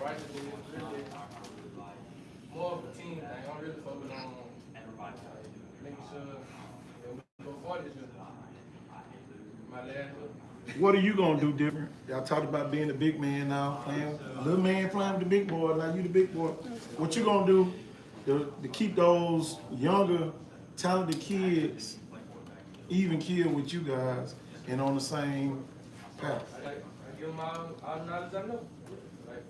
right is really more of a team thing. I'm really focused on making sure that we go forward this year. My last year. What are you gonna do different? Y'all talked about being the big man now, playing little man playing with the big boy. Now you the big boy. What you gonna do to keep those younger, talented kids even keel with you guys and on the same path? I give them all the knowledge I know. Like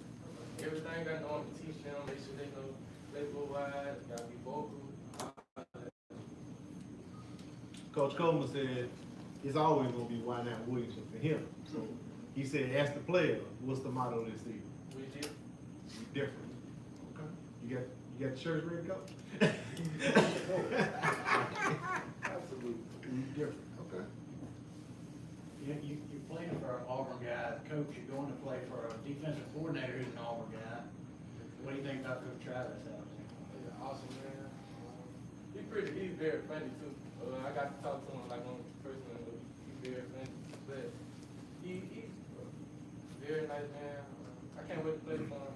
everything I know, I'm gonna teach them. Make sure they know play go wide, gotta be vocal. Coach Coleman said it's always going to be why not Williamson for him. So he said, ask the player, what's the motto this season? We did. Be different. Okay. You got the shirts ready to go? Absolutely. Be different. Okay. You're playing for an Auburn guy, coach, you're going to play for a defensive coordinator who's an Auburn guy. What do you think about Coach Travis out there? Yeah, awesome man. He's very funny too. I got to talk to him like on personal. He's very funny, but he's a very nice man. I can't wait to play for him.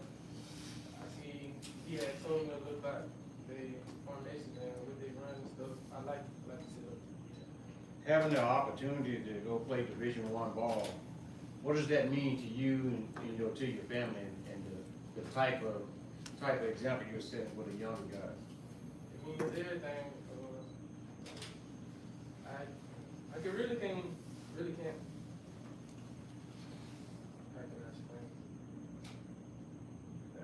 I see he had told me a little about the formation and what they run and stuff. I like to see it. Having the opportunity to go play Division I ball, what does that mean to you and to your family and the type of example you're setting with a younger guy? It means everything. I can really can't. How can I explain? I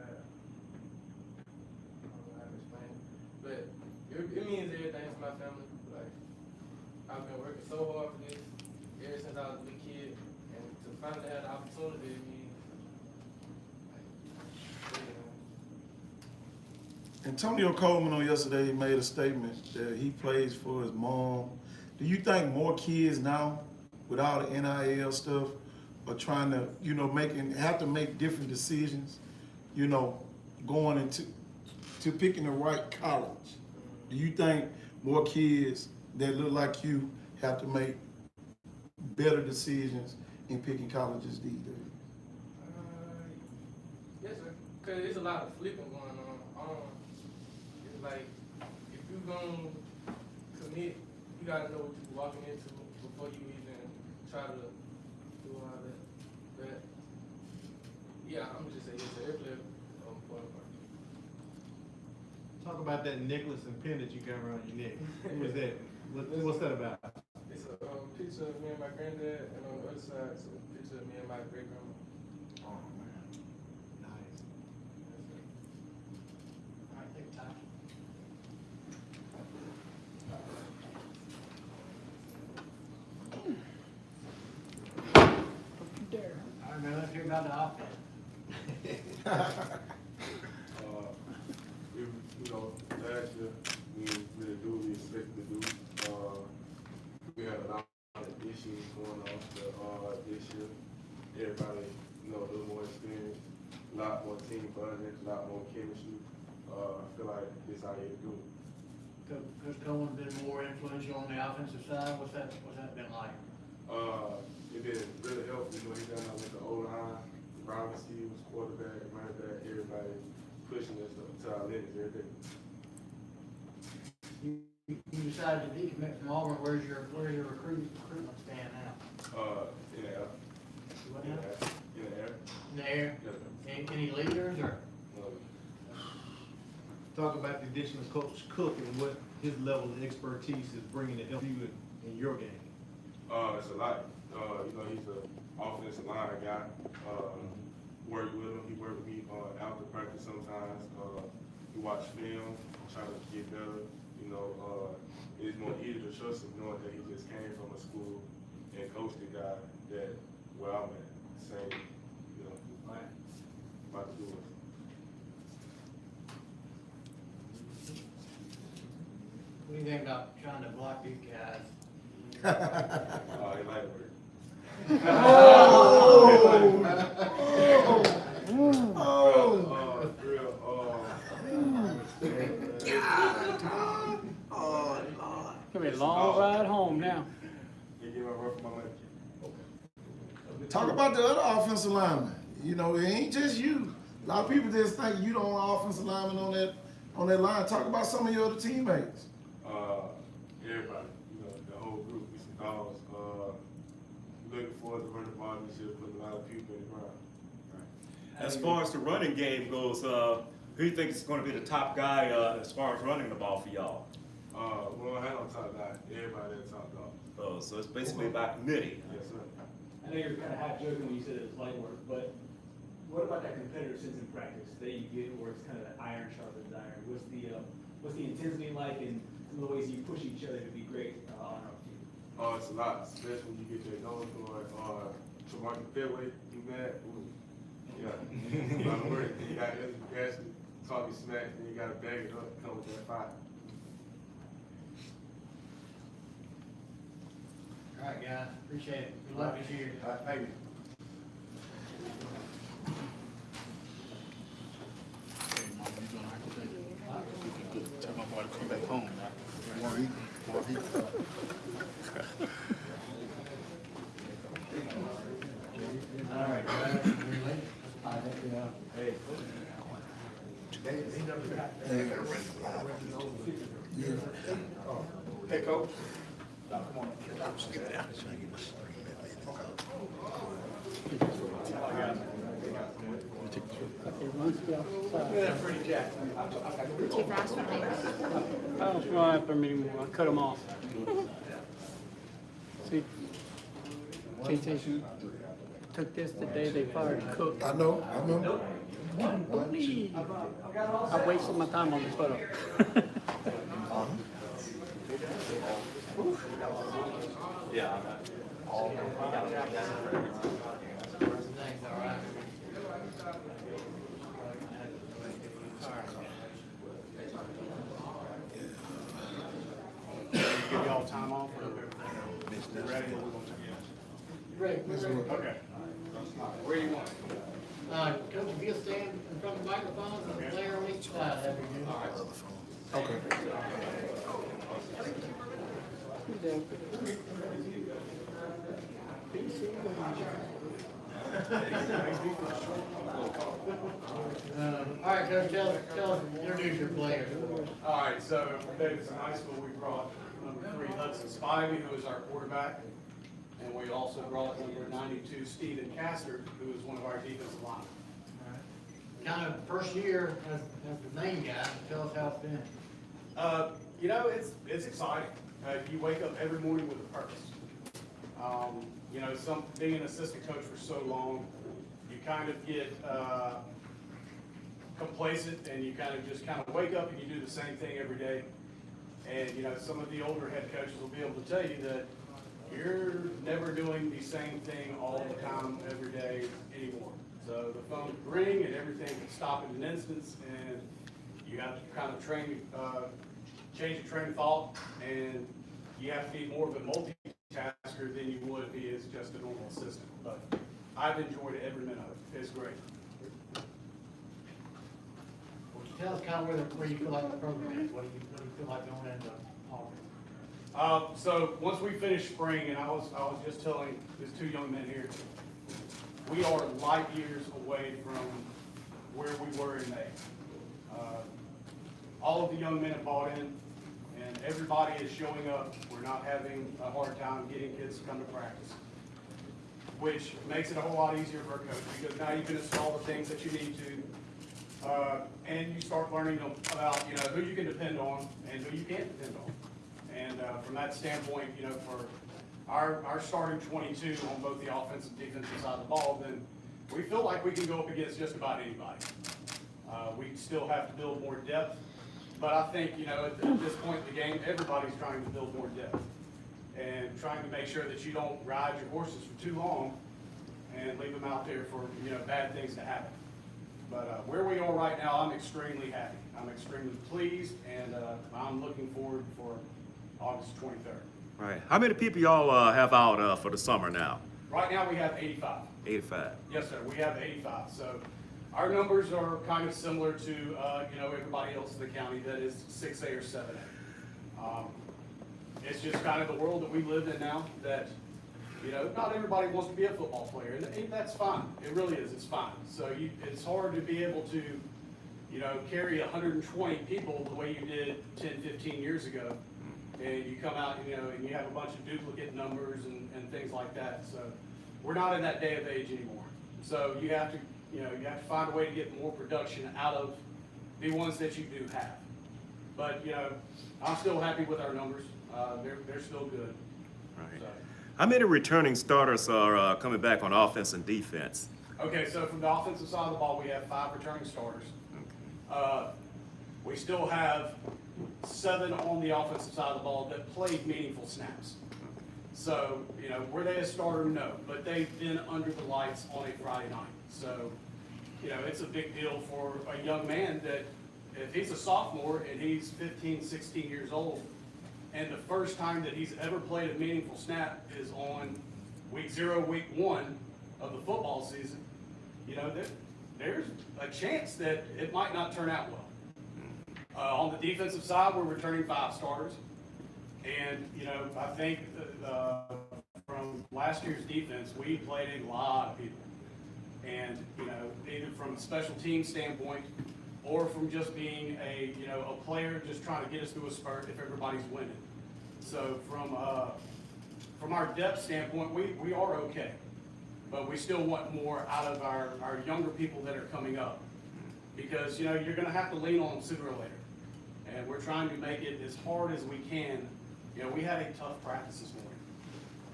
don't know how to explain it, but it means everything to my family. Like I've been working so hard for this ever since I was a little kid, and to finally have the opportunity, it means Antonio Coleman on yesterday made a statement that he plays for his mom. Do you think more kids now, with all the NIL stuff, are trying to, have to make different decisions, going to picking the right college? Do you think more kids that look like you have to make better decisions in picking colleges these days? Yes, sir. Cause there's a lot of flipping going on. It's like if you're gonna commit, you gotta know what you're walking into before you even try to do all that. But yeah, I'm just saying, yes, sir. Every player important part. Talk about that necklace and pin that you got around your neck. Who is that? What's that about? It's a picture of me and my granddad, and on the other side, it's a picture of me and my great grandma. Oh man, nice. All right, take time. All right, man, let's hear about the offense. Last year we really do what we expected to do. We had a lot of issues going on, but this year everybody, a little more experience, a lot more team bonding, a lot more chemistry. I feel like this is how you do it. Coach Coleman been more influential on the offensive side. What's that been like? It been really helpful. He done with the O-line, wide receivers, quarterback, running back, everybody pushing us to our limits every day. You decided to decommit from Auburn. Where's your recruitment stand now? In the air. What In now? the air. In the air? Yes, Any leaders or? Talk about the addition of Coach Cook and what his level of expertise is bringing to help you in your game. It's a lot. He's an offensive line guy. Work with him. He worked with me after practice sometimes. We watch film, try to get better. It's more easy to trust him knowing that he just came from a school and coached the guy that where I'm at. Same, about to do it. What do you think about trying to block these guys? He like work. Gonna be a long ride home now. You give my run for my money. Talk about the other offensive linemen. It ain't just you. A lot of people just think you the only offensive lineman on that line. Talk about some of your other teammates. Everybody, you know, the whole group, we some dogs. Looking forward to running the ball this year, putting a lot of people in the ground. As far as the running game goes, who do you think is going to be the top guy as far as running the ball for y'all? We don't have no top guy. Everybody at top dog. So it's basically about committee. Yes, sir. I know you're kind of half joking when you said it was light work, but what about that competitive sense in practice that you get where it's kind of that iron sharpens iron? What's the intensity like and some of the ways you push each other to be great on our team? It's a lot, especially when you get your nose going, to market fairway, do that. Ooh. Yeah. A lot of work. You got to actually talk your smack, then you got to bag it up, come with that fire. All right, guys, appreciate it. Good luck this year. All right, thank you. Tell my boy to come back home. All right, guys. Hey. Hey, coach. Too fast for me. I don't fly after them anymore. I cut them off. See, TT took this the day they fired the cook. I know. I remember. I wasted my time on this photo. Give y'all time off or ready? Great. Okay. Where do you want? Coach, if you stand in front of the microphones and the player on each side, that'd be good. Okay. All right, Coach, tell us, introduce your players. All right, so from Davidson High School, we brought number 3 Hudson Spivey, who is our quarterback. And we also brought number 92 Steven Castor, who is one of our defensive linemen. Kind of first year as the main guy, tell us how it's been. You know, it's exciting. You wake up every morning with a purpose. You know, being an assistant coach for so long, you kind of get complacent and you kind of wake up and you do the same thing every day. And, you know, some of the older head coaches will be able to tell you that you're never doing the same thing all the time, every day anymore. So the phone can ring and everything can stop in an instant, and you have to kind of change your train of thought, and you have to be more of a multitasker than you would be as just a normal assistant. But I've enjoyed every minute of it. It's great. Well, tell us kind of where you feel like the program is. What do you feel like going into Auburn? So once we finish spring, and I was just telling these 2 young men here, we are light years away from where we were in May. All of the young men have bought in, and everybody is showing up. We're not having a hard time getting kids to come to practice, which makes it a whole lot easier for a coach, because now you can install the things that you need to, and you start learning about, you know, who you can depend on and who you can't depend on. And from that standpoint, you know, for our starting 22 on both the offensive and defensive side of the ball, then we feel like we can go up against just about anybody. We still have to build more depth, but I think, you know, at this point in the game, everybody's trying to build more depth and trying to make sure that you don't ride your horses for too long and leave them out there for, you know, bad things to happen. But where we are right now, I'm extremely happy. I'm extremely pleased, and I'm looking forward for August 23rd. Right. How many people y'all have out for the summer now? Right now, we have 85. 85. Yes, sir, we have 85. So our numbers are kind of similar to, you know, everybody else in the county that is 6A or 7A. It's just kind of the world that we live in now, that You know, not everybody wants to be a football player, and that's fine. It really is, it's fine. So it's hard to be able to, you know, carry 120 people the way you did 10, 15 years ago. And you come out, you know, and you have a bunch of duplicate numbers and things like that. So we're not in that day of age anymore. So you have to, you know, you have to find a way to get more production out of the ones that you do have. But, you know, I'm still happy with our numbers. They're still good. Right. So. How many returning starters are coming back on offense and defense? Okay, so from the offensive side of the ball, we have 5 returning starters. We still have 7 on the offensive side of the ball that played meaningful snaps. So, you know, were they a starter? No, but they've been under the lights on a Friday night. So, you know, it's a big deal for a young man that if he's a sophomore and he's 15, 16 years old, and the first time that he's ever played a meaningful snap is on week 0, week 1 of the football season, you know, there's a chance that it might not turn out well. On the defensive side, we're returning 5 starters. And, you know, I think from last year's defense, we played a lot of people. And, you know, either from a special team standpoint or from just being a, you know, a player just trying to get us through a spurt if everybody's winning. So from our depth standpoint, we are okay. But we still want more out of our younger people that are coming up. Because, you know, you're going to have to lean on them sooner or later. And we're trying to make it as hard as we can. You know, we had a tough practice this morning.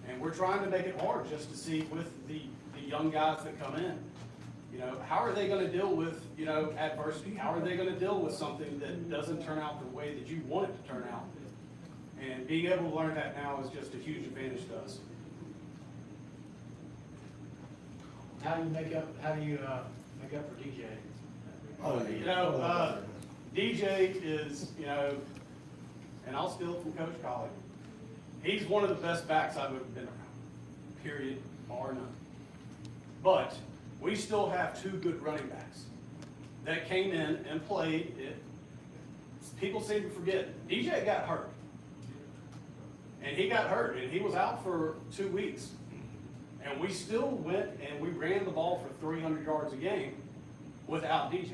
And we're trying to make it hard just to see with the young guys that come in. You know, how are they going to deal with, you know, adversity? How are they going to deal with something that doesn't turn out the way that you want it to turn out? And being able to learn that now is just a huge advantage to us. How do you make up for DJ? You know, DJ is, you know, and I'll steal it from Coach Colley. He's one of the best backs I've ever been around, period, bar none. But we still have 2 good running backs that came in and played it. People seem to forget, DJ got hurt. And he got hurt, and he was out for 2 weeks. And we still went and we ran the ball for 300 yards a game without DJ.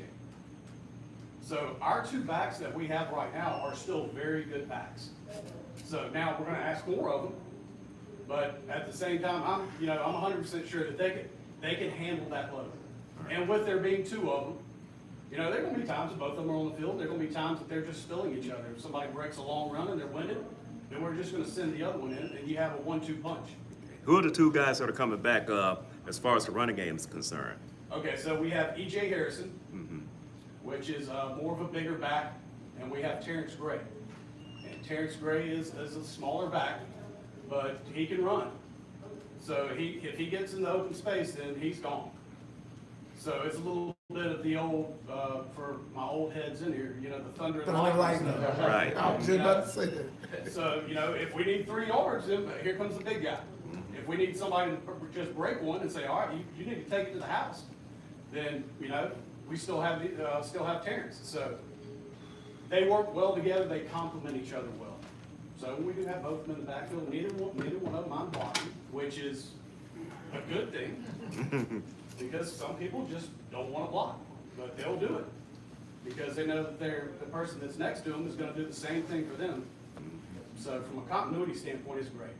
So our 2 backs that we have right now are still very good backs. So now we're going to ask more of them, but at the same time, I'm 100% sure that they can handle that load. And with there being 2 of them, you know, there are going to be times that both of them are on the field. There are going to be times that they're just spilling each other. If somebody breaks a long run and they're winded, then we're just going to send the other one in, and you have a 1-2 punch. Who are the 2 guys that are coming back as far as the running game is concerned? Okay, so we have E.J. Harrison, which is more of a bigger back, and we have Terrence Gray. And Terrence Gray is a smaller back, but he can run. So if he gets in the open space, then he's gone. So it's a little bit of the old, for my old heads in here, you know, the thunder and lightning. Right. I was just about to say that. So, you know, if we need 3 yards, then here comes the big guy. If we need somebody to just break one and say, all right, you need to take it to the house, then, you know, we still have Terrence. So they work well together. They complement each other well. So we do have both of them in the backfield. Neither one of them mind blocking, which is a good thing because some people just don't want to block, but they'll do it because they know that the person that's next to them is going to do the same thing for them. So from a continuity standpoint, it's great.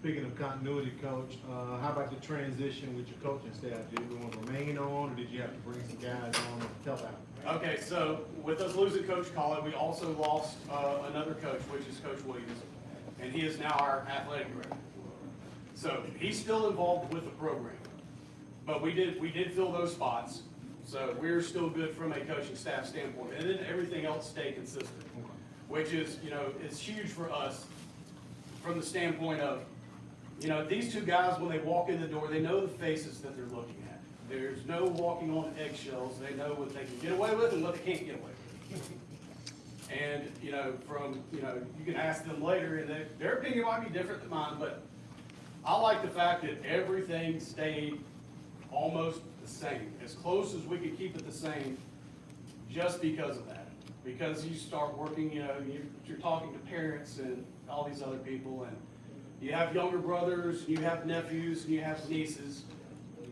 Speaking of continuity, Coach, how about the transition with your coaching staff? Did everyone remain on, or did you have to bring some guys on to help out? Okay, so with us losing Coach Colley, we also lost another coach, which is Coach Williams, and he is now our athletic director. So he's still involved with the program, but we did fill those spots, so we're still good from a coaching staff standpoint, and then everything else stayed consistent, which is, you know, it's huge for us from the standpoint of, you know, these 2 guys, when they walk in the door, they know the faces that they're looking at. There's no walking on eggshells. They know what they can get away with and what they can't get away with. And, you know, you can ask them later, and their opinion might be different than mine, but I like the fact that everything stayed almost the same, as close as we could keep it the same, just because of that. Because you start working, you know, you're talking to parents and all these other people, and you have younger brothers, you have nephews, and you have nieces,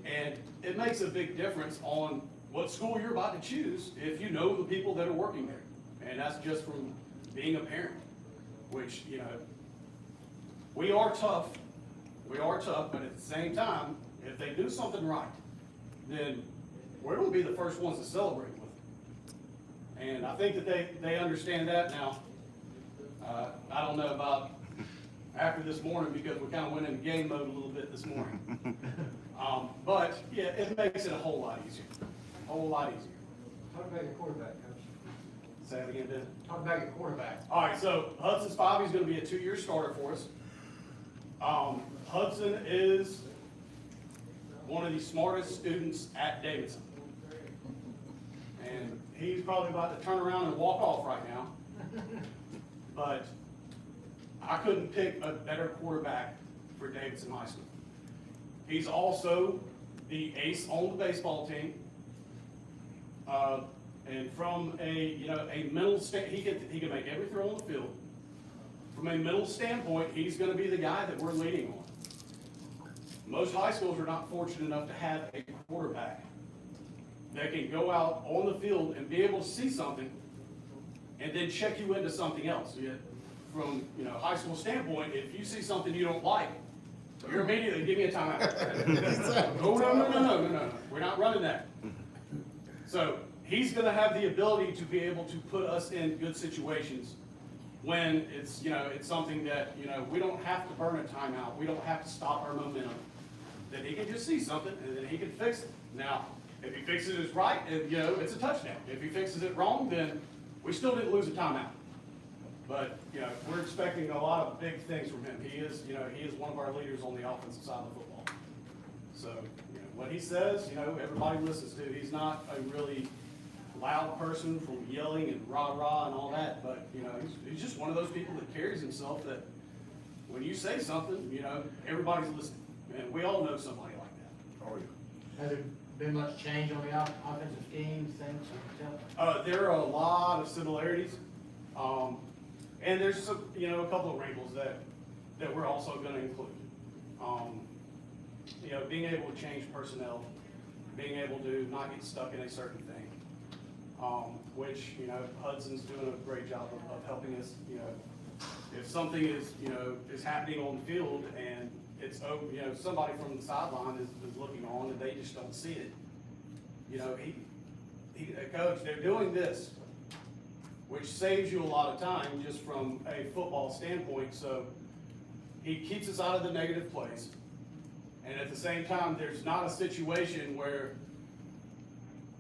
and it makes a big difference on what school you're about to choose if you know the people that are working there. And that's just from being a parent, which, you know, we are tough, but at the same time, if they do something right, then we're gonna be the first ones to celebrate with them. And I think that they understand that now. I don't know about after this morning, because we kind of went into game mode a little bit this morning. But yeah, it makes it a whole lot easier, a whole lot easier. Talk about your quarterback, coach. Say that again, Ben. Talk about your quarterback. All right, so Hudson Spivey's gonna be a 2-year starter for us. Hudson is one of the smartest students at Davidson. And he's probably about to turn around and walk off right now. But I couldn't pick a better quarterback for Davidson High School. He's also the ace on the baseball team. And from a mental he can make every throw on the field. From a mental standpoint, he's going to be the guy that we're leaning on. Most high schools are not fortunate enough to have a quarterback that can go out on the field and be able to see something and then check you into something else. From high school standpoint, if you see something you don't like, you're immediately give me a timeout. No. We're not running that. So he's going to have the ability to be able to put us in good situations when it's something that we don't have to burn a timeout. We don't have to stop our momentum. That he can just see something and then he can fix it. Now, if he fixes it right, it's a touchdown. If he fixes it wrong, then we still didn't lose a timeout. But we're expecting a lot of big things from him. He is one of our leaders on the offensive side of the football. So what he says, everybody listens to. He's not a really loud person from yelling and rah-rah and all that, but he's just one of those people that carries himself that when you say something, everybody's listening. And we all know somebody like that. Oh, yeah. Has there been much change on the offensive scheme since you can tell? There are a lot of similarities, and there's a couple of wrinkles that we're also going to include. Being able to change personnel, being able to not get stuck in a certain thing, which Hudson's doing a great job of helping us. If something is happening on the field and it's somebody from the sideline is looking on and they just don't see it. Coach, they're doing this, which saves you a lot of time just from a football standpoint. So he keeps us out of the negative plays. And at the same time, there's not a situation where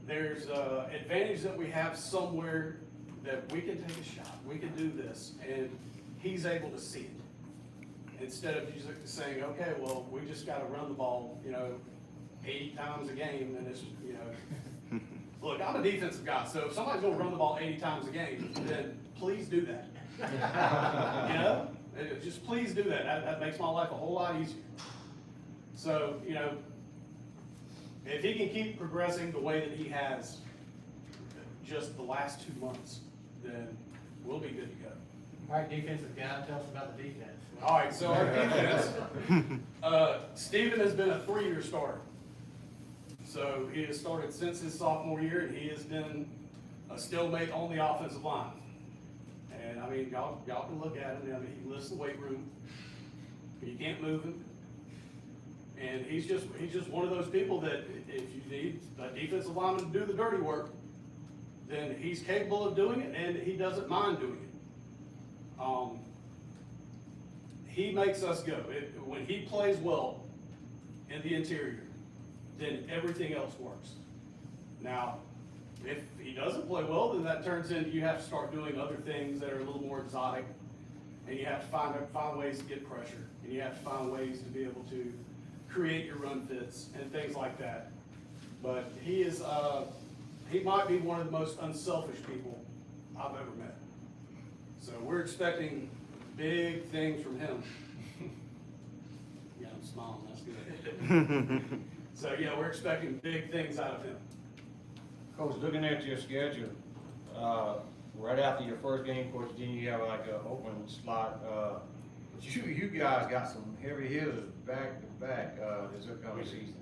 there's an advantage that we have somewhere that we can take a shot, we can do this, and he's able to see it. Instead of just saying, okay, well, we just got to run the ball, 80 times a game, and it's, look, I'm a defensive guy, so if somebody's going to run the ball 80 times a game, then please do that. Just please do that. That makes my life a whole lot easier. So, if he can keep progressing the way that he has just the last 2 months, then we'll be good to go. All right, defensive guy, tell us about the defense. All right, so our defense, Steven has been a 3-year starter. So he has started since his sophomore year, and he has been a stalemate on the offensive line. And I mean, y'all can look at him. I mean, he lifts the weight room. You can't move him. And he's just one of those people that if you need a defensive lineman to do the dirty work, then he's capable of doing it, and he doesn't mind doing it. He makes us go. When he plays well in the interior, then everything else works. Now, if he doesn't play well, then that turns into you have to start doing other things that are a little more exotic, and you have to find ways to get pressure, and you have to find ways to be able to create your run fits and things like that. But he might be one of the most unselfish people I've ever met. So we're expecting big things from him. Yeah, I'm smiling, that's good. So yeah, we're expecting big things out of him. Coach, looking at your schedule, right after your first game, Coach, then you have like an open slot But you guys got some heavy hitters back to back, this upcoming season.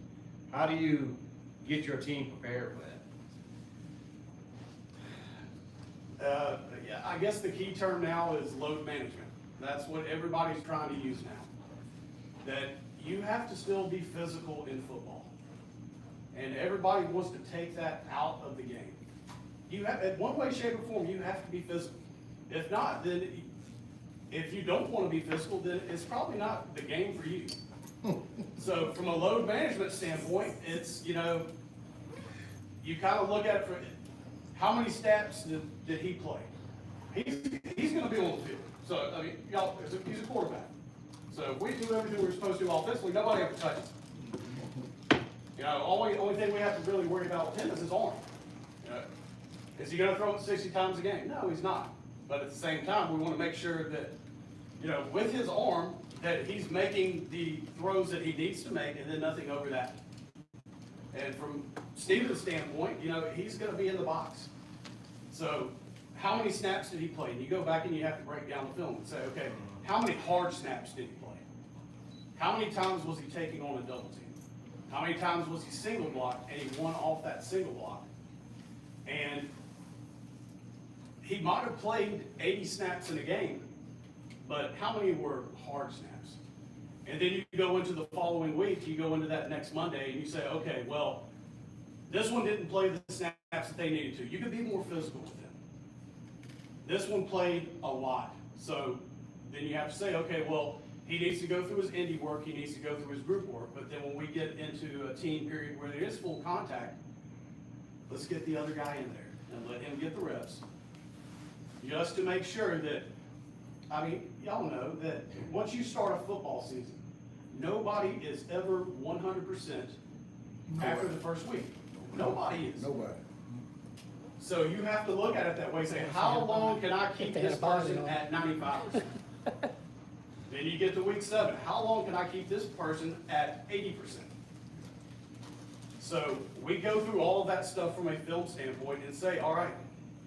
How do you get your team prepared for that? Yeah, I guess the key term now is load management. That's what everybody's trying to use now. That you have to still be physical in football. And everybody wants to take that out of the game. You have, in one way, shape, or form, you have to be physical. If not, then if you don't want to be physical, then it's probably not the game for you. So from a load management standpoint, it's, you know, you kind of look at it for, how many snaps did he play? He's going to be on the field. So, I mean, y'all, he's a quarterback. So if we do everything we're supposed to do offensively, nobody ever touches him. You know, only thing we have to really worry about with him is his arm. You know, is he going to throw it 60 times a game? No, he's not. But at the same time, we want to make sure that, you know, with his arm, that he's making the throws that he needs to make and then nothing over that. And from Steven's standpoint, you know, he's going to be in the box. So how many snaps did he play? And you go back and you have to break down the film and say, okay, how many hard snaps did he play? How many times was he taking on a double team? How many times was he single blocked and he won off that single block? And he might have played 80 snaps in a game, but how many were hard snaps? And then you go into the following week, you go into that next Monday and you say, okay, well, this one didn't play the snaps that they needed to. You could be more physical with them. This one played a lot. So then you have to say, okay, well, he needs to go through his indie work, he needs to go through his group work, but then when we get into a team period where there is full contact, let's get the other guy in there and let him get the reps. Just to make sure that, I mean, y'all know that once you start a football season, nobody is ever 100% after the first week. Nobody is. Nobody. So you have to look at it that way, say, how long can I keep this person at 95%? Then you get to week 7, how long can I keep this person at 80%? So we go through all of that stuff from a film standpoint and say, all right,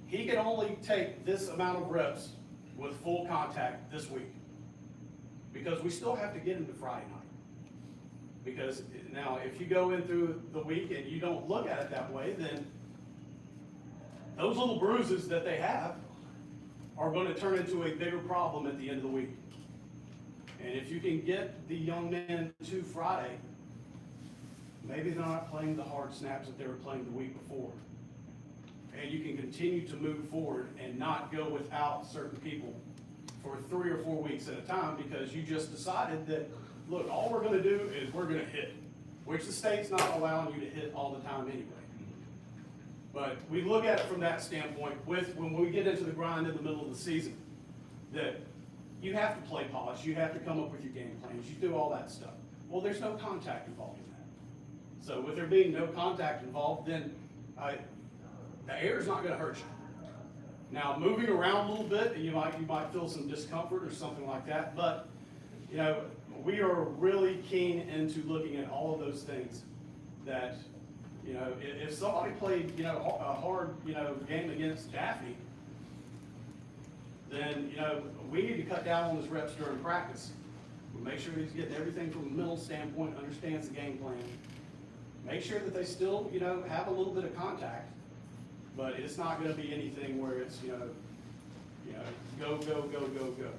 he can only take this amount of reps with full contact this week. Because we still have to get him to Friday night. Because now, if you go in through the week and you don't look at it that way, then those little bruises that they have are going to turn into a bigger problem at the end of the week. And if you can get the young men to Friday, maybe they're not playing the hard snaps that they were playing the week before. And you can continue to move forward and not go without certain people for 3 or 4 weeks at a time because you just decided that, look, all we're going to do is we're going to hit, which the state's not allowing you to hit all the time anyway. But we look at it from that standpoint with when we get into the grind in the middle of the season, that you have to play polish, you have to come up with your game plans, you do all that stuff. Well, there's no contact involved in that. So with there being no contact involved, then the air is not going to hurt you. Now, moving around a little bit, you might feel some discomfort or something like that, but you know, we are really keen into looking at all of those things that, you know, if somebody played, you know, a hard, you know, game against Daphne, then, you know, we need to cut down on his reps during practice. Make sure he's getting everything from a mental standpoint, understands the game plan. Make sure that they still, you know, have a little bit of contact, but it's not going to be anything where it's, you know, go, go, go, go, go.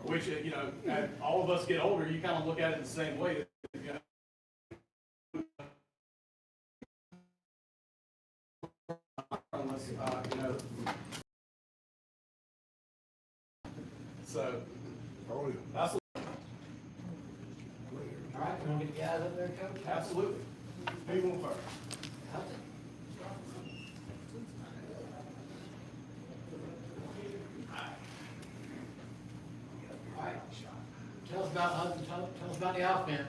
Which, you know, as all of us get older, you kind of look at it the same way. You know, unless, you know. So, that's All right, you want to get the guys up there, Coach? absolutely. Who you want first? Hudson. All right, tell us about Hudson, tell us about the offense.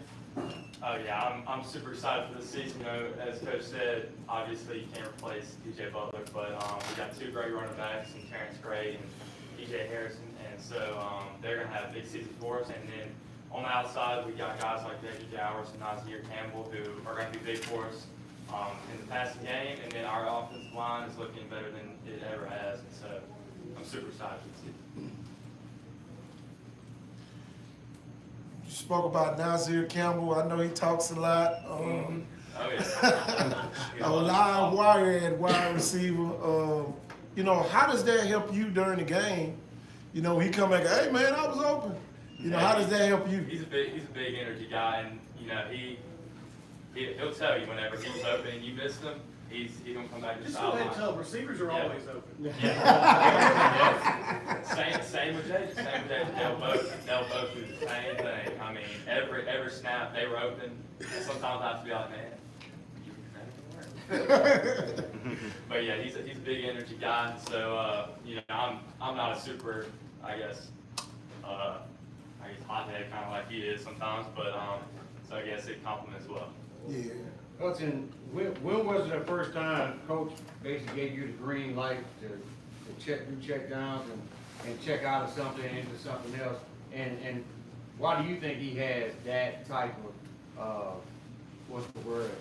Oh yeah, I'm super excited for this season. You know, as Coach said, obviously you can't replace DJ Butler, but we got 2 great running backs in Terrence Gray and DJ Harrison, and so they're gonna have a big season for us. And then on the outside, we got guys like David Gowers and Nazir Campbell who are gonna be big for us in the passing game. And then our offensive line is looking better than it ever has, and so I'm super excited for the season. spoke about Nazir Campbell. I know he talks a lot. Oh, yeah. A live wire at wide receiver. You know, how does that help you during the game? You know, he come back, hey man, I was open. You know, how does that help you? He's a big energy guy, and you know he'll tell you whenever he was open and you missed him. He's gonna come back to the Just so they sideline. tell, receivers are Yeah. always open. Yeah. Same with Jay. They'll both do the same thing. I mean, every snap they were open. Sometimes I have to be like, man. But yeah, he's a big energy guy. So you know, I'm not a super, I guess hothead kind of like he is sometimes. But so I guess it complements well. Yeah. Coach, and when was it the first time Coach basically gave you the green light to do check downs and check out of something into something else? And why do you think he has that type of, what's the word,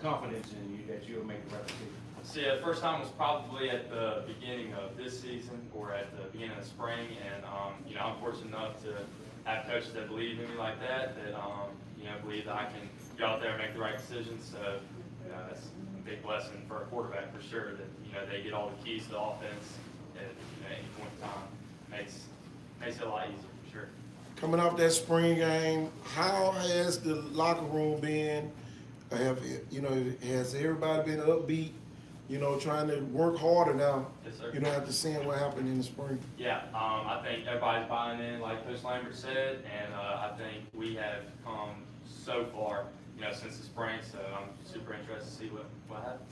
confidence in you that you'll make the right decision? See, the first time was probably at the beginning of this season or at the beginning of spring, and you know, I'm fortunate enough to have coaches that believe in me like that, you know, believe that I can go out there and make the right decisions. So, you know, that's a big blessing for a quarterback for sure. That you know they get all the keys to the offense at any point in time. Makes it a lot easier for sure. Coming off that spring game, how has the locker room been? Has everybody been upbeat? You know, trying to work harder now. Yes, sir. You know, after seeing what happened in the spring. Yeah, I think everybody's buying in, like Coach Lambert said, and I think we have come so far, you know, since the spring. So I'm super interested to see what happens.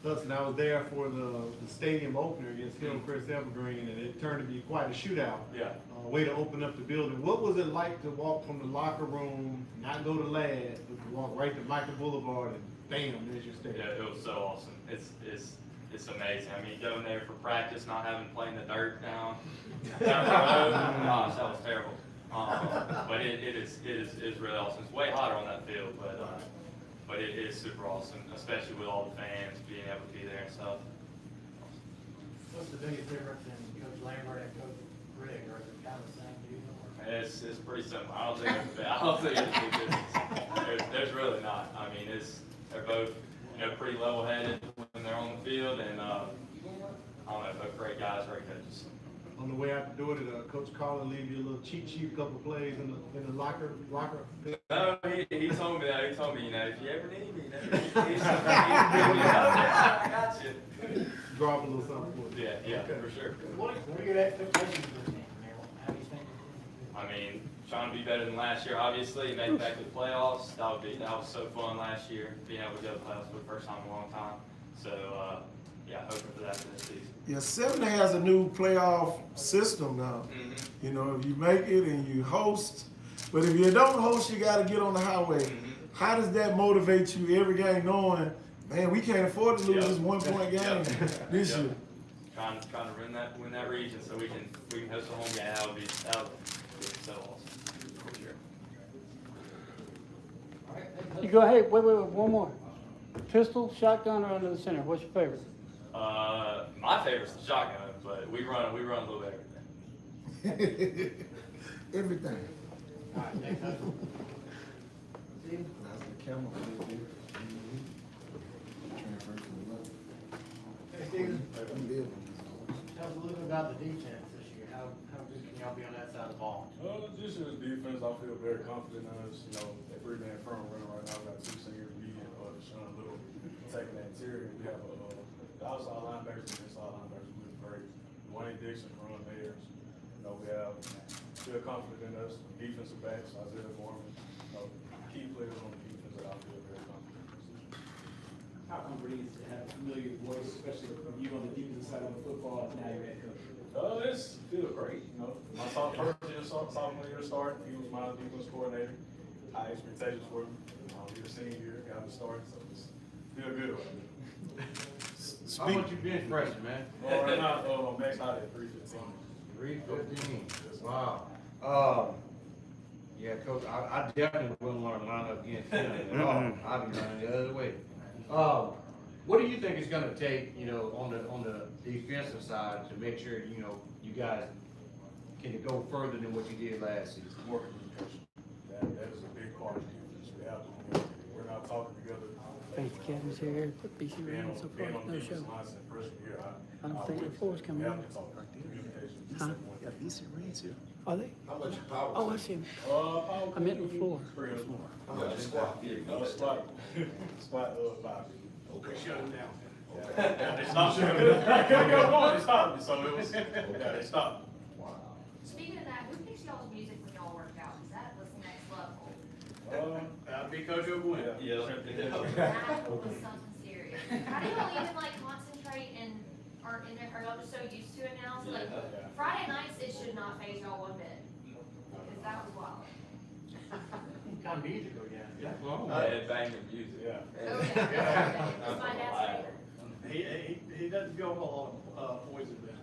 Listen, I was there for the stadium opener against Hillcrest Evergreen, and it turned to be quite a shootout. Yeah. Way to open up the building. What was it like to walk from the locker room, not go to Ladd, but to walk right to Michael Boulevard and bam, there's your stadium? Yeah, it was so awesome. It's amazing. I mean, going there for practice, not having to play in the dirt down the road. Gosh, that was terrible. But it is really awesome. It's way hotter on that field, but it is super awesome, especially with all the fans being able to be there and stuff. What's the biggest difference in Coach Lambert and Coach Grigg, or is it kind of the same, do you know? It's pretty simple. I don't think it's a big difference. There's really not. I mean, they're both, you know, pretty level-headed when they're on the field, and I don't know, both great guys, great coaches. On the way out the door, did Coach Collin leave you a little cheat sheet, a couple of plays in the locker? No, he told me that. He told me, you know, if you ever need me, you know, he's I got you. Drop a little something for you. Yeah, Okay. for sure. What are your expectations for this team, Merrill? How do you think? I mean, trying to be better than last year, obviously, make it back to the playoffs. That was so fun last year, being able to go to the playoffs for the first time in a long time. So, yeah, hoping for that for this season. Yeah, 7 has a new playoff system now. Mm-hmm. You know, if you make it and you host, but if you don't host, you got to get on the highway. Mm-hmm. How does that motivate you every game knowing, man, we can't afford to lose this 1 point game this year? Trying to win that region so we can host a home game. That would be so awesome for sure. All right, You go ahead, wait, one more. Pistol, shotgun, or under the center, what's your favorite? My favorite's the shotgun, but we run a little bit of everything. Everything. all right, thanks, Coach. Steve? Hey, Steven, tell us a little bit about the defense this year. How good can y'all be on that side of the ball? This year's defense, I feel very confident in us. You know, that 3-man front runner right now, we got 2 seniors, me and Deshaun Little taking that interior. We have the outside linebackers and inside linebackers look great. Dwayne Dixon, Ron Mayers. You know, we have feel confident in us. Defensive backs, Isaiah Gorman. You know, key players on the defense that I feel very confident in this year. How comforting is to have a familiar voice, especially from you on the defensive side of the football, now you're head coach? It's feel great, you know. My sophomore year starting, he was my defense coordinator. High expectations for him. He was senior year, got him started, so it's feel good right now. How much you bench pressing, man? Right now, max out at 315. 315. Wow. Yeah, Coach, I definitely wouldn't want to line up against him at all. I'd be running the other way. What do you think it's going to take, you know, on the defensive side to make sure, you know, you guys can it go further than what you did last season? More communication. That is a big part of defense. We have to communicate. We're not talking together. Faith Academy's here, but BC Being ran on, so being far, on no defense show. line since freshman year, I don't think the floor's coming we have on. to talk. Communication. Huh? Got decent rings here. Are they? How much you power? Oh, I see 'em. Power I meant the floor. Three of them. Yeah, squat. Spot, spot, 5. We shut him down. Yeah, they stopped me. They stopped me, so it was, yeah, they stopped me. Speaking of that, who picks y'all's music when y'all work out? Is that what's the next level? That'd be Coach O'Gwen. That was something serious. How do y'all even like concentrate and, are y'all just so used to it now? So like, Friday nights, it should not faze y'all one bit. Because that was wild. Kind of musical, yeah. Banging music. Yeah. Oh, yeah. That's my dad's favorite. He doesn't go along, poison bit.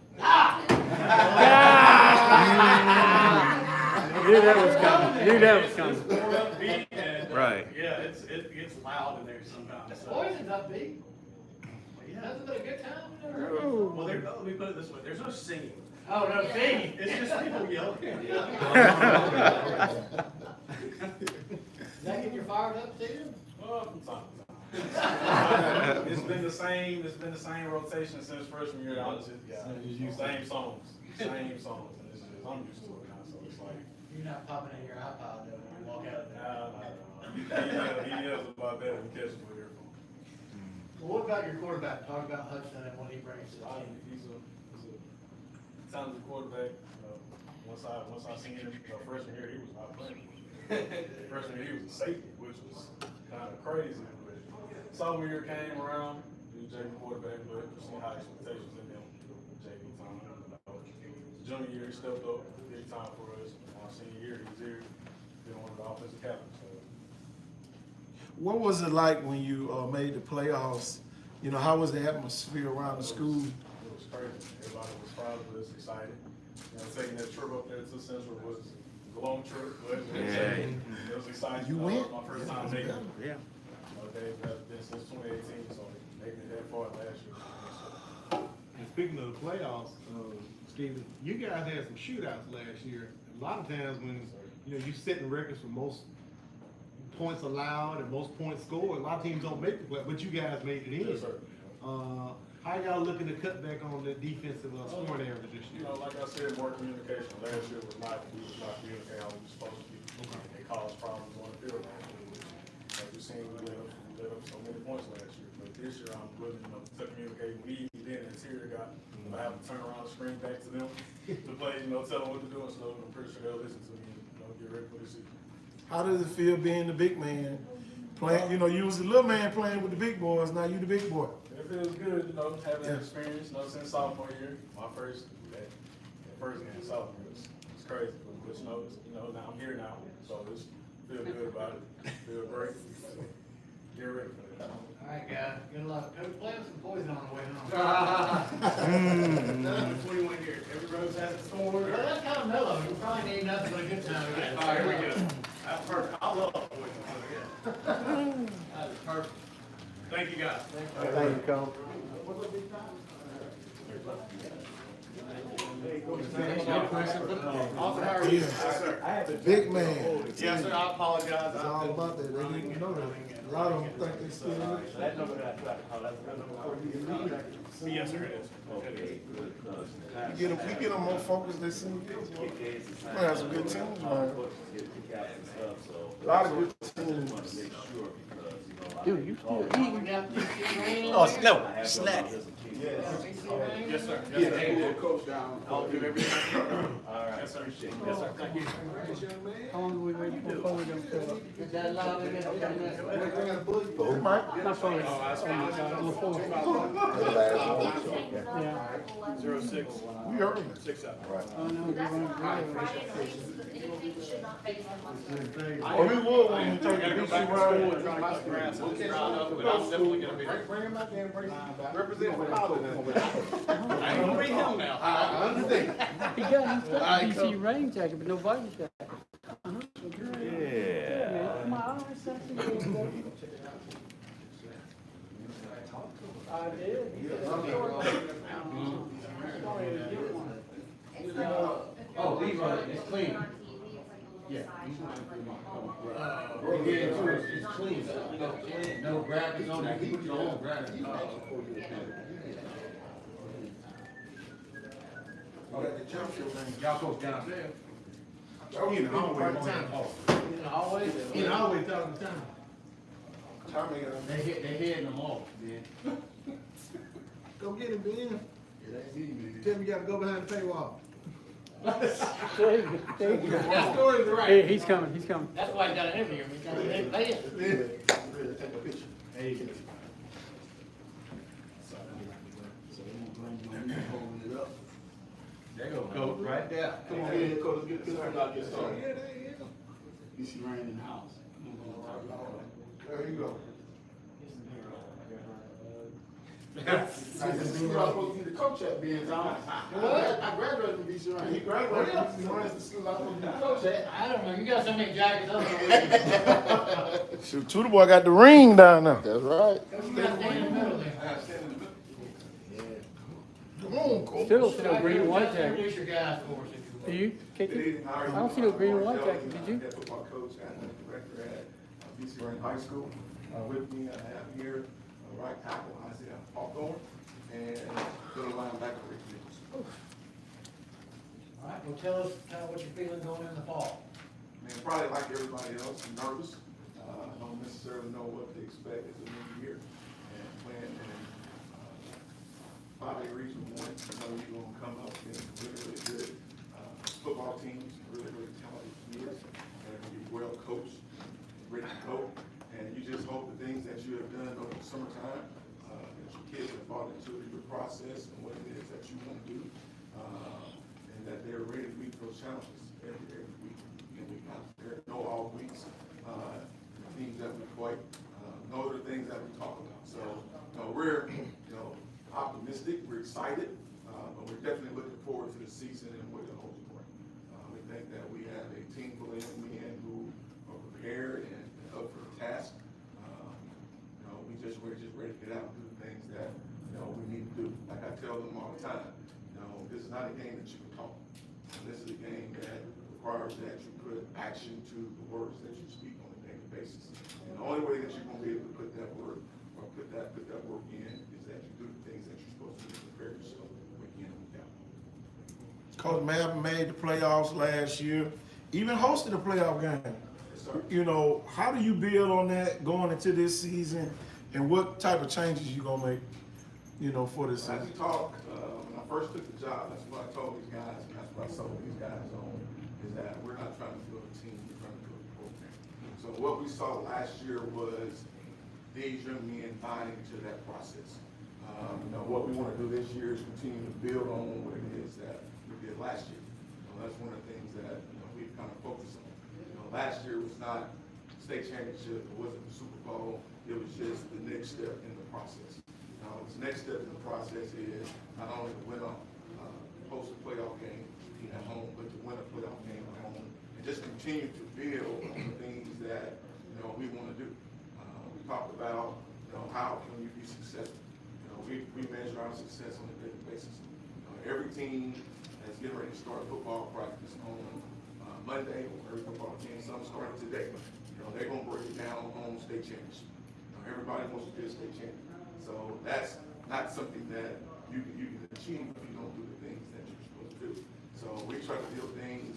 Knew that was coming, knew that was coming. More upbeat and, Right. yeah, it gets loud in there sometimes, so. Poison's upbeat. Yeah. Hasn't been a good time. Well, let me put it this way, there's no singing. Oh, no, Yeah. singing. It's just people yelling. Does that get you fired up, Stephen? From time to time. It's been the same rotation since freshman year. Honestly, same songs, and it's just, I'm used to it now. So it's like, You're not popping in your iPod though when you walk out there. he yells about that and catches with earphones. Well, what about your quarterback? Talk about Hudson and what he brings to the team. He's a talented quarterback. Once I seen him freshman year, he was not playing. Freshman year, he was a safety, which was kind of crazy. But sophomore year came around, he was JV quarterback, but you see high expectations in him. JV time. Junior year, he stepped up big time for us. Senior year, he was here, been one of the offensive captains. So. What was it like when you made the playoffs? You know, how was the atmosphere around the school? It was crazy. Everybody was proud of us, excited. You know, taking that trip up there to Central was a long trip, but it was exciting. You went? My first time making it. Yeah. They've been since 2018, so making it that far last year. And speaking of the playoffs, Steven, you guys had some shootouts last year. A lot of times when, you know, you setting records for most points allowed and most points scored, a lot of teams don't make the play, but you guys made it in. Yes, sir. How y'all looking to cut back on the defensive scoring average this You year? know, like I said, more communication. Last year was not communicating how we were supposed to be. It caused problems on the field last year, which, like you seen, we let up so many points last year. But this year, I'm willing to communicate. We then interior got, I have to turn around and scream back to them to play, you know, tell them what to do and stuff. I'm pretty sure they'll listen to me, you know, get ready for this season. How does it feel being the big man? Playing, you know, you was the little man playing with the big boys, now you the big boy. It feels good, you know, having Yeah. that experience, you know, since sophomore year. My first game sophomore year was crazy, but you know, now I'm here now, so it's feel good about it. Feel great. Get ready for that. All right, guys, good luck. Coach, play with some poison on the way home. Done for 21 years, every rose has its thorn. Well, that's kind of mellow. You probably need nothing but a good time. All right, here we go. That's perfect. I love poison, so yeah. That is perfect. Thank you, guys. Thank you, Coach. Austin, how are you? Yes, sir. The big man. It's Yes, sir, I apologize. all about that. They didn't even know that. A lot of them think they still live. Yes, sir, it is. You get them more focused, they seem good. We have some good teams, man. A lot of good teams. Dude, you still eating? Oh, no, snack. Yes, sir. Yes, sir. Coach down. I'll do everything. All right. Yes, sir. Yes, sir. Thank you. How long are we waiting for Foley to fill up? Is that loud? We got Who, Mike? Not Foley. Oh, that's fine. Yeah. 06. We heard him. 67. Oh, no, That's we're why gonna- Friday nights, anything should not faze them whatsoever. Oh, we would when we take I gotta the go BC back to school and ride. try to cut grass and it's ground up, but I'm definitely gonna be there. Bring him out there and bring him back. Represent for college. I ain't gonna be him now. I understand. He got his BC rain jacket, but no body jacket. Yeah. My eyes, that's a good thing. I did. He said, "I'm sorry, I didn't get one." It's like, Oh, these are, it's clean. On TV, it's like a Yeah. little side shot, like, What we get into is clean. No graphics on it, you can put your own graphics. Y'all coach downstairs? Oh, you know, Part of time. You know, always. you know, always talking to Tom. Tommy, They heading them off, man. Go get him, Ben. Tell me you gotta go behind the paywall. There you go. That story's Hey, right. he's coming, he's coming. That's why he got an interview, he got an interview. take a picture. There you go. Holding it up. There go, coach, right there. Come on, here, coach, let's get this one out, get Oh, started. yeah, there you go. You see Ryan in the house. There you go. I'm supposed to be the coach at Ben's Arms. I graduated from BC Ryan. He graduated from BC Ryan, the school I was supposed to be the coach at. I don't know, you got so many jackets on. Shoot, Tudor boy got the ring down there. That's right. You gotta stay in the middle there. Come on, coach. Still see no green and white jacket. Introduce your guys for us if you would. Do you, KT? I don't see no green and white jacket, did you? Head football coach and director at BC Ryan High School. With me, I have here right tackle Isaiah Hawthorne and middle linebacker Rick Nichols. All right, well, tell us kind of what you're feeling going in the fall. Man, probably like everybody else, nervous. Don't necessarily know what to expect as a new year and playing in 5A Region 1. You know you're gonna come up against really, really good football teams, really, really talented kids, and be well coached, ready to go. And you just hope the things that you have done over the summertime, that your kids have bought into your process and what it is that you want to do, and that they're ready to meet those challenges every week. And we got there, know all weeks, things that we quite know the things that we talk about. So we're optimistic, we're excited, but we're definitely looking forward to the season and what it holds for. We think that we have a team full of young men who are prepared and up for the task. We're just ready to get out and do the things that we need to do. Like I tell them all the time, this is not a game that you can talk. This is a game that requires that you put action to the words that you speak on a daily basis. And the only way that you're going to be able to put that word or put that work in is that you do the things that you're supposed to do to prepare yourself week in and week out. Coach Mav made the playoffs last year, even hosted a playoff game. You know, how do you build on that going into this season, and what type of changes you gonna make, for this As season? we talked, when I first took the job, that's what I told these guys, and that's what I sold these guys on, is that we're not trying to build a team, we're trying to build a program. So what we saw last year was these young men buying into that process. What we want to do this year is continue to build on what it is that we did last year. That's one of the things that we've kind of focused on. Last year was not state championship, it wasn't the Super Bowl, it was just the next step in the process. The next step in the process is not only to win a host a playoff game at home, but to win a playoff game at home, and just continue to build on the things that we want to do. We talked about how can you be successful. We measure our success on a daily basis. Every team that's getting ready to start football practice on Monday, or every football team, some starting today. They're gonna break it down on state championship. Everybody wants to be a state champion. So that's not something that you can achieve if you don't do the things that you're supposed to do. So we try to do things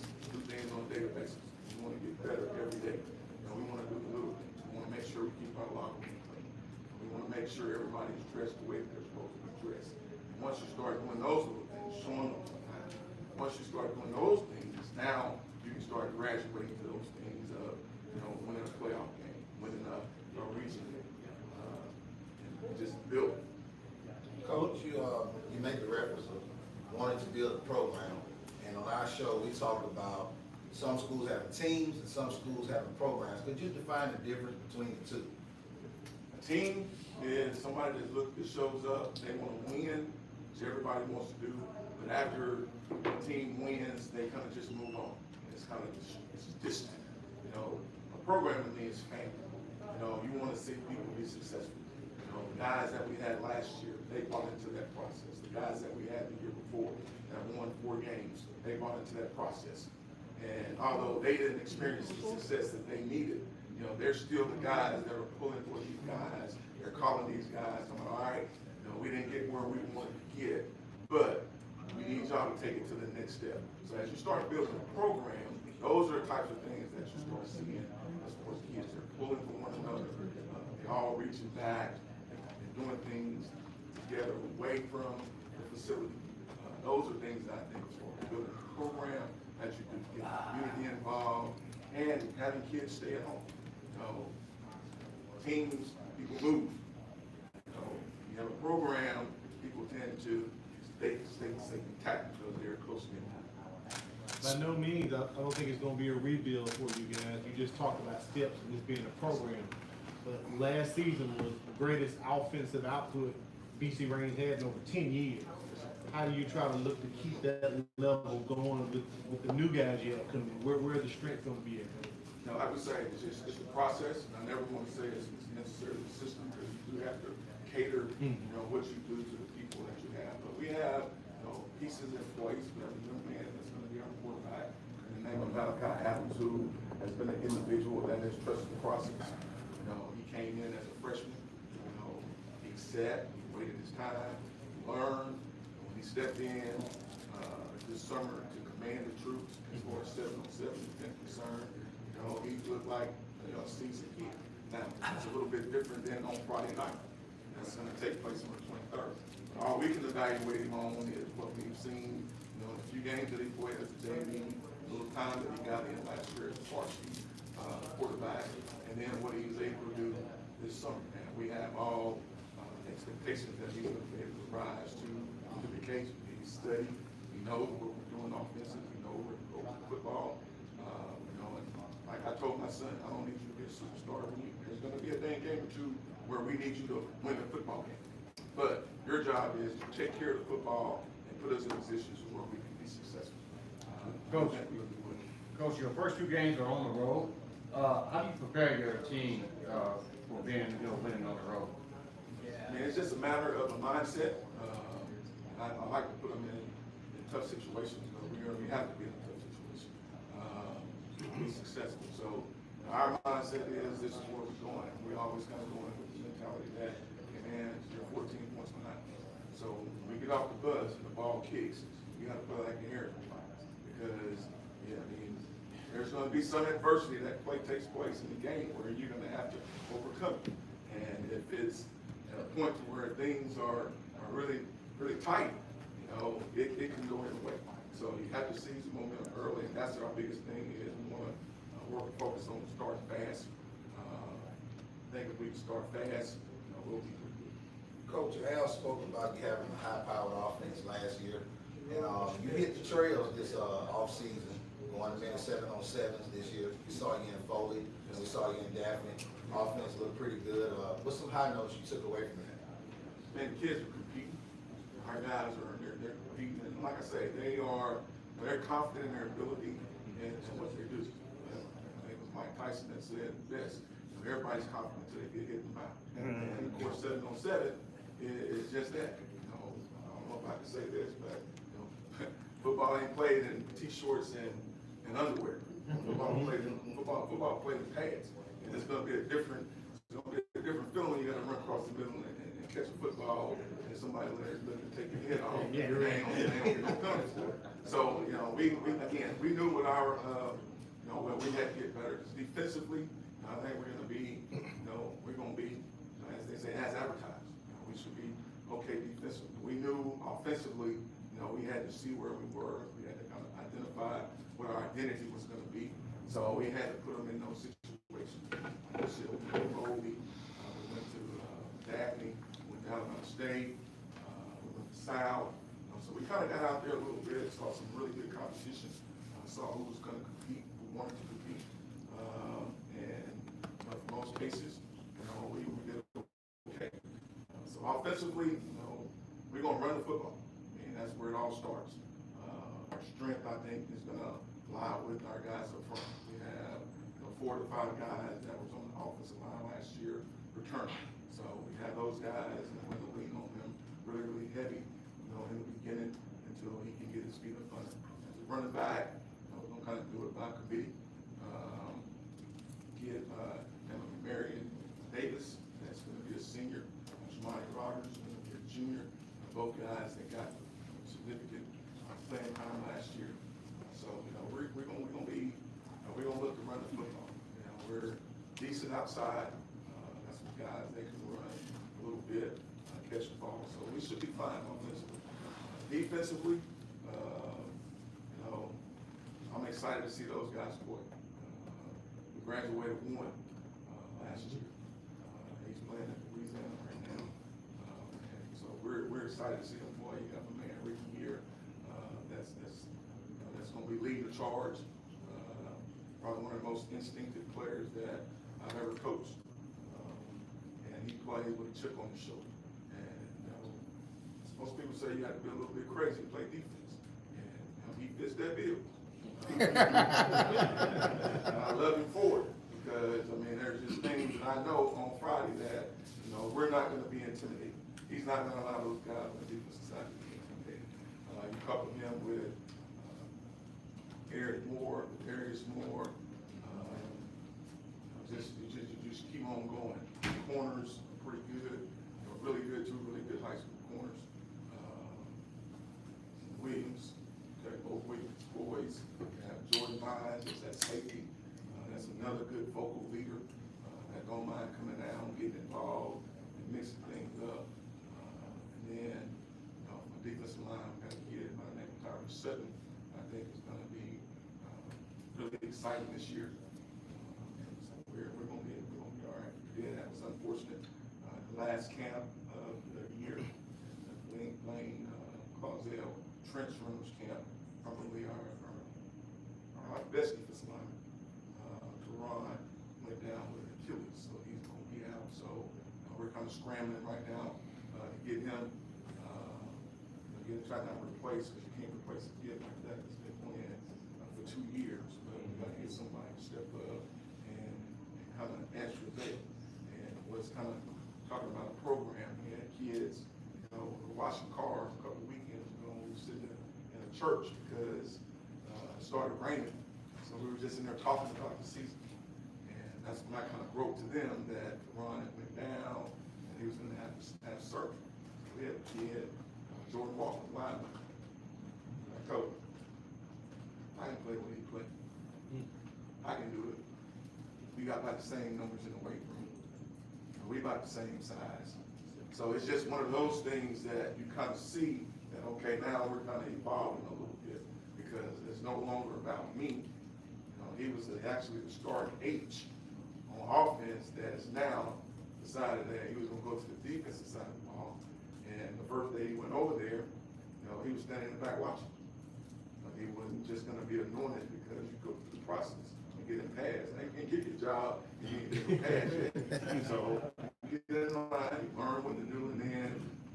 on a daily basis. We want to get better every day. We want to do the little things. We want to make sure we keep our locker room clean. We want to make sure everybody's dressed the way that they're supposed to be dressed. And once you start doing those little things, showing them sometimes, once you start doing those things, now you can start graduating to those things of, winning a playoff game, winning a region, and just build. Coach, you make the reference of wanting to build a program, and on our show we talked about some schools having teams and some schools having programs. Could you define the difference between the two? A team is somebody that shows up, they want to win, which everybody wants to do, but after the team wins, they kind of just move on. It's kind of it's distant. A program to me is family. You want to see people be successful. know, the guys that we had last year, they bought into that process. The guys that we had the year before that won 4 games, they bought into that process. And although they didn't experience the success that they needed, you know, they're still the guys that are pulling for these guys. They're calling these guys, I'm like, all right, you know, we didn't get where we wanted to get, but we need y'all to take it to the next step. So as you start building a program, those are the types of things that you start seeing as far as kids. They're pulling for one another. They're all reaching back and doing things together away from the facility. Those are things that I think as far as building a program that you can get the community involved and having kids stay at home. You know, teams, people move. You know, you have a program, people tend to stay intact because they're close to them. By no means, I don't think it's gonna be a rebuild for you guys. You just talked about steps and this being a program. But last season was the greatest offensive output BC Reigns had in over 10 years. How do you try to look to keep that level going with the new guys you have coming? Where the strength gonna be at? No, I would say it's a process, and I never want to say it's necessarily the system, because you do have to cater, you know, what you do to the people that you have. But we have, you know, pieces in place. We have a young man that's going to be our quarterback, in the name of Malachi Adams, who has been an individual that has trusted the process. You know, he came in as a freshman. You know, he sat, he waited his time, he learned. When he stepped in this summer to command the troops, as far as 7-on-7 is concerned, you know, he looked like, you know, a seasoned kid. Now, it's a little bit different than on Friday night. That's going to take place on the 23rd. All we can evaluate him on is what we've seen, you know, in a few games that he played as a JV, a little time that he got in last year as a varsity quarterback, and then what he was able to do this summer. And we have all expectations that he's going to be able to rise to the occasion. He's studied, he knows what we're doing offensively, we know where to go with football. You know, and like I told my son, I don't need you to be a superstar. There's going to be a dang game or two where we need you to win a football game. But your job is to take care of the football and put us in positions where we can be successful. Coach, your first 2 games are on the road. How do you prepare your team for being, you know, winning on the road? I mean, it's just a matter of a mindset. I like to put them in tough situations, because we have to be in a tough situation to be successful. So our mindset is, this is where we're going. We always kind of go in with the mentality that, man, you're 14 points behind. So when we get off the bus and the ball kicks, we got to play like the air, because, yeah, I mean, there's going to be some adversity that takes place in the game where you're going to have to overcome it. And if it's at a point to where things are really, really tight, you know, it can go either way. So you have to seize the momentum early, and that's our biggest thing is we want to work and focus on starting fast. I think if we start fast, you know, we'll be pretty good. Coach Al spoke about you having a high-powered offense last year, and you hit the trails this off-season, going to many 7-on-7s this year. We saw you in Foley, and we saw you in Daphne. Offense looked pretty good. What's some high notes you took away from that? Man, the kids are competing. Our guys are they're competing, and like I say, they're confident in their ability and what they do. I think it was Mike Tyson that said best. You know, everybody's confident until they get hit in the mouth. And of course, 7-on-7 is just that. You know, I don't know if I can say this, but you know, football ain't played in t-shirts and underwear. Football played in pads, and it's going to be a different feeling when you got to run across the middle and catch a football, and somebody looking to take your head off. They ain't no penalty for it. So you know, we knew what our you know, what we had to get better. Defensively, I think we're going to be, you know, as they say, as advertised. You know, we should be okay defensively. We knew offensively, you know, we had to see where we were. We had to kind of identify what our identity was going to be. So we had to put them in those situations. We went to Foley, we went to Daphne, we went to Alabama State, we went to South. So we kind of got out there a little bit, saw some really good competition, saw who was going to compete, who wanted to compete. And for most cases, you know, we did okay. So offensively, you know, we're going to run the football. I mean, that's where it all starts. Our strength, I think, is going to lie with our guys up front. We have 4 to 5 guys that was on the offensive line last year returning. So we have those guys, and we're gonna lean on them really, really heavy, in the beginning until he can get his feet up under. As a running back, we're gonna kind of do it by committee. Get Marion Davis, that's gonna be a senior. Jamani Rogers is gonna be a junior. Both guys that got significant playing time last year. So, we're gonna look to run the football. We're decent outside. Got some guys that can run a little bit, catch the ball. So we should be fine offensively. Defensively, I'm excited to see those guys play. We graduated one last year. He's playing at Louisiana right now. So we're excited to see him play. You got my man Ricky here. That's going to be leading the charge. Probably one of the most instinctive players that I've ever coached. And he plays with a chip on his shoulder. And most people say you have to be a little bit crazy to play defense. And he fits that bill. And I love him for it because, there's just things that I know on Friday that, we're not going to be intimidated. He's not going to allow those guys on the defensive side to be intimidated. You couple him with Darius Moore, just keep on going. Corners are pretty good, really good, two really good high school corners. Williams, okay, both Williams boys. We have Jordan Mines, that's that safety. That's another good vocal leader that don't mind coming down, getting involved, and mixing things up. And then, my defensive line, we got a kid by the name of Tyree Sutton. I think it's going to be really exciting this year. So we're going to be all right. Yeah, that was unfortunate. The last camp of the year, Blaine Clausell trench runners camp, probably our best defensive lineman. Teron went down with Achilles, so he's going to be out. So we're kind of scrambling right now to get him. Trying not to replace, because you can't replace a kid like that that's been playing for 2 years. But we got to get somebody to step up and kind of answer that. And was kind of talking about a program. We had kids, we were washing cars a couple of weekends ago. We were sitting in a church because it started raining. So we were just in there talking about the season. And that's when I kind of broke to them that Ron had went down and he was going to have surgery. So we had a kid, Jordan Walker, lineman. I told him, I can play when he played. I can do it. We got about the same numbers in the weight room. We about the same size. So it's just one of those things that you kind of see that, okay, now we're kind of evolving a little bit because it's no longer about me. He was actually the starting H on offense that is now decided that he was going to go to the defensive side of the ball. And the first day he went over there, he was standing in the back watching. He wasn't just going to be anointed because you go through the process and get him passed. They can't get your job, you ain't get him passed yet. So you get in line, you learn what to do, and then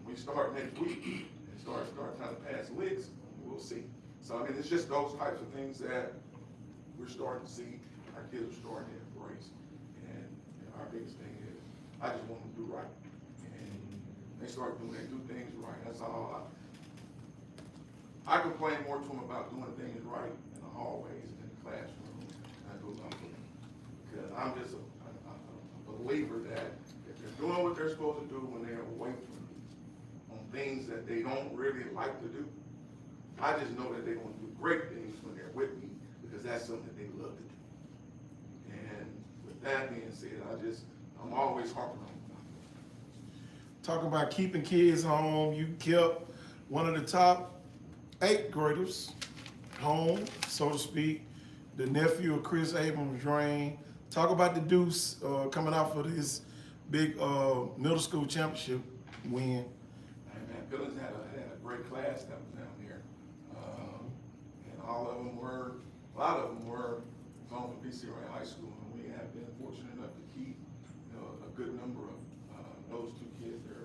we start next week and start trying to pass licks, we'll see. So it's just those types of things that we're starting to see. Our kids are starting to embrace. And our biggest thing is, I just want them to do right. They do things right. That's all. I complain more to them about doing things right in the hallways and in the classroom than I do about them. Because I'm just a believer that if they're doing what they're supposed to do when they're away from me on things that they don't really like to do, I just know that they're going to do great things when they're with me because that's something that they love to do. And with that being said, I'm always harping on. Talking about keeping kids home, you kept one of the top 8 graders home, so to speak, the nephew of Chris Abrams-Drain. Talk about the Deuce coming out for this big middle school championship win. Hey man, Billings had a great class that was down here. And a lot of them were going to BC Ray High School, and we have been fortunate enough to keep a good number of those 2 kids there.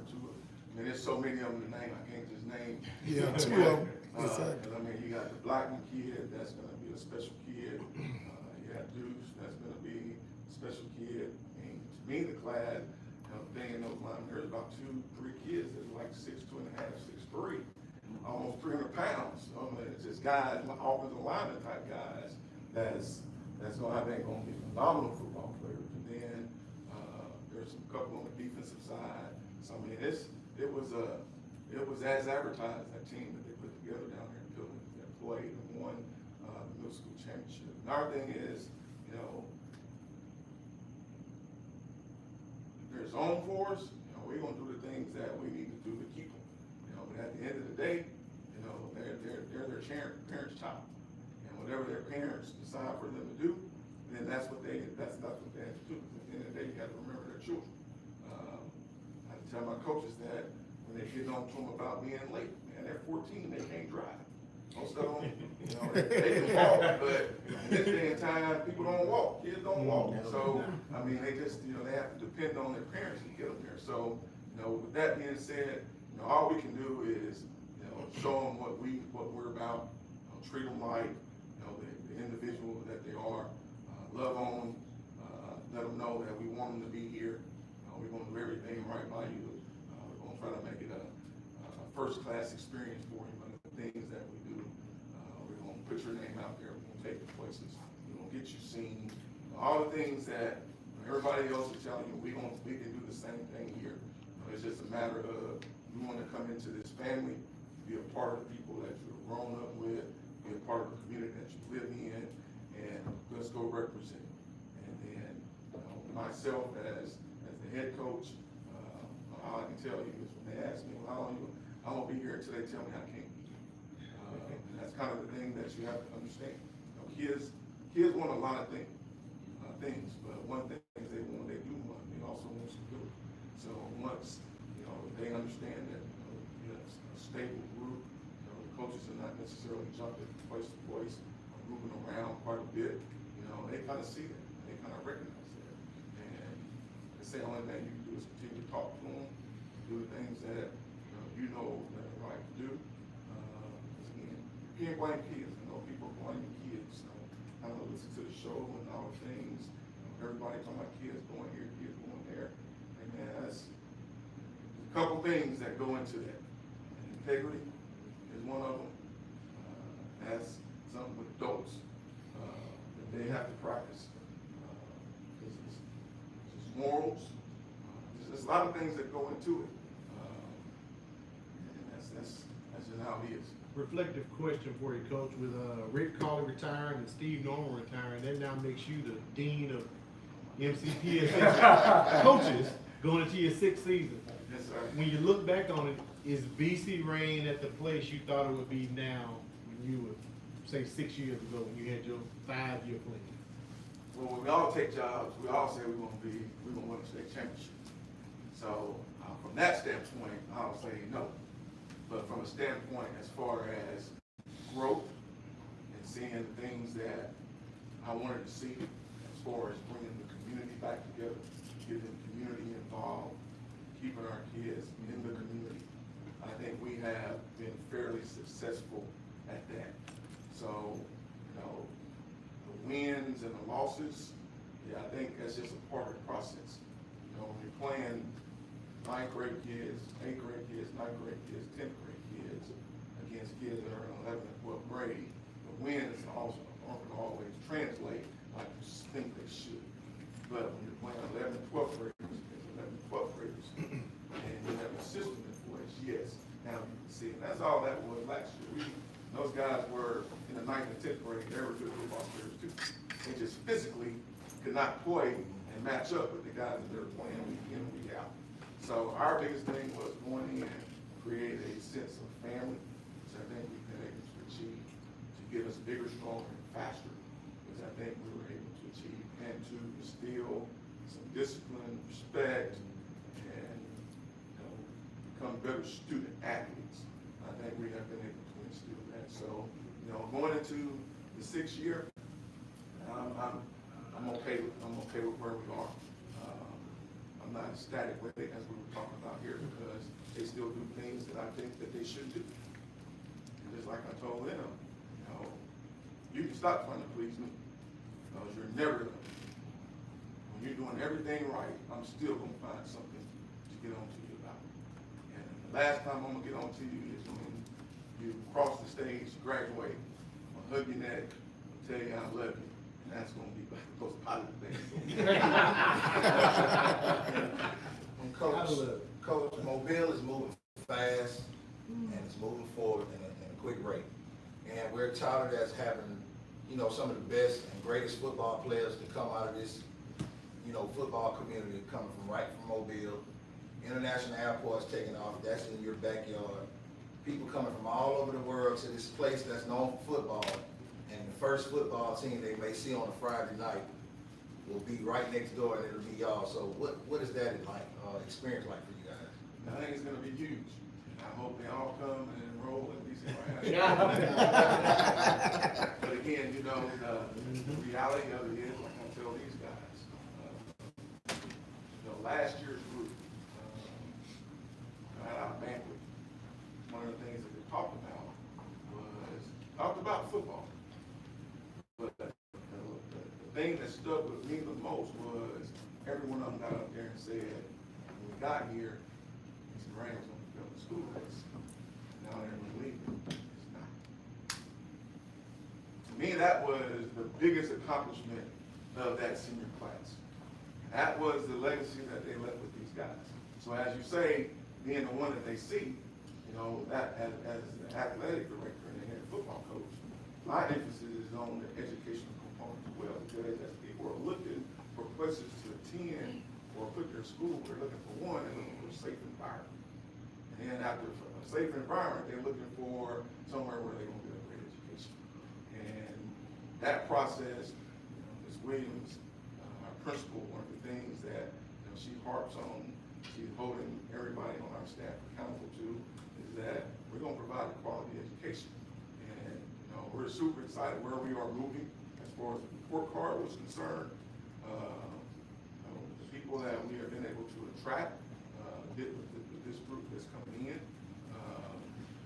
There's so many of them to name, I can't just name. Yeah, 2 of them. You got the Blackman kid, that's going to be a special kid. You got Deuce, that's going to be a special kid. To me, the class know, being in those line, there's about 2-3 kids that are like 6'2.5", 6'3", almost 300 pounds. I mean, it's just guys, offensive lineman type guys, that's gonna, I think, gonna be phenomenal football players. And then, there's a couple on the defensive side. So, I mean, it was as advertised, that team that they put together down there in Philly, that played and won, the middle school championship. Another thing is, you know, there's zone for us, you know, we're gonna do the things that we need to do to keep them. You know, but at the end of the day, you know, they're their parents' child. And whatever their parents decide for them to do, then that's what they have to do. At the end of the day, you gotta remember their children. I tell my coaches that when they get on to them about being late, man, they're 14, they can't drive. Most of them, you know, they can walk, but in this day and time, people don't walk, kids don't walk. So, I mean, they just, you know, they have to depend on their parents to get them there. So, you know, with that being said, you know, all we can do is, you know, show them what we're about, treat them like, you know, the individual that they are, love on them, let them know that we want them to be here. We're going to do everything right by you. We're going to try to make it a first-class experience for you. One of the things that we do, we're going to put your name out there. We're going to take you places. We're going to get you seen. All the things that everybody else is telling you, we can do the same thing here. It's just a matter of you want to come into this family, be a part of the people that you're grown up with, be a part of the community that you live in, and let's go represent. And then, you know, myself as the head coach, all I can tell you is when they ask me, well, how long I won't be here until they tell me I can't be here. And that's kind of the thing that you have to understand. You know, kids want a lot of things, but one thing is they do want, they also want stability. So once, you know, they understand that, you know, a stable group, you know, the coaches are not necessarily jumping from place to place, or moving around quite a bit, you know, they kind of see that, they kind of recognize that. And they say the only thing you can do is continue to talk to them, do the things that you know that are right to do. Again, you can't blame kids. I know people blame kids. So I don't listen to the show and all the things. Everybody talking about kids going here, kids going there. And man, that's a couple things that go into that. And integrity is one of them. That's something with adults that they have to practice. It's morals. There's a lot of things that go into it. And that's just how it is. Reflective question for you, Coach. With Rick Cawley retiring and Steve Norman retiring, that now makes you the dean of MCPSA coaches going into your 6th season. Yes, sir. When you look back on it, is BC Reign at the place you thought it would be now when you were, say, 6 years ago when you had your 5-year plan? Well, when we all take jobs, we all say we're going to win a state championship. So from that standpoint, I'll say no. But from a standpoint as far as growth and seeing things that I wanted to see, as far as bringing the community back together, getting the community involved, keeping our kids in the community, I think we have been fairly successful at that. So, you know, the wins and the losses, yeah, I think that's just a part of the process. You know, when you're playing 9th grade kids, 8th grade kids, 9th grade kids, 10th grade kids against kids that are in 11th and 12th grade, the wins also aren't always translate like you think they should. But when you're playing 11th and 12th graders against 11th and 12th graders, and you have a system in place, yes, now you can see it. That's all that was last year. Those guys were in the 9th and 10th grade, they were good football players too. They just physically could not play and match up with the guys that they were playing week in and week out. So our biggest thing was going in and create a sense of family, which I think we've been able to achieve, to get us bigger, stronger, and faster, which I think we were able to achieve, and to instill some discipline, respect, and, you know, become better student athletes. I think we have been able to instill that. So, you know, going into the 6th year, I'm okay with where we are. I'm not ecstatic with it, as we were talking about here, because they still do things that I think that they should do. And just like I told them, you know, you can stop trying to please me, because you're never gonna. When when you're doing everything right, I'm still gonna find something to get on to you about. And the last time I'm gonna get on to you is when you cross the stage, graduate, I'm gonna hug your neck, tell you I love you, and that's gonna be the most positive thing. Coach, Mobile is moving fast and it's moving forward in a quick rate. And we're touted as having, you know, some of the best and greatest football players to come out of this, you know, football community coming from right from Mobile. International airports taking off, that's in your backyard. People coming from all over the world to this place that's known for football. And the first football team they may see on a Friday night will be right next door and it'll be y'all. So what is that like, experience like for you guys? I think it's gonna be huge. I hope they all come and enroll at least in my But again, you know, the reality of it is, like I tell these guys, you know, last year's group, at our banquet, one of the things that they talked about football. But the thing that stuck with me the most was every one of them got up there and said, when we got here, these Rams gonna become the school race. Now they're leaving. It's not. To me, that was the biggest accomplishment of that senior class. That was the legacy that they left with these guys. So as you say, being the one that they see, you know, that as the athletic director and the head football coach, my emphasis is on the educational component as well, because as people are looking for places to attend or put their school, they're looking for one, they're looking for a safe environment. And then after a safe environment, they're looking for somewhere where they're gonna get a great education. And that process, you know, Ms. Williams, our principal, one of the things that, you know, she harps on, she's holding everybody on our staff accountable to, is that we're gonna provide a quality education. And, you know, we're super excited where we are moving as far as the report card was concerned. You know, the people that we have been able to attract with this group that's coming in,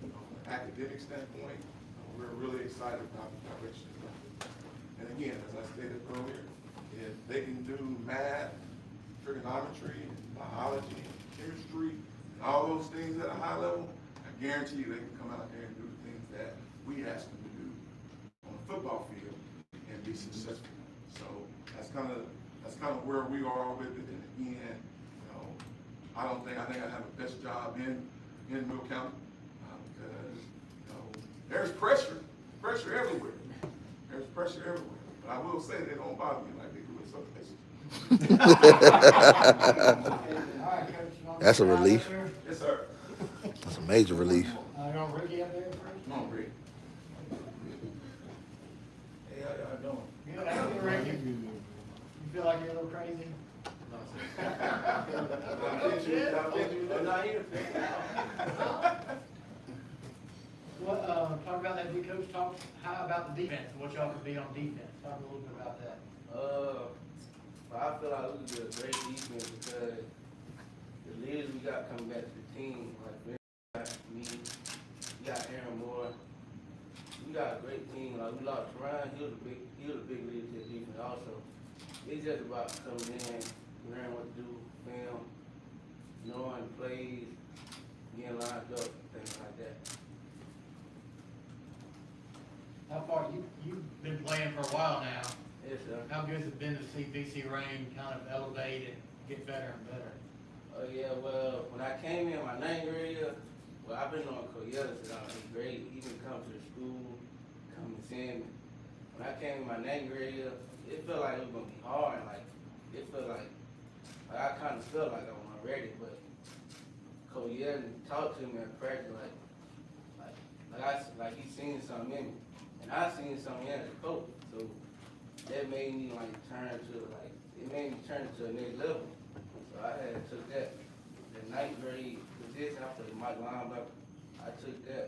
you know, from an academic standpoint, we're really excited about the direction it's going. And again, as I stated earlier, if they can do math, trigonometry, biology, chemistry, and all those things at a high level, I guarantee you they can come out there and do the things that we ask them to do on the football field and be successful. So that's kind of where we are with it. And again, you know, I think I have the best job in Mill County because, you know, there's pressure everywhere. There's pressure everywhere. But I will say they don't bother me like they do in some places. That's a relief. Yes, sir. That's a major relief. You want Ricky up there first? Come on, Rick. Hey, how y'all doing? Good, how you, Ricky? You feel like you're a little crazy? What, talk about that, coach, talk how about the defense, and what y'all could be on defense, talk a little bit about that. I feel like we could do a great defense because the leaders we got coming back to the team, like me, we got Aaron Moore, we got a great team. Like we lost Ryan, he was a big leader to the defense also. It's just about coming in, learning what to do, film, knowing plays, getting lined up, things like that. How far, you've been playing for a while now. Yes, sir. How good has it been to see BC Rain kind of elevate and get better and better? Oh yeah, well, when I came in my 9th grade year, well, I've been on Coyetta since I was 8th grade, even come to the school, come and see me. When I came in my 9th grade year, it felt like it was gonna be hard, like, it felt like I kind of felt like I wasn't ready, but Coyetta talked to me at practice, like he seen something in me, and I seen something in as a coach, so that made me like it made me turn to the next level. So I had took that, the 9th grade position, I played Mike linebacker. I took that,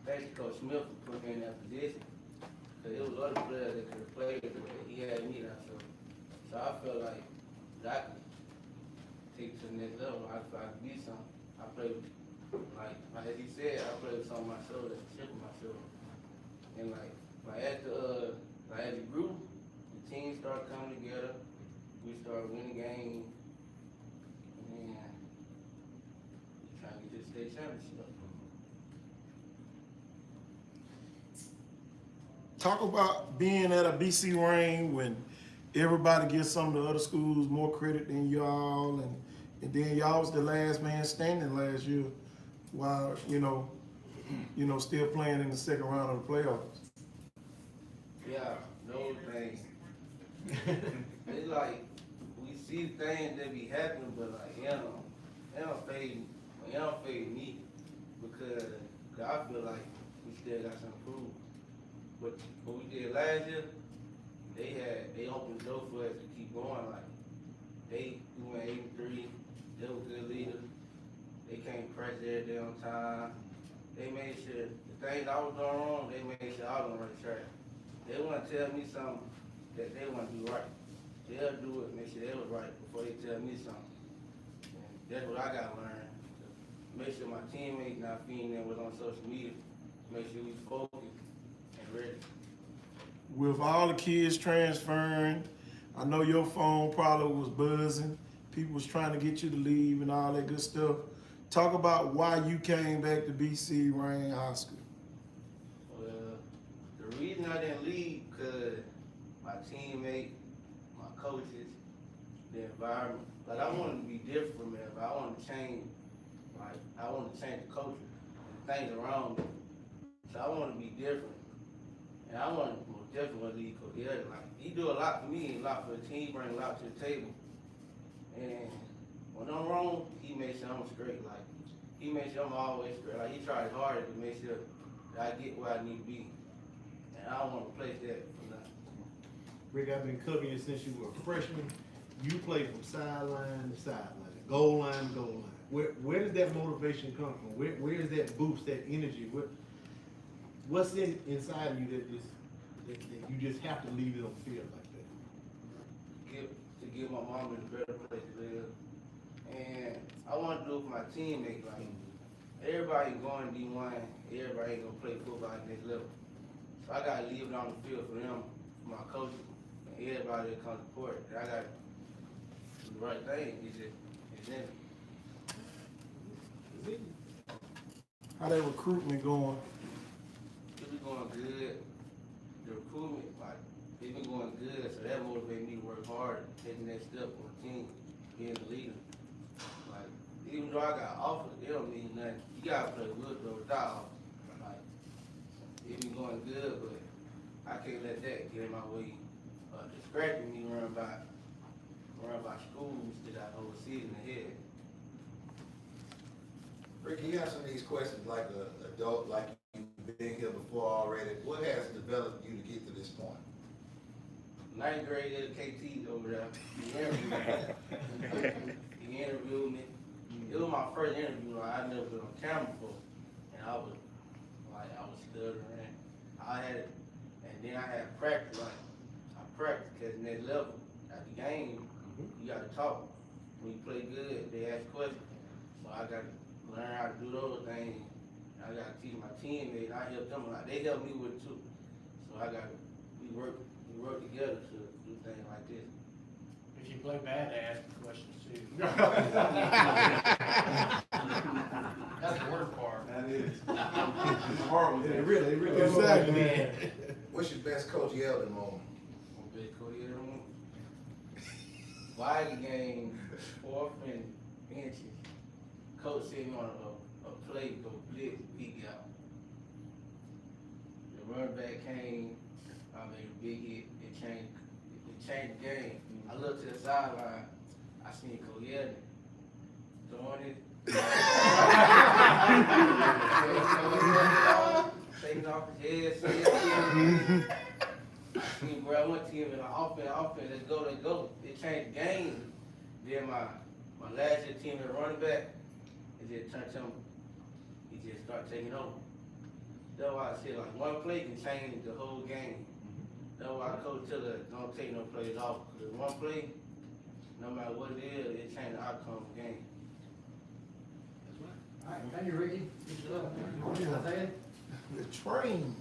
basically Coach Smith put me in that position. Cause it was other players that could have played it, but he had me there. So I felt like I could take it to the next level. I could be something. I played, like as he said, I played with something on my shoulder, a chip on my shoulder. And as it grew, the team started coming together. we started winning games, and then trying to get to the state championship. Talk about being at a BC Reign when everybody gives some of the other schools more credit than y'all, and then y'all was the last man standing last year, while still playing in the second round of the playoffs. Yeah, those things. It's like we see things that be happening, but like it don't fade me because I feel like we still got something to prove. But what we did last year, they opened the door for us to keep going. Like we went 8-3. They were good leaders. They came press every day on time. They made sure the things I was doing wrong, they made sure I was on the right track. They want to tell me something that they want to do right. They'll do it, make sure they was right before they tell me something. And that's what I got to learn. Make sure my teammates not feeding them what's on social media. Make sure we focused and ready. With all the kids transferring, I know your phone probably was buzzing. People was trying to get you to leave and all that good stuff. Talk about why you came back to BC Reign High School. Well, the reason I didn't leave because my teammates, my coaches, the environment. Like I wanted to be different from there, but I wanted to change. Like I wanted to change the culture and things around me. So I wanted to be different, and I wanted to most definitely leave Coach Elder. Like he do a lot for me, a lot for the team, bring a lot to the table. And when I'm wrong, he makes sure I'm straight. Like he makes sure I'm always straight. Like he tries harder to make sure that I get where I need to be. And I don't want to place that for nothing. Rick, I've been covering you since you were a freshman. You played from sideline to sideline, goal line to goal line. Where does that motivation come from? Where is that boost, that energy? What's inside of you that you just have to leave it on the field like that? To give my mom a better place to live. And I want to do it for my teammates. Like everybody going D1, everybody ain't gonna play football at this level. So I gotta leave it on the field for them, for my coaches, and everybody that comes to support. And I gotta do the right thing. It's in it. How that recruitment going? It's been going good. The recruitment, like, it's been going good, so that motivated me to work harder, taking that step on the team, being the leader. Like, even though I got offers, they don't mean nothing. You gotta play with or without offers. Like, it's been going good, but I can't let that get in my way. Distracting me running by schools that I whole season ahead. Rick, you answer these questions like an adult, like you've been here before already. What has developed you to get to this point? 9th grade KT over there. He interviewed me. It was my first interview. Like, I'd never been on camera before, and I was stuttering. And then I had practice. Like I practiced because next level at the game, you got to talk. When you play good, they ask questions. So I got to learn how to do those things. I got to teach my teammates. I help them a lot. They help me with it too. So we work together to do things like this. If you play bad, they ask you questions too. That's the worst part. That is. It's a hard one. It really Exactly. What's your best Coach Yeldon moment? My best coach ever won. Viking game, 4th and inches. Coach sent me on a play, go blitz, peek out. The running back came, I made a big hit, it changed the game. I looked to the sideline, I seen Coach Elder throwing it. Taking off his head, I seen grab one team in the offense, let's go. It changed the game. Then my last year team at running back, it just turned him, he just started taking over. That's why I said like one play can change the whole game. That's why I coach tell her don't take no plays off. Because one play, no matter what it is, it changes the outcome of the game. All right, thank you, Ricky. Isaiah? The train.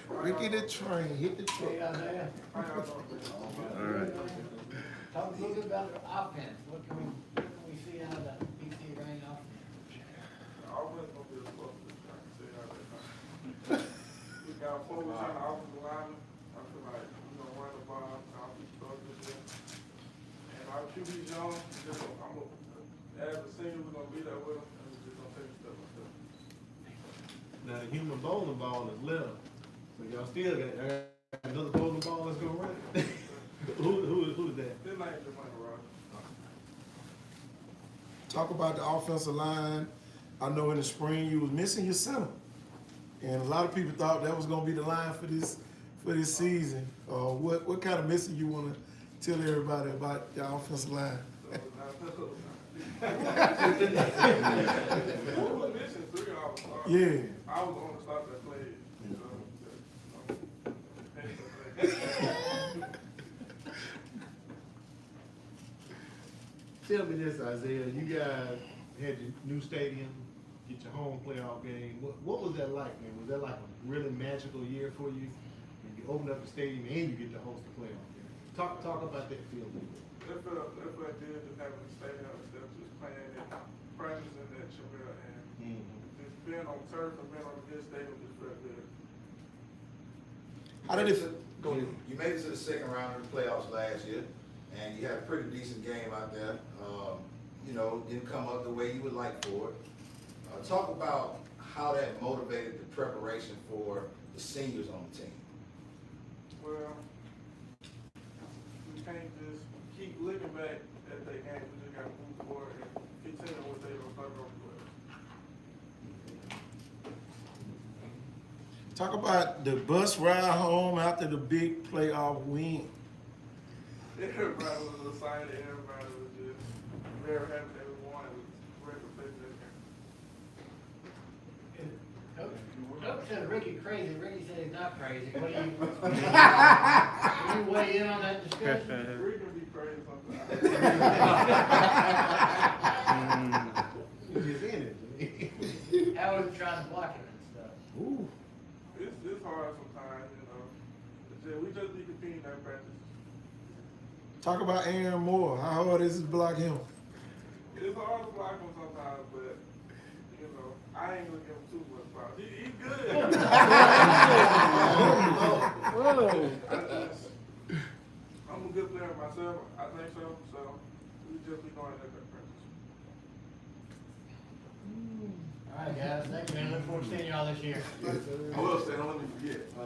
Ricky the train. Hit the train. Hey, Isaiah. All right. Talk a little bit about the offense. What can we see out of that BC Rain offense? I was gonna be a close to I can say that right now. We got 4 return offensive linemen. I feel like, run the ball, I'll be struggling with it. And our QB's young, as a senior, we're gonna be there with him, and we're just gonna take a step by step. Now, the human bowling ball is left, so y'all still got another bowling ball that's gonna run it. Who is that? His name is Money Rock. Talk about the offensive line. I know in the spring you was missing your center, and a lot of people thought that was gonna be the line for this season. What kind of message you wanna tell everybody about the offensive line? We were missing 3 of our starters. Yeah. I was on the start that played. Tell me this, Isaiah, you guys had your new stadium, get your home playoff game. What was that like, man? Was that like a really magical year for you? And you open up the stadium and you get to host the playoff game. Talk about that feel a little bit. That felt good to have a stadium instead of just playing and practicing at Chevelle and just being on turf and being on a good stadium just felt good. How did it? You made it to the second round of the playoffs last year, and you had a pretty decent game out there. Didn't come up the way you would like for it. Talk about how that motivated the preparation for the seniors on the team. Well, we can't just keep looking back at their game. We just got to move forward and continue what they were talking about. Talk about the bus ride home after the big playoff win. Everybody was excited. Everybody was just very happy that we won. It was great to play this game. Coach said Ricky crazy. Ricky said he's not crazy. What do you, can you weigh in on that discussion? Ricky can be crazy sometimes. He's in it. How was he trying to block it and stuff? Ooh. It's hard sometimes, We just be competing at practice. Talk about Aaron Moore. How hard is it to block him? It's hard to block him sometimes, but I ain't gonna give him too much props. He's good. I'm a good player myself. I think so. So we just be going at that practice. All right, guys. Thank you, man. Look forward to seeing y'all this year. I will say, don't let me forget. I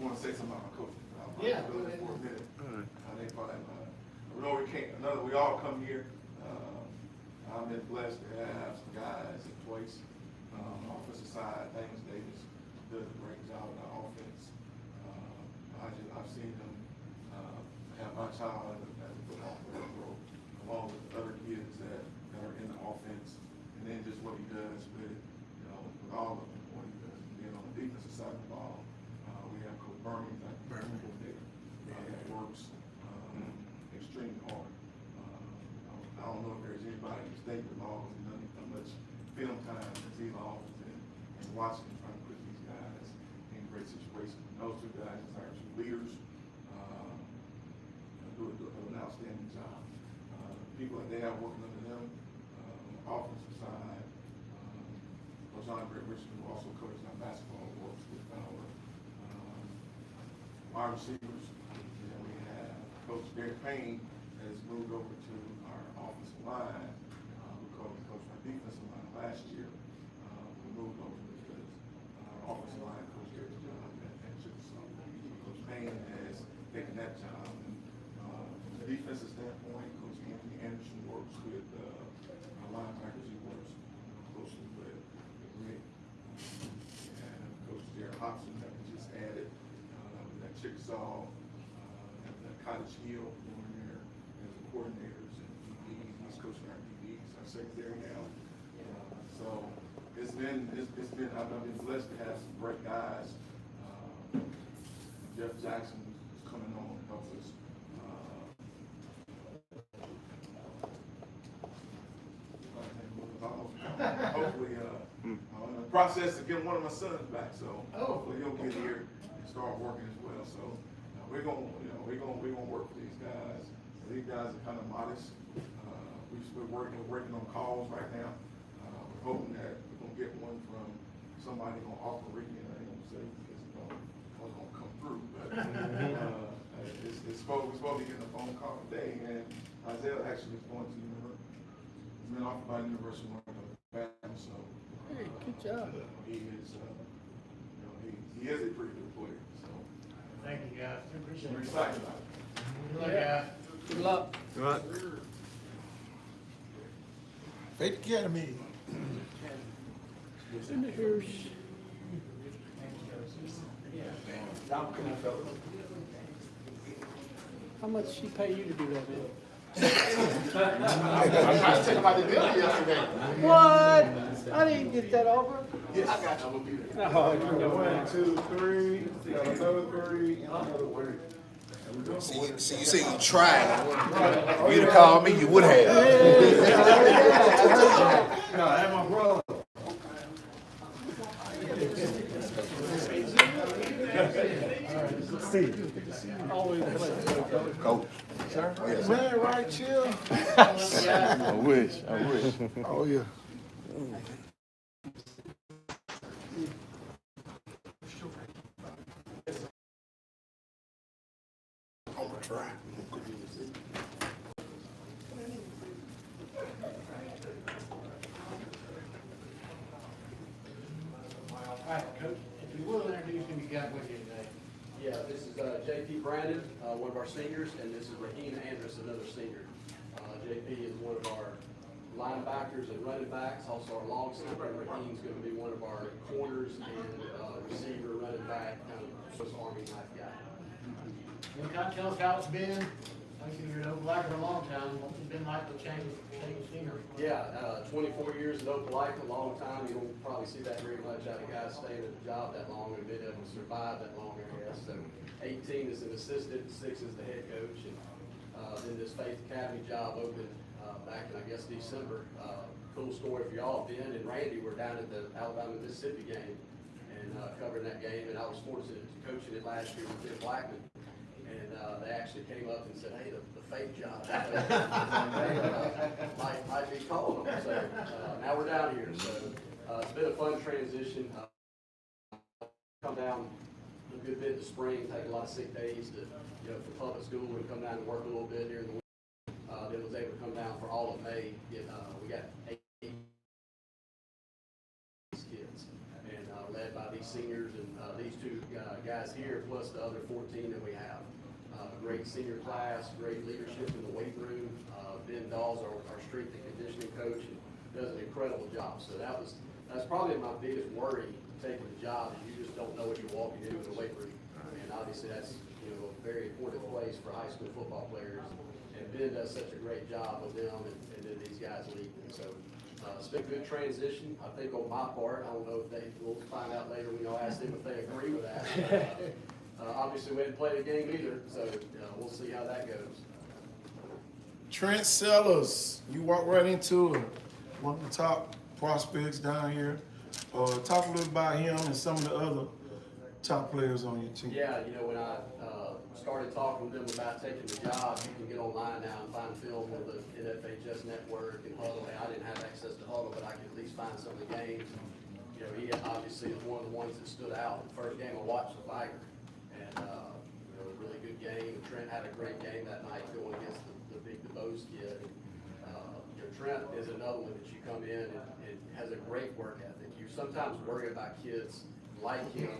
want to say something about my coach. Yeah. For a minute. They call that. We all come here. I've been blessed to have some guys in place. Offensive side, Davis does a great job in the offense. I've seen them have my child as a football player, along with the other kids that are in the offense, and then just what he does with all of them, what he does. Being on the defensive side of the ball, we have Coach Bernie, that works extremely hard. I don't know if there's anybody in the state that logs how much film time as he logs and watching and trying to put these guys in great situations. Those 2 guys are 2 leaders, do an outstanding job. People that they have working under them, on the offensive side, Coach Andre Richard, who also coaches our basketball, works with our wide receivers. And we have Coach Derek Payne has moved over to our offensive line. We coached our defensive line last year. We moved over because our offensive line coach Derek job at Chickasaw. Coach Payne has taken that job. And from the defensive standpoint, Coach Anthony Anderson works with our linebackers. He works closely with Rick and Coach Jared Hobson that we just added. That Chickasaw, Cottage Hill going there as the coordinators, and he's coaching our DBs, our secondary now. So it's been I've been blessed to have some great guys. Jeff Jackson is coming on and helps us. Hopefully, I'm in the process of getting one of my sons back, so hopefully he'll get here and start working as well. So we're gonna work with these guys These guys are kind of modest. We're working on calls right now. We're hoping that we're gonna get one from somebody on Alpha Rican. I ain't gonna say because it's gonna come through, but we're supposed to be getting a phone call today, and Isaiah actually is going to he's been offered by University of North Alabama, so. Hey, good job. He is, he is a pretty good player, so. Thank you, guys. Appreciate it. We're excited about it. Good luck, guys. Good luck. All right. Faith Academy. Senators. How much she pay you to do that, man? I tried to tell about the deal yesterday. What? I didn't get that over. Yes, I got you. I'm gonna be there. Oh, you know what? 1, 2, 3, got another 3, and another 3. See, you say you tried. If you'd have called me, you would have. No, I have my brother. Always play. Coach. Yes, man, right, chill. I wish. Oh, yeah. I'm gonna try. All right, Coach, if you will introduce who you got with you today. Yeah, this is JP Brandon, one of our seniors, and this is Raheem Andrus, another senior. JP is one of our linebackers and running backs, also our long snapper, and Raheem's going to be one of our corners and receiver, running back, kind of Swiss Army knife guy. You kind of tell us how it's been. I think you're an Opelika for a long time. What's it been like to change scenery? Yeah, 24 years in Opelika, a long time. You don't probably see that very much out of guys staying at the job that long and been able to survive that long, I guess. So 18 as an assistant, 6 as the head coach, and then this Faith Academy job opened back in, I guess, December. Cool story for y'all. Ben and Randy were down at the Alabama-Mississippi game and covering that game, and I was fortunate to coach in it last year with Ben Blackman. And they actually came up and said, hey, the Faith job might be calling them. So now we're down here. So it's been a fun transition. Come down a good bit in the spring, take a lot of sick days to, for public school and come down and work a little bit during the week. Then was able to come down for all of May. We got 8 kids, and led by these seniors and these 2 guys here, plus the other 14 that we have. Great senior class, great leadership in the weight room. Ben Dawes, our strength and conditioning coach, and does an incredible job. So that's probably my biggest worry taking the job, is you just don't know what you're walking into the weight room. And obviously that's a very important place for high school football players. And Ben does such a great job with them, and then these guys lead them. So it's been a good transition, I think, on my part. I don't know if we'll find out later when y'all ask them if they agree with that. Obviously, we hadn't played a game either, so we'll see how that goes. Trent Sellers, you walk right into him. One of the top prospects down here. Talk a little about him and some of the other top players on your team. Yeah, when I started talking with them about taking the job, you can get online now and find film on the NFHS network and Huddle. I didn't have access to Huddle, but I could at least find some of the games. He obviously is one of the ones that stood out. The first game I watched the Viper, and a really good game. Trent had a great game that night going against the big DeBose kid. Trent is another one that you come in and has a great work ethic. You sometimes worry about kids like him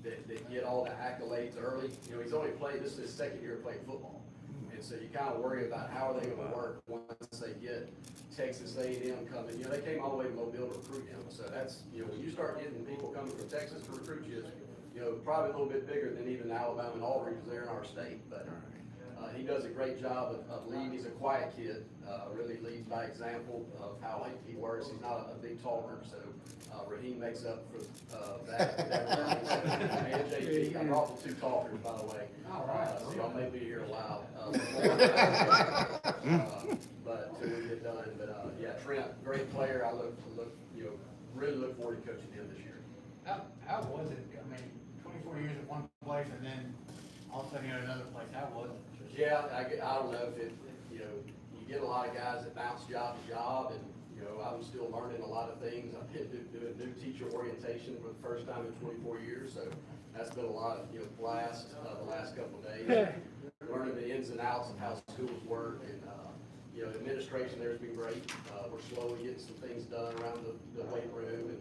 that get all the accolades early. He's only played, this is his second year playing football. And so you kind of worry about how are they going to work once they get Texas A&M coming. They came all the way to Mobile to recruit him. So that's, when you start getting people coming from Texas to recruit you, probably a little bit bigger than even Alabama and Auburn, because they're in our state. But he does a great job of leading. He's a quiet kid, really leads by example of how he works. He's not a big talker, so Raheem makes up for that. And JP, I brought the 2 talkers, by the way. All right. So y'all may be here a while. But till we get done. But yeah, Trent, great player. I really look forward to coaching him this year. How was it? I mean, 24 years at one place and then all of a sudden you're at another place. How was it? Yeah, I don't know if you know, you get a lot of guys that bounce job to job, and, you know, I'm still learning a lot of things. I've been doing new teacher orientation for the first time in 24 years, so that's been a lot of, you know, blast the last couple of days. Learning the ins and outs of how schools work, and, you know, administration there's been great. We're slowly getting some things done around the weight room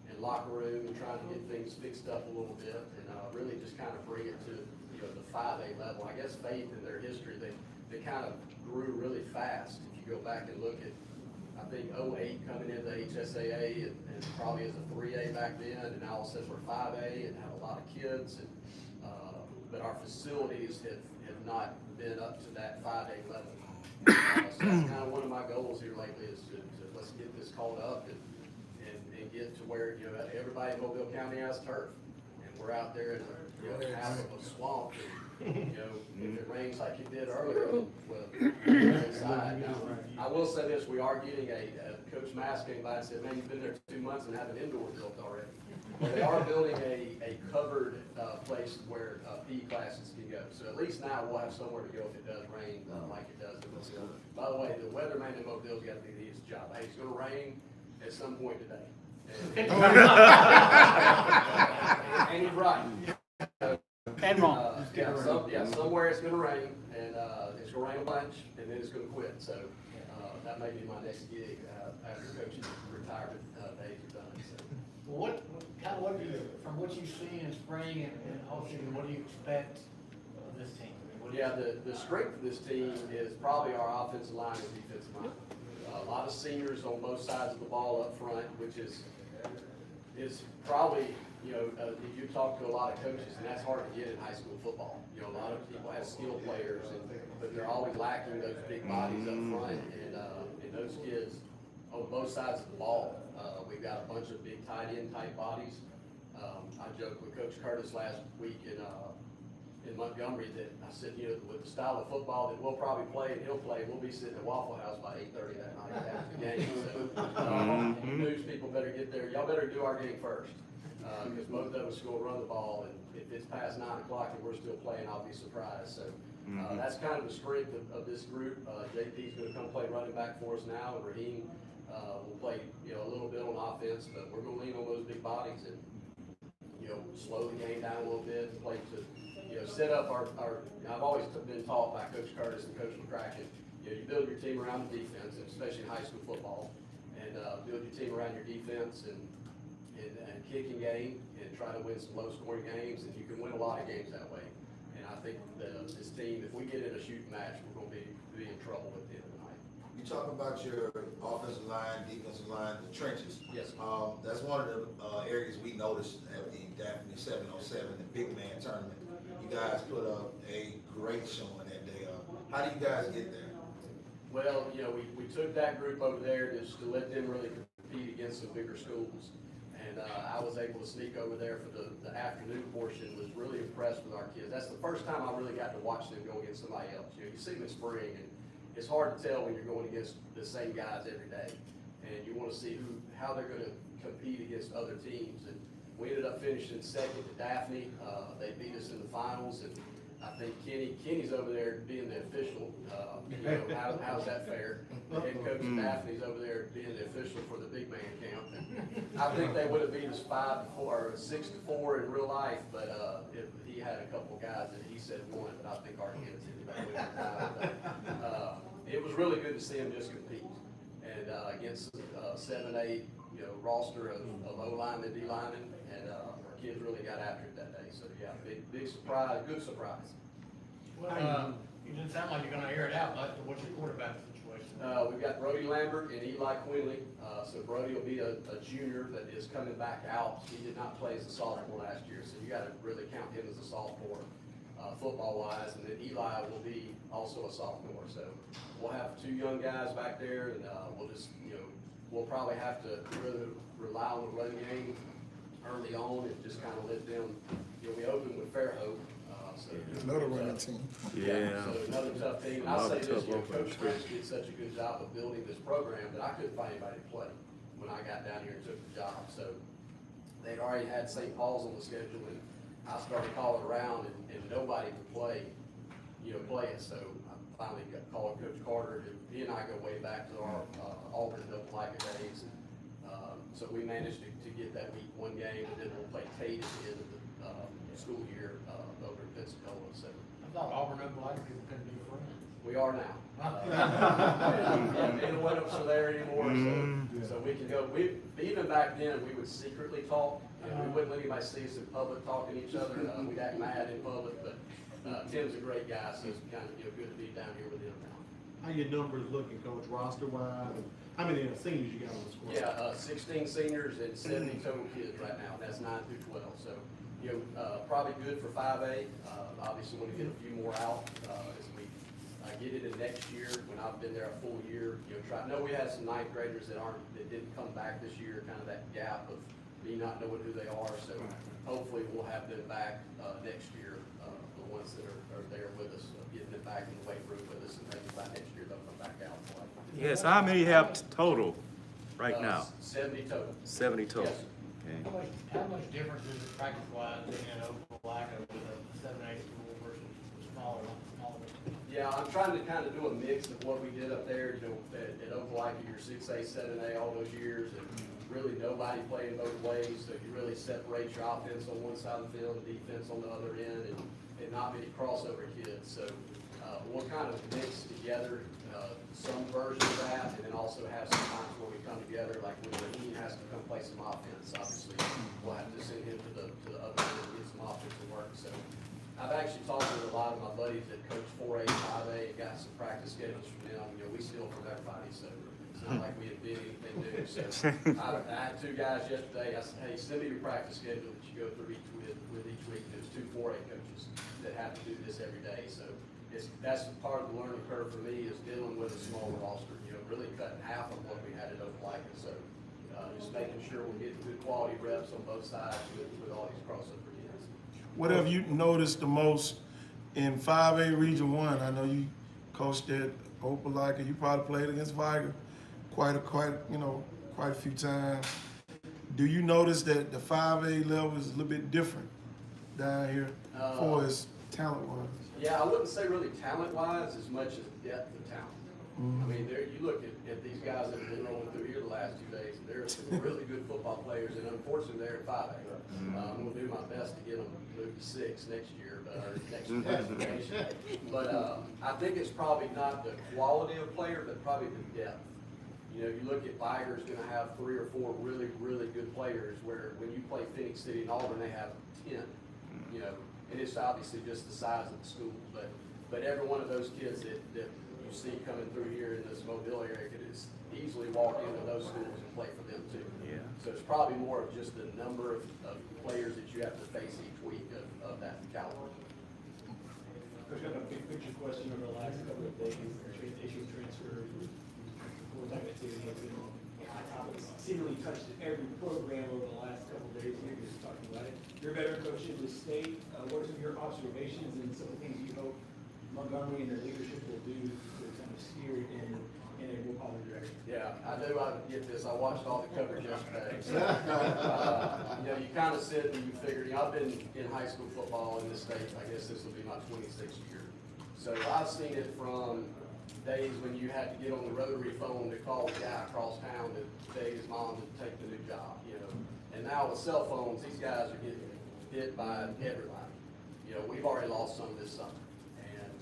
and locker room, and trying to get things fixed up a little bit, and really just kind of bring it to, you know, the 5A level. I guess Faith in their history, they kind of grew really fast. If you go back and look at, I think 08 coming into HSAA, and probably as a 3A back then, and now all of a sudden we're 5A and have a lot of kids, and but our facilities have not been up to that 5A level. So that's kind of one of my goals here lately, is to let's get this called up and get to where, you know, everybody in Mobile County has turf, and we're out there in you know, half of a swamp, and, you know, if it rains like it did earlier, well, we're inside. Now, I will say this, we are getting Coach Mass came by and said, man, you've been there 2 months and have an indoor built already. Well, they are building a covered place where PE classes can go. So at least now we'll have somewhere to go if it does rain, like it does in Mobile. By the way, the weatherman in Mobile's got to do the easiest job. Hey, it's gonna rain at some point today. And he's right. And wrong. Somewhere it's gonna rain, and it's gonna rain a bunch, and then it's gonna quit. So that may be my next gig after coaching retirement days are done. So. Well, what do you, from what you've seen in spring and off-season, what do you expect of this team? Yeah, the strength of this team is probably our offensive line and defensive line. A lot of seniors on both sides of the ball up front, which is probably, you know, you talk to a lot of coaches, and that's hard to get in high school football. You know, a lot of people have skilled players, but they're always lacking those big bodies up front, and those kids on both sides of the ball. We've got a bunch of big tight end type bodies. I joked with Coach Curtis last week in Montgomery that I said, you know, with the style of football that we'll probably play and he'll play, we'll be sitting at Waffle House by 8:30 that night after the game. So news people better get there. Y'all better do our game first, because most of us will run the ball, and if it's past 9 o'clock and we're still playing, I'll be surprised. So that's kind of the strength of this group. JP's going to come play running back for us now, and Raheem will play, you know, a little bit on offense, but we're going to lean on those big bodies and, you know, slow the game down a little bit and play to, you know, set up our I've always been taught by Coach Curtis and Coach McCracken, you know, you build your team around the defense, especially in high school football, and build your team around your defense and kicking game, and try to win some low-scoring games, and you can win a lot of games that way. And I think this team, if we get in a shooting match, we're going to be in trouble at the end of the night. You talk about your offensive line, defensive line, the trenches. Yes. That's one of the areas we noticed at the Daphne 707, the big man tournament. You guys put up a great showing that day. How do you guys get there? Well, you know, we took that group over there just to let them really compete against some bigger schools. And I was able to sneak over there for the afternoon portion, was really impressed with our kids. That's the first time I really got to watch them go against somebody else. You know, you see them in spring, and it's hard to tell when you're going against the same guys every day. And you want to see how they're going to compete against other teams. And we ended up finishing second to Daphne. They beat us in the finals, and I think Kenny's over there being the official. You know, how's that fair? The head coach of Daphne's over there being the official for the big man count. And I think they would have beat us 5-4 or 6-4 in real life, but he had a couple guys that he said won, but I think our kids did about it was really good to see him just compete, and against 7-8, you know, roster of O linemen, D linemen, and our kids really got after it that day. So yeah, big surprise, good surprise. Well, you didn't sound like you're going to air it out. What's your quarterback situation? We've got Brody Lambert and Eli Quinley. So Brody will be a junior that is coming back out. He did not play as a sophomore last year, so you got to really count him as a sophomore football-wise. And then Eli will be also a sophomore. So we'll have two young guys back there, and we'll just, you know, we'll probably have to really rely on the run game early on and just kind of let them, you know, we opened with Fairhope. Another running team. Yeah. So another tough team. And I'll say this, you know, Coach French did such a good job of building this program that I couldn't find anybody to play when I got down here and took the job. So they'd already had St. Paul's on the schedule, and I started calling around, and nobody could play it. So finally got called Coach Carter. He and I go way back to our Auburn and Opelika days. So we managed to get that week 1 game, and then we'll play Tate at the end of the school year over in Pensacola. So I thought Auburn and Black people couldn't be friends. we are now. Neither one of us are there anymore, so we can go. Even back then, we would secretly talk. You know, we wouldn't let anybody see us in public talking to each other. We'd act mad in public, but Tim's a great guy, so it's kind of good to be down here with him now. How your numbers looking, Coach, roster-wise? How many seniors you got on the squad? Yeah, 16 seniors and 70 total kids right now. That's 9 through 12. So, you know, probably good for 5A. Obviously, want to get a few more out as we get it in next year. When I've been there a full year, you know, know we had some 9th graders that didn't come back this year. Kind of that gap of me not knowing who they are. So, hopefully, we'll have them back next year. The ones that are there with us, getting them back in the weight room with us, and maybe by next year they'll come back out. Yes, how many have total right now? 70 total. 70 total. Yes. Okay. How much difference is it practice-wise in Opelika with a 7A school versus smaller? Yeah, I'm trying to kind of do a mix of what we did up there, you know, at Opelika, your 6A, 7A, all those years, and really nobody playing both ways, so you really separate your offense on one side of the field and defense on the other end, and not many crossover kids. So we'll kind of mix together some version of that, and then also have some times where we come together, like when Raheem has to come play some offense. Obviously, we'll have to send him to the other end and get some offensive work. So I've actually talked with a lot of my buddies that coach 4A, 5A, and got some practice schedules from them. You know, we steal from everybody, so it's not like we invent anything new. So I had 2 guys yesterday. I said, hey, send me your practice schedule that you go through each week. There's 2 4A coaches that have to do this every day. So that's part of the learning curve for me, is dealing with a smaller roster. You know, really cutting half of what we had at Opelika. So just making sure we're getting good quality reps on both sides with all these crossover kids. What have you noticed the most in 5A Region 1? I know you coached at Opelika. You probably played against Viger quite a few times. Do you notice that the 5A level is a little bit different down here for its talent-wise? Yeah, I wouldn't say really talent-wise as much as depth of talent. I mean, you look at these guys that have been rolling through here the last 2 days, and they're some really good football players, and unfortunately, they're at 5A. I'm going to do my best to get them moved to 6 next year, or next classification. But I think it's probably not the quality of player, but probably the depth. You know, you look at Viger's going to have 3 or 4 really, really good players, where when you play Phoenix City and Auburn, they have 10. You know, and it's obviously just the size of the school, but every one of those kids that you see coming through here in this Mobile area could just easily walk into those schools and play for them too. Yeah. So it's probably more of just the number of players that you have to face each week of that caliber. Coach, I got a big picture question over the last couple of days. Issue transfer, full-time activity has been a hot topic. Seemingly touched every program over the last couple of days. We're just talking about it. You're a veteran coach in the state. What are some of your observations and some of the things you hope Montgomery and their leadership will do to kind of steer it in a more positive direction? Yeah, I knew I would get this. I watched all the coverage yesterday. So, you know, you kind of sit and you figure, you know, I've been in high school football in this state. I guess this will be my 26th year. So I've seen it from days when you had to get on the rotary phone to call the guy across town to beg his mom to take the new job, you know. And now with cell phones, these guys are getting hit by everybody. You know, we've already lost some this summer. And,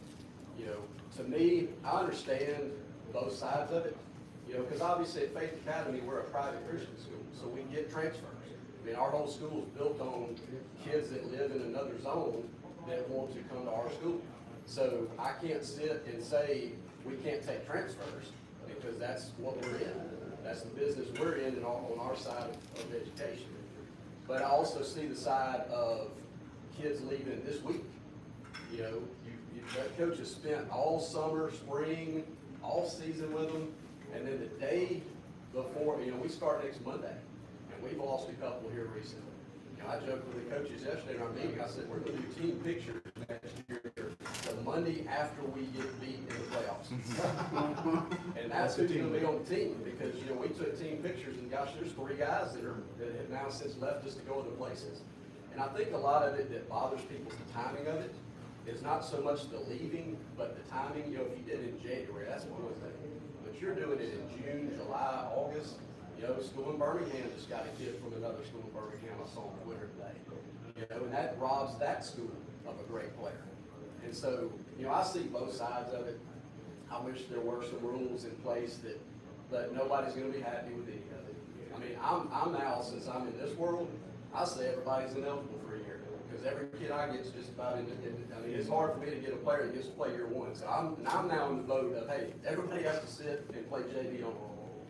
you know, to me, I understand both sides of it. You know, because obviously at Faith Academy, we're a private Christian school, so we get transfers. I mean, our whole school is built on kids that live in another zone that want to come to our school. So I can't sit and say we can't take transfers, because that's what we're in. That's the business we're in on our side of education. But I also see the side of kids leaving this week. You know, that coach has spent all summer, spring, all season with them, and then the day before, you know, we start next Monday, and we've lost a couple here recently. You know, I joked with the coaches yesterday in our meeting. I said, we're going to do team pictures next year the Monday after we get beat in the playoffs. And that's who's going to be on the team, because, you know, we took team pictures, and gosh, there's 3 guys that have now since left us to go other places. And I think a lot of it that bothers people is the timing of it. It's not so much the leaving, but the timing. You know, if you did it in January, that's one thing. But you're doing it in June, July, August. You know, school in Birmingham just got a kid from another school in Birmingham I saw on Twitter today. You know, and that robs that school of a great player. And so, you know, I see both sides of it. I wish there were some rules in place but nobody's going to be happy with any of it. I mean, I'm now, since I'm in this world, I say everybody's ineligible for a year because every kid I get is just about in. I mean, it's hard for me to get a player that gets to play year one. So I'm now in the boat of, hey, everybody has to sit and play JV on it.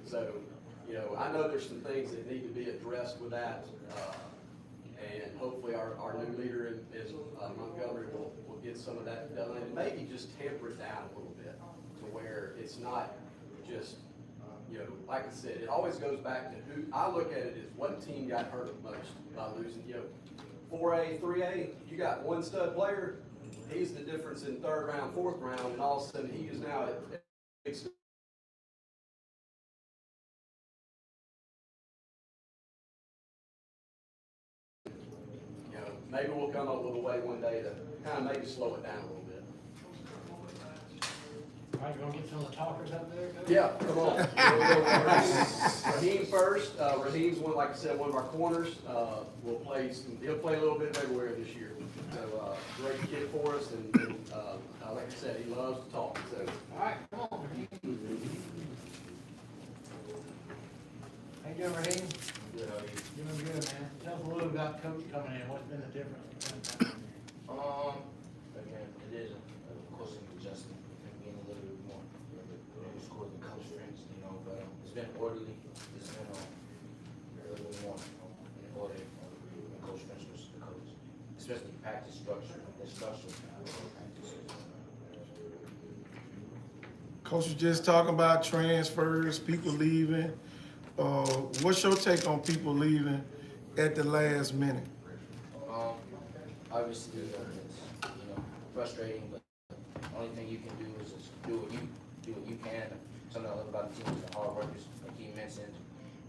So, you know, I know there's some things that need to be addressed with that, and hopefully our new leader in Montgomery will get some of that done and maybe just temper it down a little bit to where it's not just, you know, like I said, it always goes back to who, I look at it as what team got hurt most by losing, you know, 4A, 3A, you got one stud player, he's the difference in third round, fourth round, and all of a sudden he is now at maybe we'll come up with a way one day to kind of maybe slow it down a little bit. All right, you gonna get some of the talkers up there? Coach? Yeah, come on. We'll go Raheem first. Raheem's one, like I said, one of our corners. He'll play a little bit everywhere this year. So, great kid for us, and like I said, he loves to talk. So, All right, come on, Raheem. How you doing, Raheem? Good, how are you? Doing good, man. Tell us a little about coach coming in. What's been the difference? Again, it is of course an adjustment and being a little bit more school than coach friends, you know, but it's been orderly. It's been a little bit more in order when coach friends was the coach, especially practice structure. The structure of practice. Coach was just talking about transfers, people leaving. What's your take on people leaving at the last minute? Obviously, it's, you know, frustrating, but the only thing you can do is just do what you can. Something I love about the team is the hard workers, like he mentioned,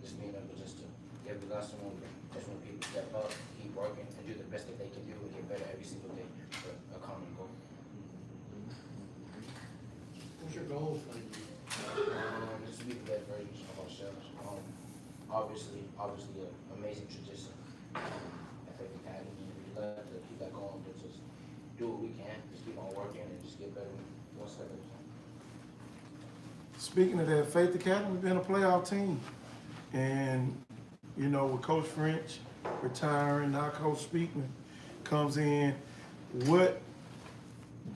just being able just to give the lesson on just when people step up, keep working, and do the best that they can do and get better every single day for a common goal. What's your goal for the year? Just to be the best versions of ourselves. Obviously, an amazing tradition at the academy. We love to keep that going, but just do what we can, just keep on working and just get better one step at a time. Speaking of that, Faith Academy been a playoff team. And, you know, with Coach French retiring, now Coach Speakman comes in, what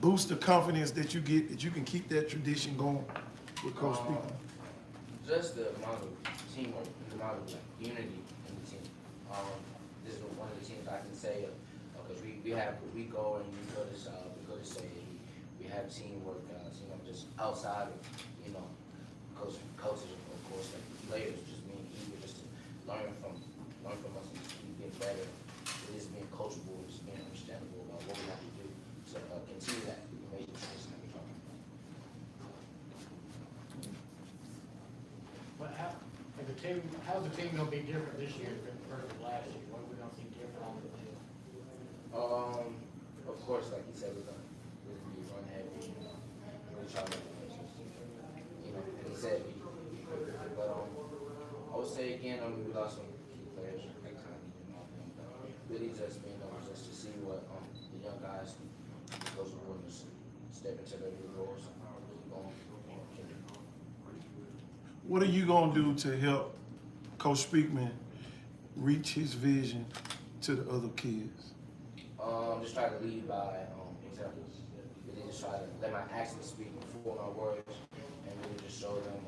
boosts the confidence that you get that you can keep that tradition going with Coach Speakman? Just the amount of teamwork, the amount of unity in the team. This is one of the teams I can say, because we go and we go to say we have teamwork, you know, just outside of, you know, coaches, of course, like players, just being eager just to learn from us and just keep getting better. It is being coachable, just being understandable about what we have to do to continue that amazing tradition that we're talking about. But how's the team gonna be different this year versus last year? What are we gonna see different on the field? Of course, like you said, we're gonna be run heavy, really try to make the you know, and he said, but I would say again, we lost some key players, big time, you know, and really just being able just to see what the young guys, those who want to step into their new roles, keep on, you know, can do. What are you gonna do to help Coach Speakman reach his vision to the other kids? Just try to lead by examples. Really just try to let my actions speak before my words, and really just show them,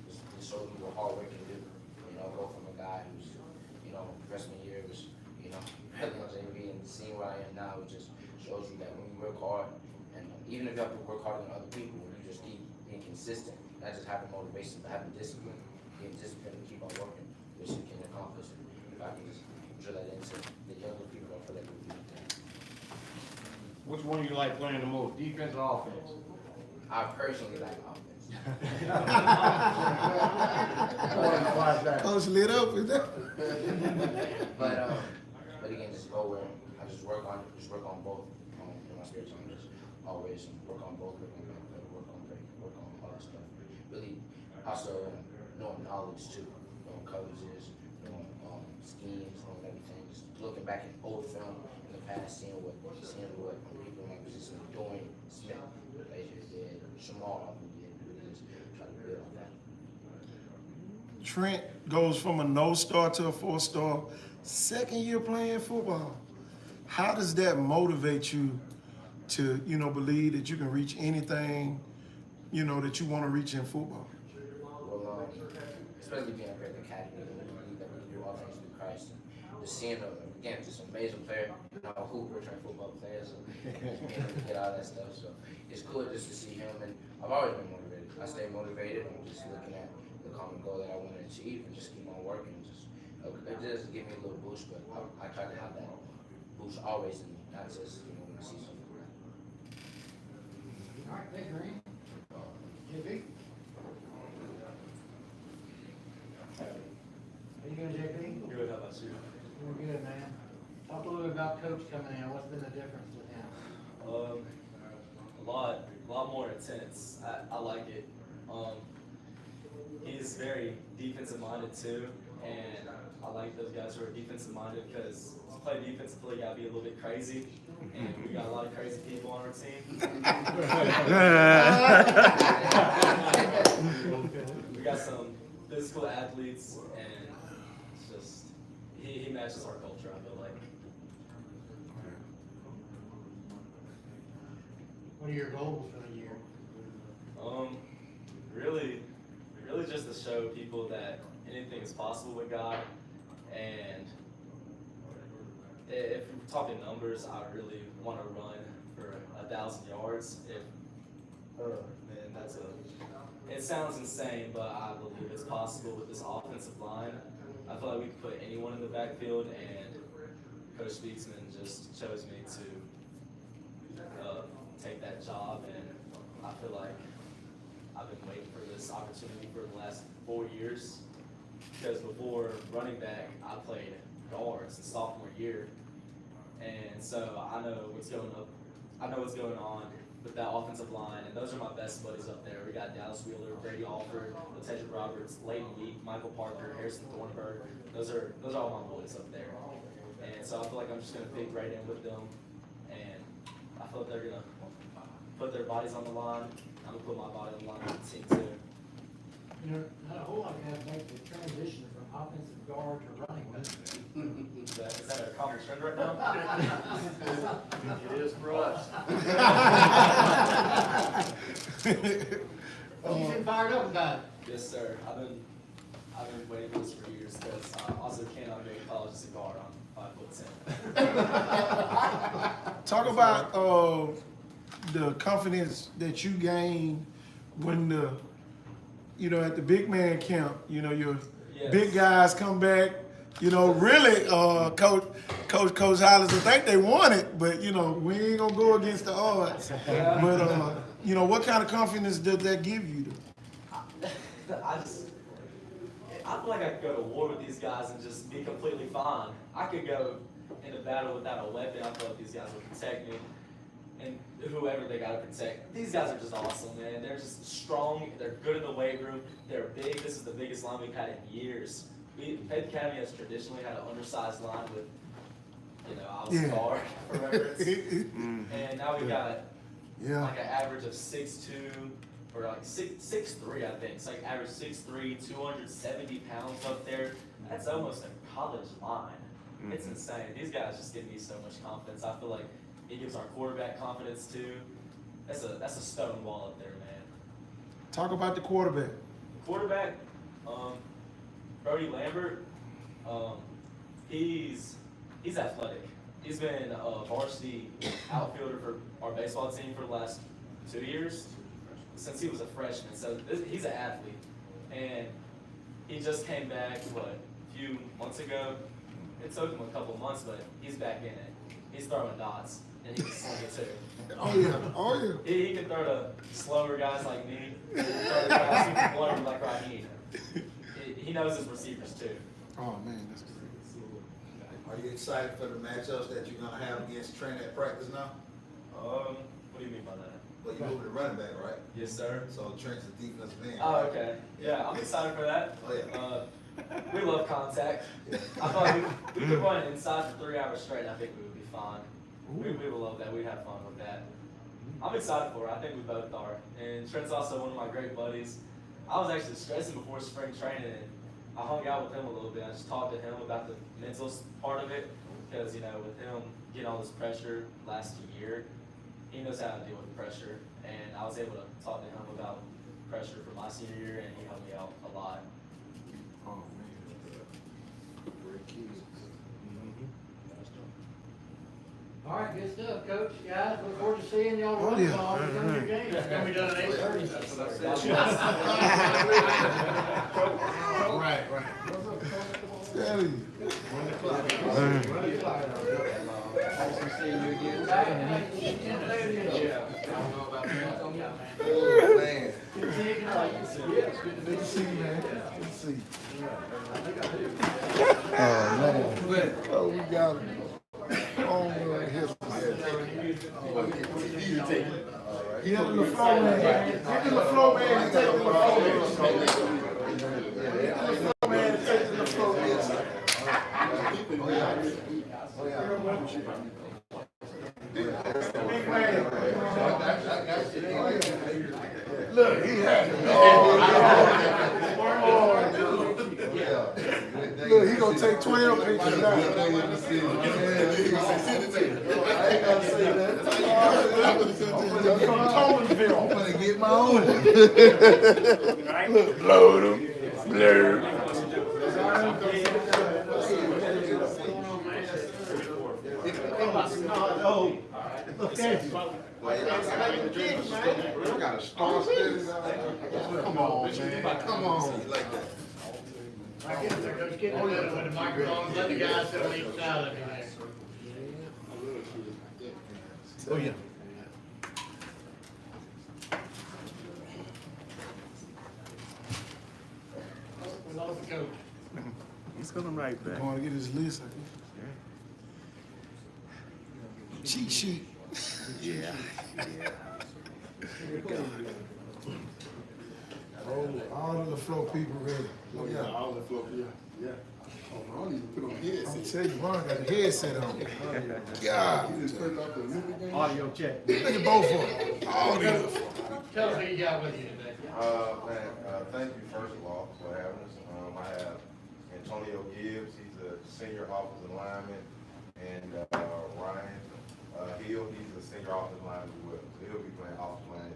just show them what hard work can do. You know, go from a guy who's, you know, freshman year was, you know, really on JV, and seeing where I am now, it just shows you that when you work hard, and even if you have to work harder than other people, when you just keep being consistent, not just having motivation, but having discipline, being disciplined and keep on working, which you can accomplish. If I can just drill that into the younger people, I feel like we'll be there. Which one you like playing the most, defense or offense? I personally like offense. Coach lit up with that. But again, just go where I just work on both. in my spare time, just always work on both, work on backpedal, work on brake, work on all that stuff. Really, also knowing knowledge too, knowing coverages, knowing schemes, knowing everything. Just looking back at old film in the past, seeing what people in my position are doing, Smith, Lazier did, Shamar who did, really just try to build on that. Trent goes from a no-star to a 4-star, second year playing football. How does that motivate you to, believe that you can reach anything, that you want to reach in football? Well, especially being a great academy, and we believe that we can do all things through Christ. And just seeing him, again, just an amazing player, Hooper, trained football player, so being able to get all that stuff. So it's cool just to see him, and I've always been motivated. I stay motivated. I'm just looking at the common goal that I want to achieve and just keep on working. It does give me a little boost, but I try to have that boost always in me, not just when I see something. All right, thanks, Green. JB? How you doing, JB? Good, how about you? Doing good, man. Talk a little bit about Coach coming in. What's been the difference with him? A lot more intense. I like it. He's very defensive minded too, and I like those guys who are defensive minded because to play defensively, you gotta be a little bit crazy, and we got a lot of crazy people on our team. We got some physical athletes, and it's just he matches our culture, I feel like. What are your goals for the year? Really just to show people that anything is possible with God. And if we're talking numbers, I really want to run for 1,000 yards. It sounds insane, but I believe it's possible with this offensive line. I feel like we could put anyone in the backfield, and Coach Speaksman just chose me to take that job, and I feel like I've been waiting for this opportunity for the last 4 years, because before running back, I played guards in sophomore year, and so I know what's going on with that offensive line, and those are my best buddies up there. We got Dallas Wheeler, Brady Alford, Latejah Roberts, Leighton Week, Michael Parker, Harrison Thornburg. Those are all my boys up there, and so I feel like I'm just gonna fit right in with them, and I feel like they're gonna put their bodies on the line. I'm gonna put my body on the line with the team too. Not a whole lot of guys make the transition from offensive guard to running back. Is that a common trend right now? It is for us. You've been fired up about it. Yes, sir. I've been waiting for this for years because I also cannot make college as a guard. I'm 5'10". Talk about the confidence that you gain when at the big man camp, your big guys come back. Really, Coach Hollis, I think they won it, but we ain't gonna go against the odds. Yeah. But what kind of confidence does that give you? I feel like I could go to war with these guys and just be completely fine. I could go into battle without a weapon. I feel like these guys will protect me. And whoever they gotta protect. These guys are just awesome, man. They're just strong. They're good in the weight room. They're big. This is the biggest line we've had in years. Faith Academy has traditionally had an undersized line with, I was guard for reference. And now we got like an average of 6'2", or like 6'3", I think. It's like average 6'3", 270 pounds up there. That's almost a college line. It's insane. These guys just give me so much confidence. I feel like it gives our quarterback confidence too. That's a stone wall up there, man. Talk about the quarterback. Quarterback, Brody Lambert, he's athletic. He's been a varsity outfielder for our baseball team for the last 2 years, since he was a freshman. So he's an athlete, and he just came back a few months ago. It took him a couple months, but he's back in it. He's throwing dots, and he can swing it too. Oh yeah. He can throw to slower guys like me. He can throw to guys super blurry like Raheem. He knows his receivers too. Oh man, that's great. Are you excited for the matchups that you're gonna have against Trent at practice now? What do you mean by that? Well, you moving the running back, right? Yes, sir. So Trent's the defensive end. Oh, right? okay. Yeah, I'm excited for that. Oh, yeah. We love contact. I thought we could run inside for 3 hours straight, and I think we would be fine. We would love that. We'd have fun with that. I'm excited for it. I think we both are. And Trent's also one of my great buddies. I was actually stressing before spring training, and I hung out with him a little bit. I just talked to him about the mental part of it, because, you know, with him getting all this pressure last year, he knows how to deal with pressure. And I was able to talk to him about pressure for my senior year, and he helped me out a lot. Oh, man. Great kids. All right, good stuff, Coach. Guys, look forward to seeing y'all Oh, run yeah. all the your games. It's gonna be done at 8:30. That's what I said. Right. Tell you. Oh, man. Good to see you, man. Good to see you. Oh, man. Oh, we got him. Oh, man. Get in the floor, man. Get in the floor, man. And take the floor, man. Get in the floor, man. And take the floor, man. Big man. Look, he had it. Look, he gonna take 12 pictures now. I ain't gonna say that. I'm from Tomansville. I'm gonna get my own. Look, load him. Blur. We got a star status. Come on, man. Come on. Like that. I get there, Coach, get in there with the microphone, let the guys sit on each side of me there. Oh, yeah. We lost the coach. He's coming right back. Going to get his list, I guess. Cheat sheet. Yeah. All of the flow people ready. Oh, yeah, all the floor, yeah. Oh, I don't even put on the I'm headset. telling you, Ron got the headset on. God. You just turned off the music game? Audio check. Look at both of them. All these. Tell us who you got with you today. Thank you first of all for having us. I have Antonio Gibbs, he's a senior offensive lineman, and Ryan Hill, he's a senior offensive lineman as well. So he'll be playing offensive line.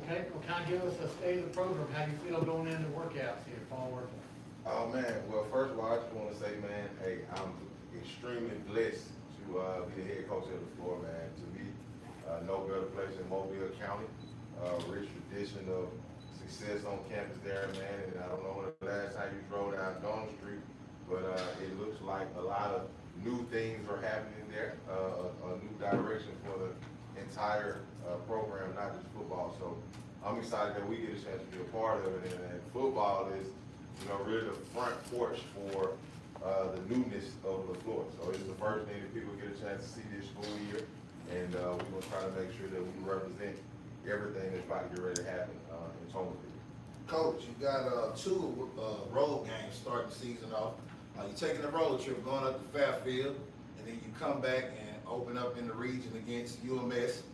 Okay, well, kind of give us a state of the program, how you feel going into workouts here, fall workout. Oh man, well first of all, I just want to say, man, hey, I'm extremely blessed to be the head coach of the floor, man. To me, no better place in Mobile County. Rich tradition of success on campus there, man. And I don't know when the last time you drove down Dawn Street, but it looks like a lot of new things are happening there. A new direction for the entire program, not just football. So I'm excited that we get a chance to be a part of it. And football is, you know, really the front porch for the newness of the floor. So it's the first thing that people get a chance to see this school year. And we're going to try to make sure that we represent everything that's about to get ready to happen in Tomansville. Coach, you got two road games starting the season off. You're taking a road trip, going up to Fairfield, and then you come back and open up in the region against UMS.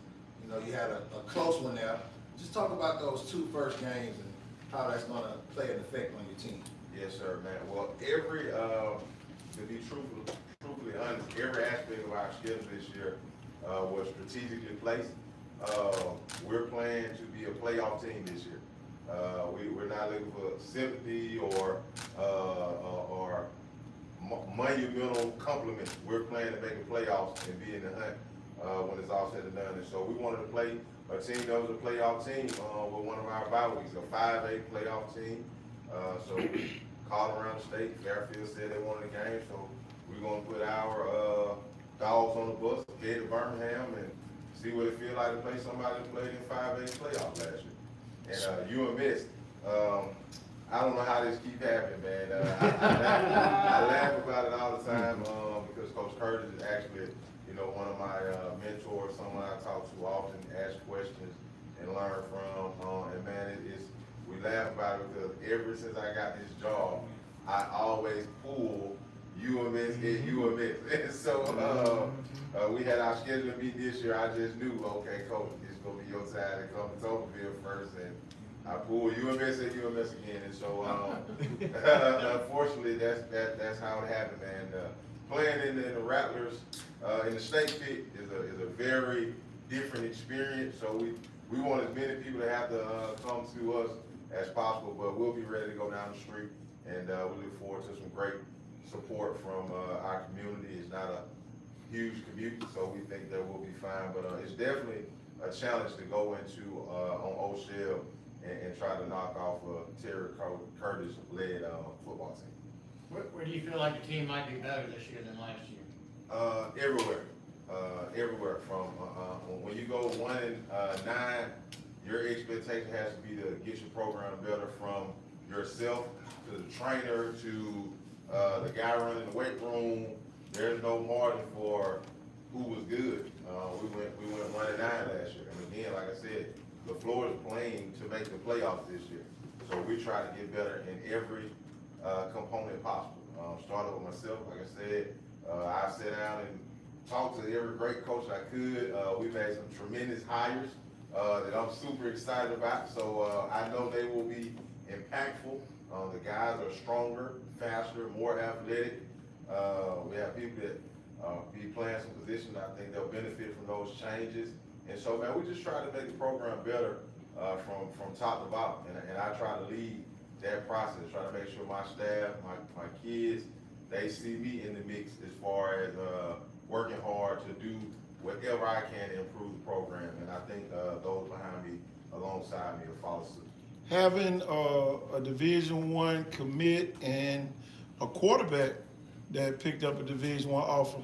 You know, you had a close one there. Just talk about those two first games and how that's going to play an effect on your team. Yes, sir, man. Well, to be truthfully honest, every aspect of our schedule this year was strategically placed. We're playing to be a playoff team this year. We're not looking for sympathy or monumental compliments. We're playing to make the playoffs and be in the hunt when it's all said and done. And so we wanted to play a team that was a playoff team with one of our bye weeks, a 5A playoff team. So we called around the state. Fairfield said they wanted a game, so we're going to put our dogs on the bus, head to Birmingham, and see what it feels like to play somebody that played in 5A playoff last year. And UMS, I don't know how this keep happening, man. I laugh about it all the time because Coach Curtis is actually, you know, one of my mentors, someone I talk to often, ask questions and learn from. And man, we laugh about it because ever since I got this job, I always pull UMS and UMS. And so we had our scheduling meeting this year. I just knew, okay, Coach, it's gonna be your time to come to Toberville first, and I pulled UMS and UMS again. And so unfortunately, that's how it happened, man. Playing in the Rattlers in the Snake Pit is a very different experience. So we want as many people to have to come to us as possible, but we'll be ready to go down the street, and we look forward to some great support from our community. It's not a huge commute, so we think that we'll be fine, but it's definitely a challenge to go into on Old Shell and try to knock off Terry Curtis-led football team. Where do you feel like the team might be better this year than last year? Everywhere from when you go 1-9, your expectation has to be to get your program better, from yourself to the trainer to the guy running the weight room. There's no margin for who was good. We went 1-9 last year, and again, like I said, the floor is playing to make the playoffs this year. So we try to get better in every component possible. Started with myself, like I said. I sat down and talked to every great coach I could. We've had some tremendous hires that I'm super excited about. So I know they will be impactful. The guys are stronger, faster, more athletic. We have people that be playing some positions. I think they'll benefit from those changes. And so, man, we just try to make the program better from top to bottom. And I try to lead that process, try to make sure my staff, my kids, they see me in the mix as far as working hard to do whatever I can to improve the program. And I think those behind me, alongside me, will follow suit. Having a Division I commit and a quarterback that picked up a Division I offer,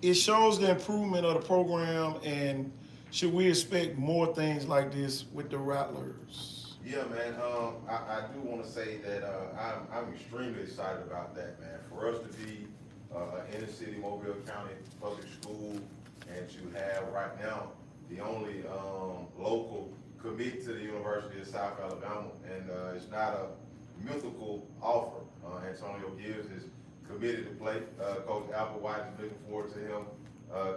it shows the improvement of the program. And should we expect more things like this with the Rattlers? Yeah, man. I do want to say that I'm extremely excited about that, man. For us to be an inner city Mobile County public school, and to have right now the only local commit to the University of South Alabama, and it's not a mythical offer. Antonio Gibbs is committed to play. Coach Applewhite is looking forward to him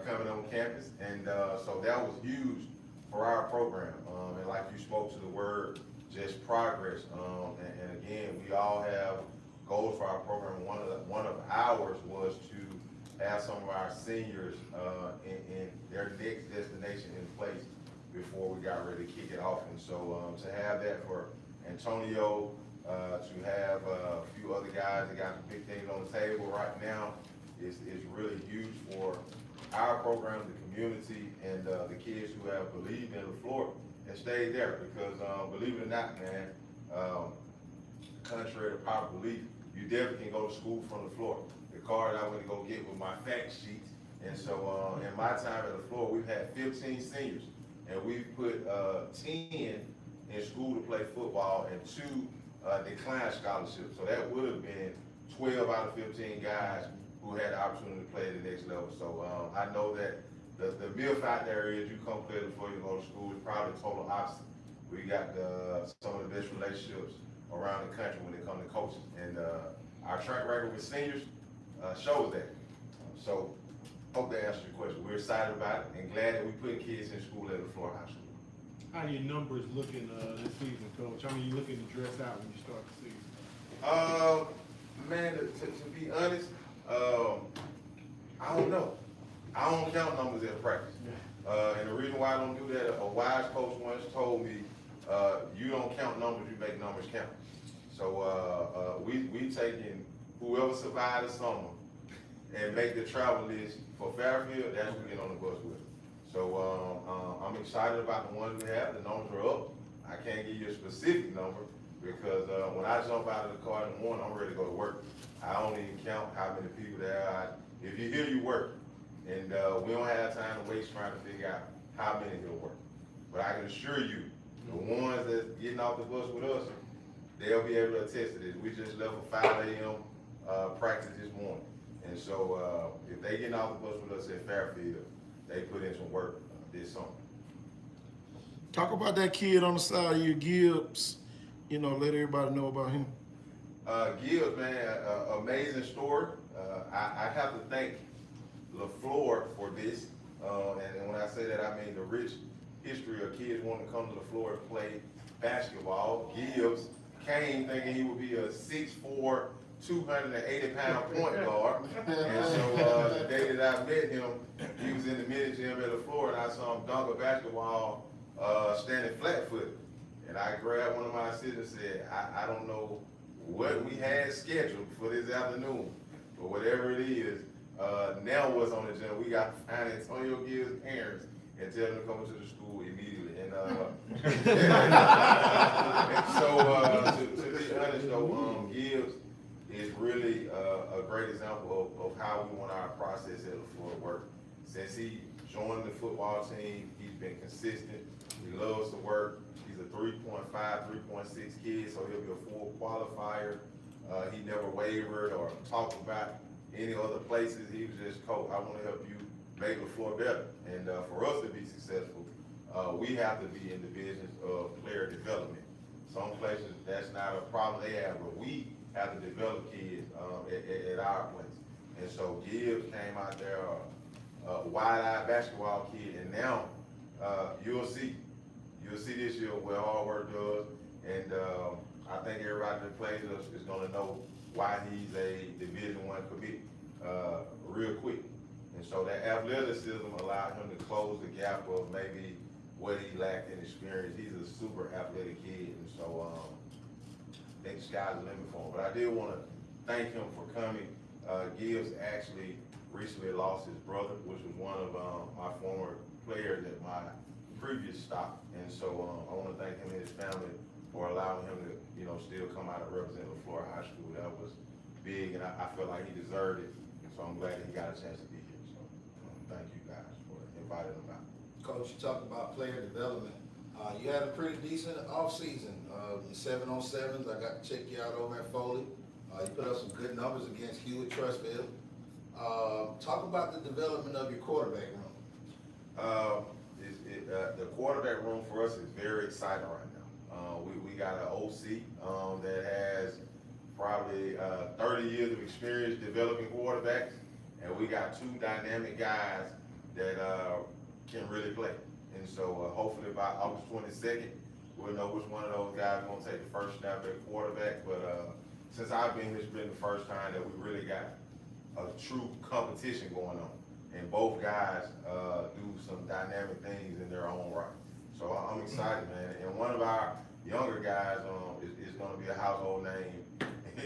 coming on campus, and so that was huge for our program. And like you spoke to the word, just progress. And again, we all have goals for our program. One of ours was to have some of our seniors in their next destination in place before we got ready to kick it off. And so to have that for Antonio, to have a few other guys that got some big things on the table right now is really huge for our program, the community, and the kids who have believed in the floor and stayed there. Because believe it or not, man, contrary to popular belief, you definitely can go to school from the floor. The card I went to go get with my fact sheet. And so in my time at the floor, we've had 15 seniors, and we've put 10 in school to play football and 2 declined scholarships. So that would have been 12 out of 15 guys who had the opportunity to play at the next level. So I know that the myth out there is you come play before you go to school. It's probably the total opposite. We got some of the best relationships around the country when it comes to coaching. And our track record with seniors shows that. So hope that answers your question. We're excited about it and glad that we put kids in school at the floor high school. How are your numbers looking this season, Coach? How are you looking to dress out when you start the season? Man, to be honest, I don't know. I don't count numbers at practice. And the reason why I don't do that, a wise coach once told me, you don't count numbers, you make numbers count. So we taking whoever survived the summer and make the travel list for Fairfield, that's who we get on the bus with. So I'm excited about the ones we have. The numbers are up. I can't give you a specific number because when I jump out of the car in the morning, I'm ready to go to work. I don't even count how many people there are. If you hear, you work. And we don't have time to waste trying to figure out how many will work. But I can assure you, the ones that's getting off the bus with us, they'll be able to attest to this. We just left a 5 a.m. Practice this morning. And so, if they get off the bus with us at Fairfield, they put in some work this summer. Talk about that kid on the side of you, Gibbs. You know, let everybody know about him. Gibbs, man, amazing story. I have to thank LaFleur for this. And when I say that, I mean the rich history of kids wanting to come to LaFleur and play basketball. Gibbs came thinking he would be a 6'4", 280-pound point guard. And so the day that I met him, he was in the mini gym at LaFleur, and I saw him dunk a basketball standing flat-footed. And I grabbed one of my assistants and said, I don't know what we had scheduled for this afternoon, but whatever it is, now what's on the agenda, we got to find Antonio Gibbs' parents and tell them to come to the school immediately. And, and so, to be honest though, Gibbs is really a great example of how we want our process at LaFleur to work. Since he joined the football team, he's been consistent. He loves to work. He's a 3.5, 3.6 kid, so he'll be a full qualifier. He never wavered or talked about any other places. He was just, coach, I want to help you make LaFleur better. And for us to be successful, we have to be in the business of player development. Some places that's not a problem they have, but we have to develop kids at our place. And so Gibbs came out there, a wide-eyed basketball kid, and now you'll see this year what hard work does. And I think everybody that plays us is going to know why he's a Division I commit real quick. And so that athleticism allowed him to close the gap of maybe what he lacked in experience. He's a super athletic kid, and so I think the sky's the limit for him. But I did want to thank him for coming. Gibbs actually recently lost his brother, which was one of my former players at my previous stop. And so I want to thank him and his family for allowing him to, still come out and represent LaFleur High School. That was big, and I felt like he deserved it. So I'm glad that he got a chance to be here. So thank you guys for inviting him out. Coach, you talked about player development. You had a pretty decent offseason. In 7-on-7s, I got to check you out over at Foley. You put up some good numbers against Hewitt Trustville. Talk about the development of your quarterback room. The quarterback room for us is very exciting right now. We got an OC that has probably 30 years of experience developing quarterbacks, and we got two dynamic guys that can really play. And so hopefully by August 22nd, we'll know which one of those guys is going to take the first snap at quarterback. But since I've been here, it's been the first time that we really got a true competition going on. And both guys do some dynamic things in their own right. So I'm excited, man. And one of our younger guys is going to be a household name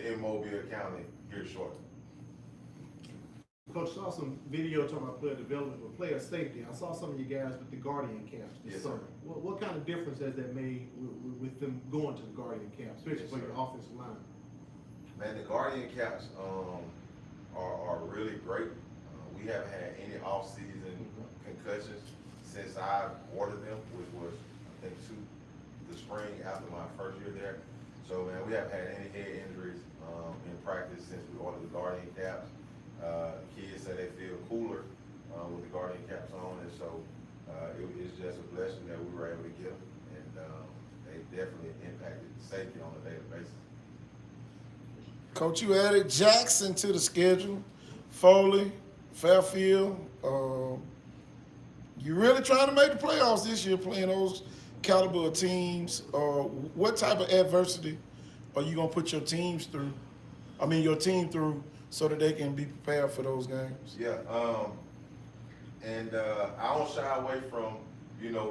in Mobile County here shortly. Coach, saw some video talking about player development or player safety. I saw some of you guys with the Guardian camps this summer. What kind of difference has that made with them going to the Guardian camps, especially for your offensive line? Man, the Guardian camps are really great. We haven't had any off-season concussions since I ordered them, which was, I think, the spring after my first year there. So, man, we haven't had any head injuries in practice since we ordered the Guardian caps. Kids say they feel cooler with the Guardian caps on, and so it's just a blessing that we were able to get them, and they definitely impacted safety on a daily basis. Coach, you added Jackson to the schedule, Foley, Fairfield. You really trying to make the playoffs this year, playing those caliber of teams. What type of adversity are you gonna put your teams through? Your team through, so that they can be prepared for those games. Yeah, and I don't shy away from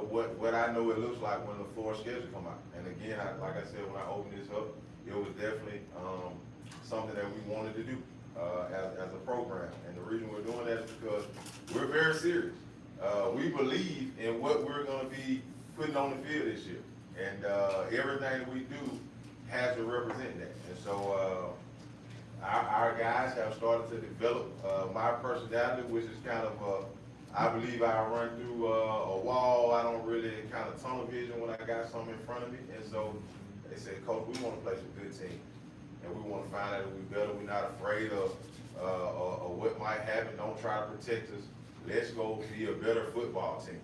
what I know it looks like when the floor schedule come out. And again, like I said, when I opened this up, it was definitely something that we wanted to do as a program. And the reason we're doing that is because we're very serious. We believe in what we're going to be putting on the field this year, and everything that we do has to represent that. And so our guys have started to develop my personality, which is kind of I believe I run through a wall. I don't really kind of tunnel vision when I got something in front of me. And so they said, Coach, we want to play some good teams, and we want to find out that we're better. We're not afraid of or what might happen. Don't try to protect us. Let's go be a better football team.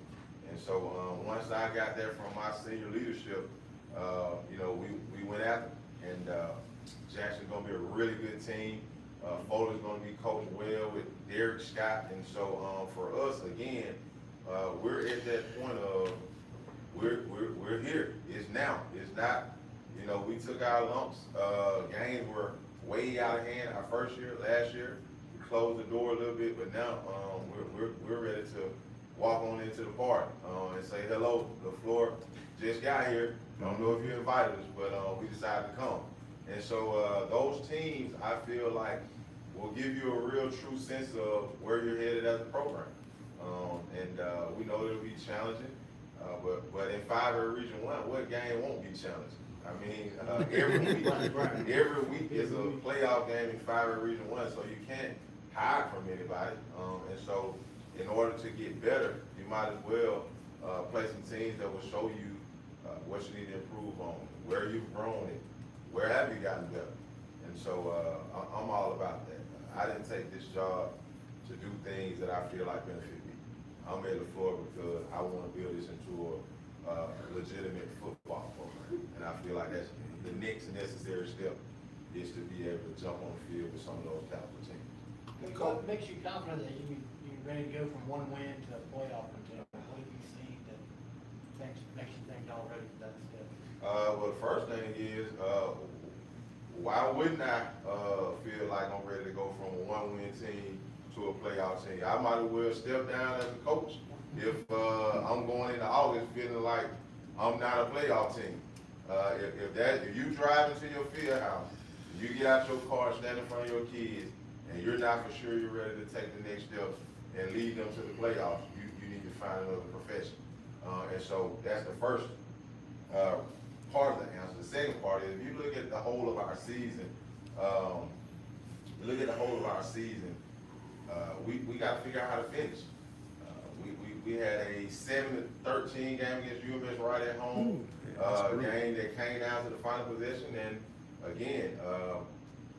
And so once I got that from my senior leadership, you know, we went after it. And Jackson's gonna be a really good team. Foley's gonna be coached well with Derek Scott. And so for us, again, we're at that point of we're here. It's now. It's not, you know, we took our lumps. Games were way out of hand our first year, last year. We closed the door a little bit, but now we're ready to walk on into the party and say hello. The floor just got here. Don't know if you invited us, but we decided to come. And so those teams, I feel like, will give you a real true sense of where you're headed as a program. We know it'll be challenging, but in 5A Region 1, what game won't be challenging? I mean, every week is a playoff game in 5A Region 1, so you can't hide from anybody. And so in order to get better, you might as well play some teams that will show you what you need to improve on, where you've grown it, where have you gotten better. And so I'm all about that. I didn't take this job to do things that I feel like benefit me. I'm at the floor because I want to build this into a legitimate football program. And I feel like that's the next necessary step is to be able to jump on the field with some of those talented teams. What makes you confident that you're ready to go from one win to a playoff contender? What have you seen that makes you think already that step? Well, the first thing is, why wouldn't I feel like I'm ready to go from a one-win team to a playoff team? I might as well step down as a coach if I'm going into August feeling like I'm not a playoff team. If you drive into your field house, you get out your car, stand in front of your kids, and you're not for sure you're ready to take the next steps and lead them to the playoffs, you need to find another profession. And so that's the first part of the answer. The second part is, if you look at the whole of our season, we got to figure out how to finish. We had a 7-13 game against UMS right at home, game that came down to the final possession. And again,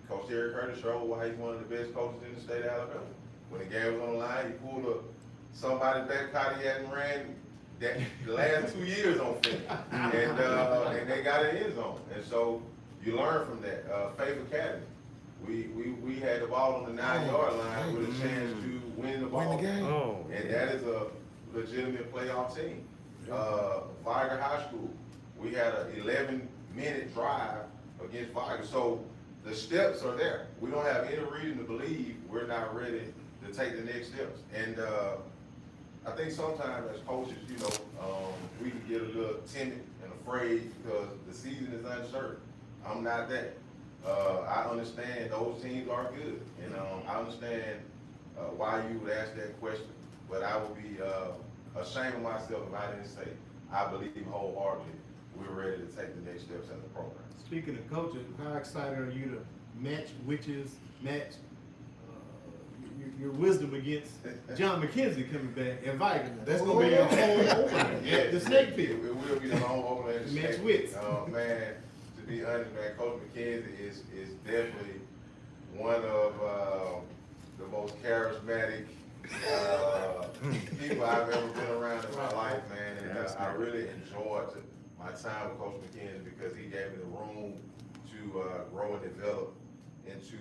Coach Terry Curtis showed why he's one of the best coaches in the state of Alabama. When the game was on the line, he pulled somebody back out he hadn't ran the last 2 years on film, and they got it in zone. And so you learn from that. Faith Academy, we had the ball on the 9-yard line with a chance to win the ball. And that is a legitimate playoff team. Viger High School, we had an 11-minute drive against Viger. So the steps are there. We don't have any reason to believe we're not ready to take the next steps. And I think sometimes as coaches, you know, we can get a little timid and afraid because the season is uncertain. I'm not that. I understand those teams are good, and I understand why you would ask that question, but I would be ashamed of myself if I didn't say I believe wholeheartedly we're ready to take the next steps in the program. Speaking of coaching, how excited are you to match your wisdom against John McKenzie coming back at Viking? That's going to be a home opener. Yeah, the snake pit. It will be the home opener at the Match snake wits. pit. Man, to be honest, man, Coach McKenzie is definitely one of the most charismatic people I've ever been around in my life, man. And I really enjoyed my time with Coach McKenzie because he gave me the room to grow and develop into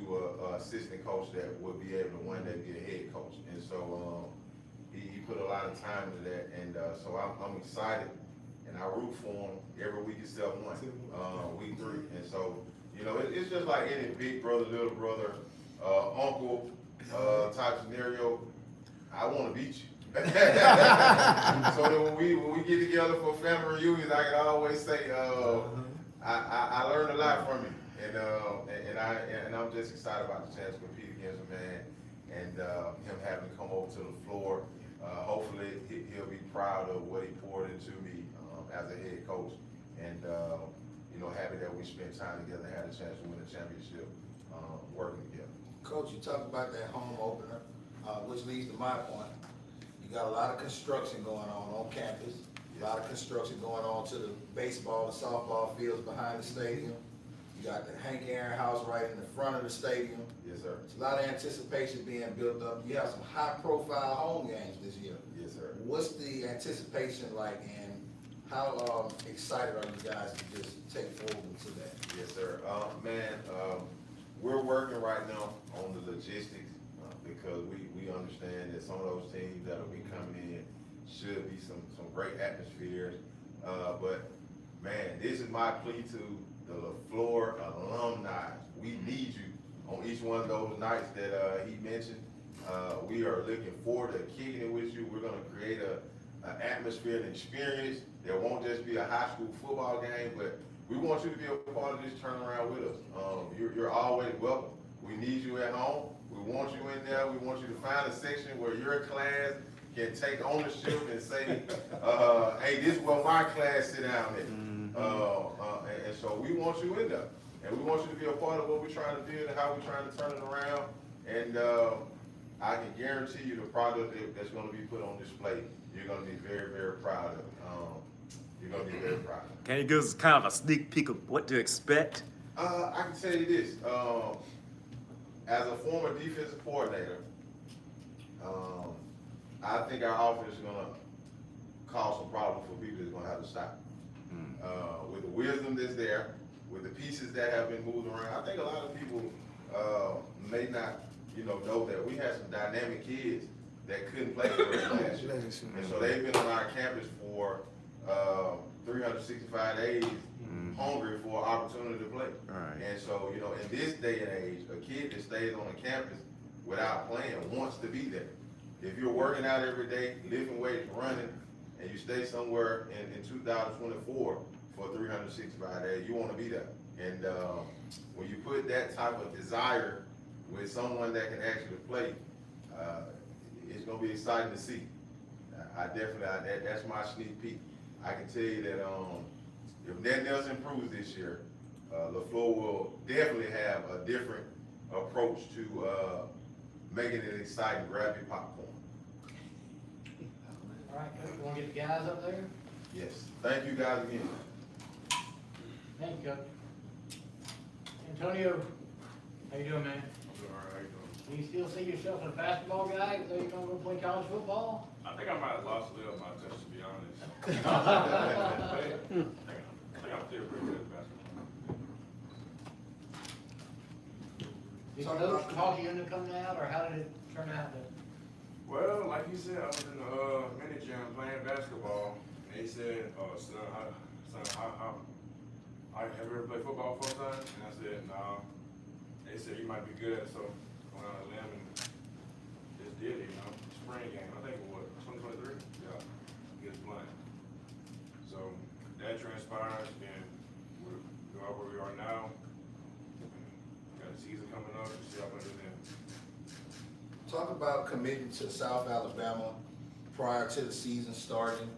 an assistant coach that would be able to one day be a head coach. And so he put a lot of time into that. And so I'm excited, and I root for him every week except one, week 3. And so, you know, it's just like any big brother, little brother, uncle type scenario. I want to beat you. So that when we get together for family reunions, I can always say, I learned a lot from you. And I'm just excited about the chance to compete against him, man, and him having to come over to the floor. Hopefully he'll be proud of what he poured into me as a head coach, and you know, happy that we spent time together and had a chance to win a championship working together. Coach, you talked about that home opener, which leads to my point. You got a lot of construction going on campus, a lot of construction going on to the baseball and softball fields behind the stadium. You got the Hank Aaron House right in the front of the stadium. Yes, sir. It's a lot of anticipation being built up. You have some high-profile home games this year. Yes, sir. What's the anticipation like, and how excited are you guys to just take forward to that? Yes, sir. We're working right now on the logistics because we understand that some of those teams that'll be coming in should be some great atmospheres. But man, this is my plea to the LaFleur alumni. We need you on each one of those nights that he mentioned. We are looking forward to kicking it with you. We're going to create an atmosphere and experience that won't just be a high school football game, but we want you to be a part of this turnaround with us. You're always welcome. We need you at home. We want you in there. We want you to find a section where your class can take ownership and say, hey, this is where my class sit down at. And so we want you in there. And we want you to be a part of what we're trying to build and how we're trying to turn it around. And I can guarantee you the product that's going to be put on display, you're going to be very, very proud of. You're going to be very proud of. Can you give us kind of a sneak peek of what to expect? I can tell you this. As a former defensive coordinator, I think our offense is going to cause some problems for people that's going to have to stop. With the wisdom that's there, with the pieces that have been moved around, I think a lot of people may not, know that we had some dynamic kids that couldn't play for us last year. And so they've been on our campus for 365 days, hungry for an opportunity to play. Right. And so, in this day and age, a kid that stays on the campus without playing wants to be there. If you're working out every day, lifting weights, running, and you stay somewhere in 2024 for 365 days, you want to be there. And when you put that type of desire with someone that can actually play, it's going to be exciting to see. That's my sneak peek. I can tell you that if nothing else improves this year, LaFleur will definitely have a different approach to making it exciting. Grab your popcorn. All right, Coach, you wanna get the guys up there? Yes. Thank you guys again. Thank you, Coach. Antonio, how you doing, man? Do you still see yourself as a basketball guy, though you're gonna go play college football? I think I might have lost a little of my touch, to be honest. I think I'm still pretty good at basketball. Did Coach talk you into coming out, or how did it turn out? Well, like you said, I was in the mini gym playing basketball, and they said, son, how have you ever played football full time? And I said, nah. They said you might be good, so I went on a limb and just did it, spring game. I think it was 2023? Yeah, against Blunt. So that transpires, and we are where we are now. Got a season coming up, see how much it is. Talk about committing to South Alabama prior to the season starting.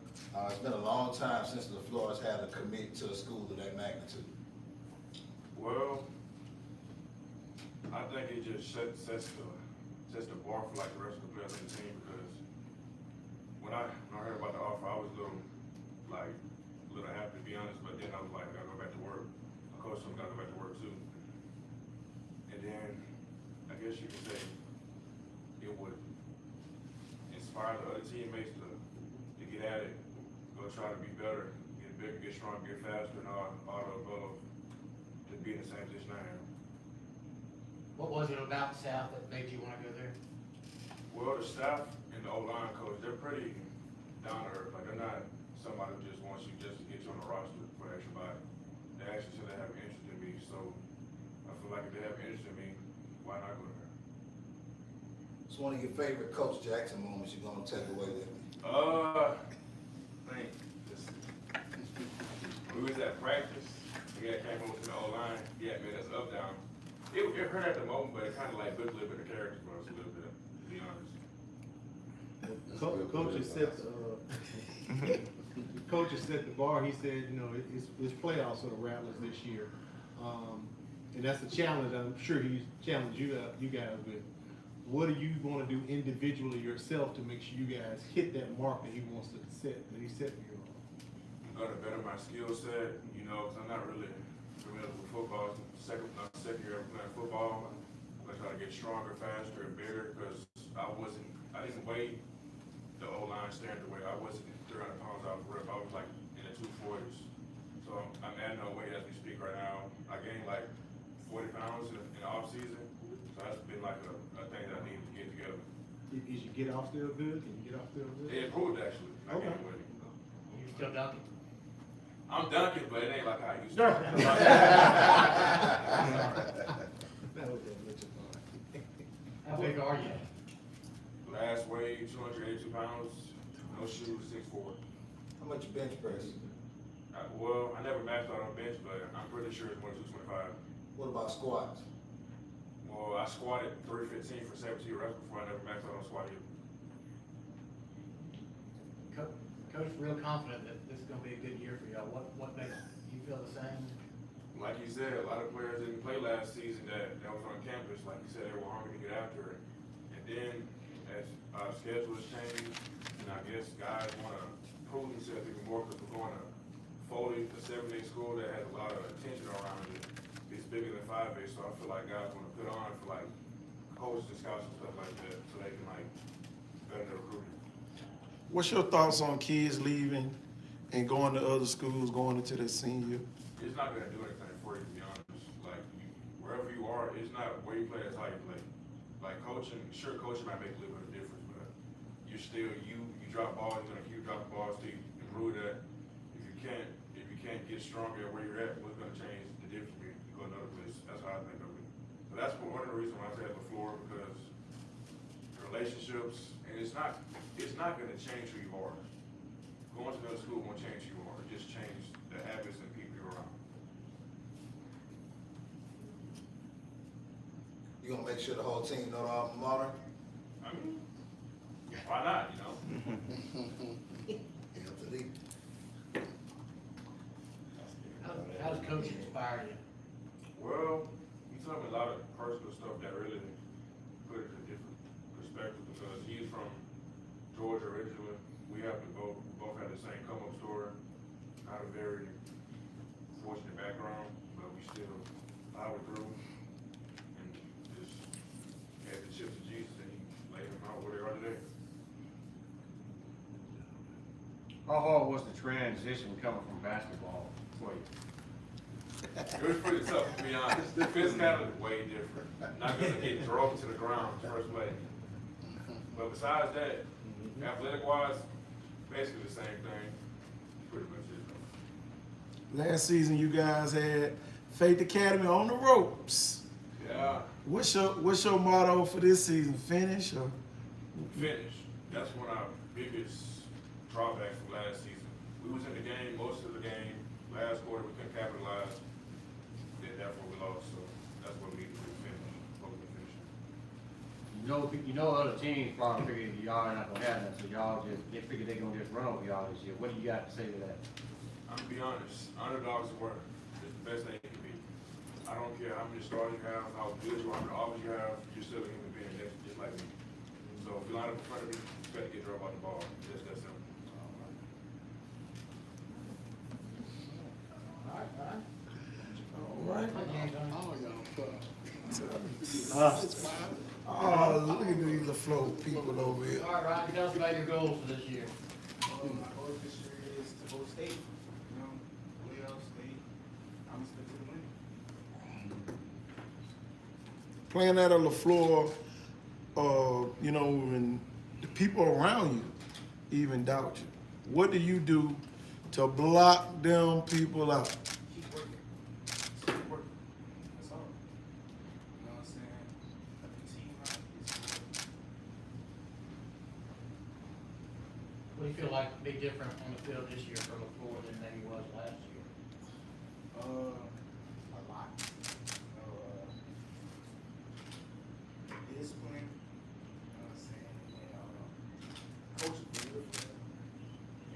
It's been a long time since the LaFleur has had to commit to a school of that magnitude. Well, I think it just sets the bar for like the rest of the players on the team, because when I heard about the offer, I was a little happy, to be honest, but then I was like, I gotta go back to work. My coach told me I gotta go back to work too. And then I guess you could say it would inspire the other teammates to get at it, go try to be better, get bigger, get stronger, get faster, and all the above, to be in the same position I am. What was it about the South that made you wanna go there? Well, the staff and the O-line coach, they're pretty down to earth. Like, they're not somebody who just wants you just to get you on the roster for extra body. They actually said they have interest in me, so I feel like if they have interest in me, why not go there? It's one of your favorite Coach Jackson moments you're gonna take away with me. When we was at practice, the guy came over to the O-line, he had made us up down. It hurt at the moment, but it kind of like built a little bit of character for us a little bit, to be honest. Coach has set the bar. He said, it's playoffs for the Rattlers this year. And that's a challenge I'm sure he's challenged you guys with. What do you want to do individually yourself to make sure you guys hit that mark that he wants to set, that he set for you? I'm gonna better my skill set, because I'm not really familiar with football. It's my second year playing football. gonna try to get stronger, faster, and bigger, because I didn't weigh the O-line standard weight. I wasn't 300 pounds out of rep. I was like in the 240s. So I'm adding on weight as we speak right now. I gained like 40 pounds in the off season. So that's been like a thing that I need to get together. Is your get off still good? Can you get off still good? It improved actually. I Okay. gained weight. You still dunking? I'm dunking, but it ain't like I used to. That was that much of fun. How big are you? Last weigh 282 pounds, no shoes, 6'4". How much bench press? Well, I never maxed out on bench, but I'm pretty sure it's more than 225. What about squats? Well, I squatted 315 for 17 reps before I never maxed out on squat either. Coach, real confident that this is gonna be a good year for y'all. What makes you feel the same? Like you said, a lot of players didn't play last season that was on campus. Like you said, they were hungry to get after it. And then as our schedules changed, and I guess guys want to prove themselves even more because we're going to Foley, a 7-day school that has a lot of attention around it. It's bigger than 5-day, so I feel like guys want to put on for like coaches and scouts and stuff like that so they can like better their recruiting. What's your thoughts on kids leaving and going to other schools, going into their senior? It's not going to do anything for you, to be honest. Like, wherever you are, it's not where you play, it's how you play. Like, coaching, sure, coaching might make a little bit of difference, but you're still, you drop balls, you're going to keep dropping balls till you improve that. If you can't get stronger at where you're at, what's going to change the difference for you? You go another place. That's how I think of it. So that's one of the reasons why I say at the floor, because relationships, and it's not going to change who you are. Going to another school won't change who you are. It just change the habits and people you're around. You gonna make sure the whole team know the alma mater? I mean, why not, you know? How does coaching inspire you? Well, he told me a lot of personal stuff that really put it in a different perspective because he's from Georgia originally. We both had the same come-up story. Not a very fortunate background, but we still powered through and just had the chips of Jesus and he laid them out where they are today. How hard was the transition coming from basketball for you? It was pretty tough, to be honest. The physicality is way different. Not gonna get thrown to the ground first play. But besides that, athletic-wise, basically the same thing. Pretty much it. Last season, you guys had Faith Academy on the ropes. Yeah. What's your motto for this season? Finish or? Finish. That's one of our biggest drawbacks from last season. We was in the game most of the game. Last quarter we couldn't capitalize. Then therefore we lost. So that's what we need to do. Finish. Hopefully finish. You know other teams probably figured y'all not gonna have that, so they figured they're gonna just run over y'all this year. What do you got to say to that? I'm gonna be honest. Underdogs work. It's the best thing it can be. I don't care how many stars you have, how good you are, how many offers you have. You're still a human being, just like me. So if you line up in front of me, you better get dropped out the ball. Just that simple. All right. Oh, look at these LaFleur people over here. All right, Ryan, tell us about your goals for this year. My goal this year is to go state, way out state. I'm expecting to win. Playing at a LaFleur, and the people around you even doubt you. What do you do to block them people out? Keep working. Keep working. That's all. You know what I'm saying? The team right is What do you feel like be different on the field this year from before than maybe was last year? a lot. Discipline. You know what I'm saying? And coaching for real.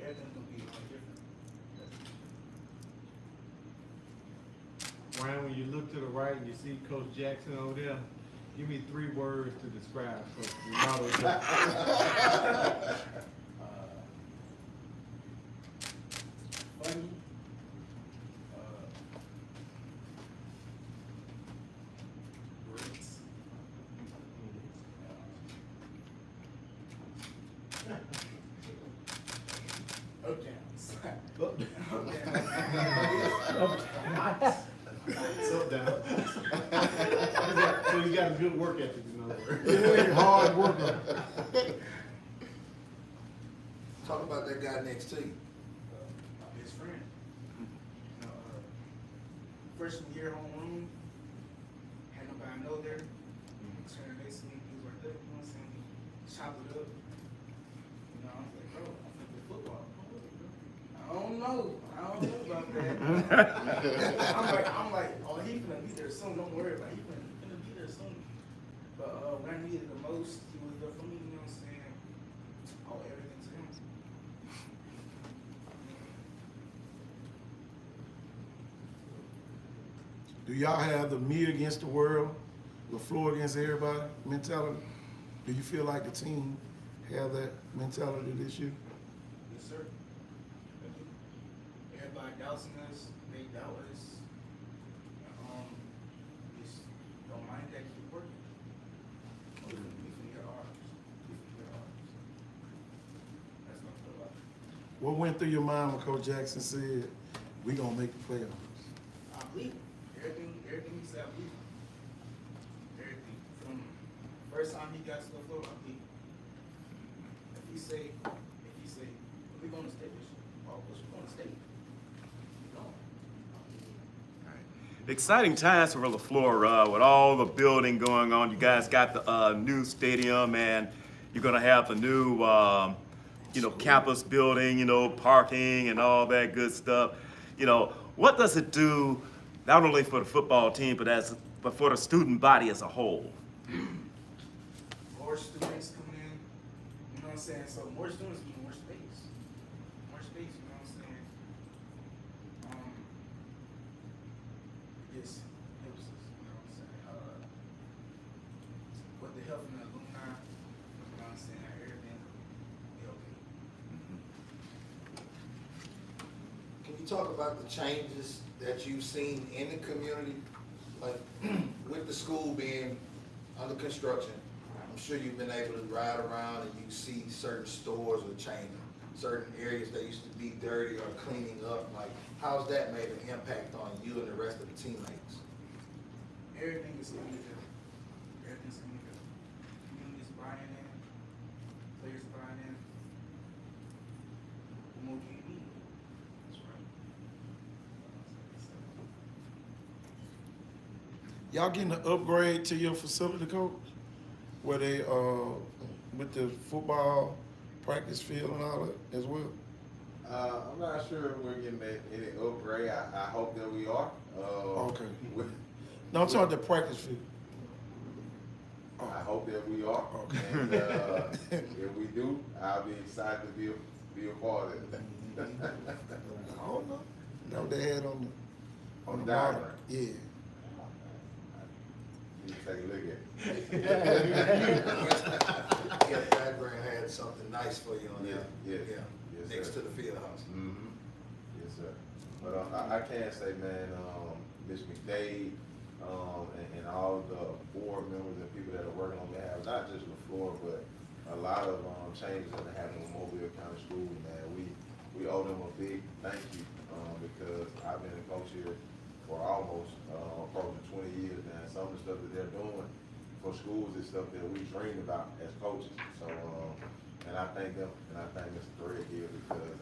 Everything's gonna be a lot different. Ryan, when you look to the right and you see Coach Jackson over there, give me 3 words to describe Coach Jackson. Funny. Great. Up downs. Up Up down. So you got a good work ethic, in other words. Yeah, hard worker. Talk about that guy next to you. My best friend. You know, freshman year homeroom, had nobody know there. Turn next to me, he was right there, you know what I'm saying? Chop it up. You know, I was like, bro, I'm thinking football. I don't know about that. I'm like, oh, he finna be there soon, don't worry about it. He finna be there soon. But when I needed the most, he was there for me, you know what I'm saying? Oh, everything to him. Do y'all have the me against the world, LaFleur against everybody mentality? Do you feel like the team have that mentality this year? Yes, sir. Everybody doubts us, they doubt us. Just don't mind that, keep working. We can get ours. We can get ours. That's what I feel like. What went through your mind when Coach Jackson said, we gonna make the playoffs? I believe it. Everything he said, I believe it. Everything. From first time he got to the floor, I believe it. If he say, we're going to state this year, oh, we're going to state. No. Exciting times for LaFleur, with all the building going on. You guys got the new stadium, and you're gonna have the new, campus building, parking and all that good stuff. What does it do, not only for the football team, but for the student body as a whole? More students coming in, you know what I'm saying? So more students mean more space. More space, you know what I'm saying? This helps us, you know what I'm saying? With the help from the alumni, you know what I'm saying? Everything be okay. Can you talk about the changes that you've seen in the community? Like with the school being under construction, I'm sure you've been able to ride around and you see certain stores are changing. Certain areas that used to be dirty are cleaning up. Like, how's that made an impact on you and the rest of the teammates? Everything is coming together. Everything's coming together. Community's buying in. Players are buying in. What more do you need? That's right. Y'all getting an upgrade to your facility, Coach? Where they, with the football practice field and all that as well? I'm not sure if we're getting any upgrade. I hope that we are. Okay. No, I'm talking about the practice field. I hope that we are. Okay. And if we do, I'll be excited to be a part of it. I don't know. Know what they had on the bottom. diagram. Yeah. You can take a look at it. Yeah, the diagram had something nice for you on there. Yes. Yeah, Yes, next sir. to the field house. Mm-hmm. Yes, sir. But I can say, man, Ms. McDade, and all the board members and people that are working on behalf, not just LaFleur, but a lot of changes that are happening with Mobile County Schools, man. We owe them a big thank you, because I've been a coach here for almost approaching 20 years now. And some of the stuff that they're doing for schools is stuff that we dreamed about as coaches. So, and I thank them, and I thank Mr. Thread here, because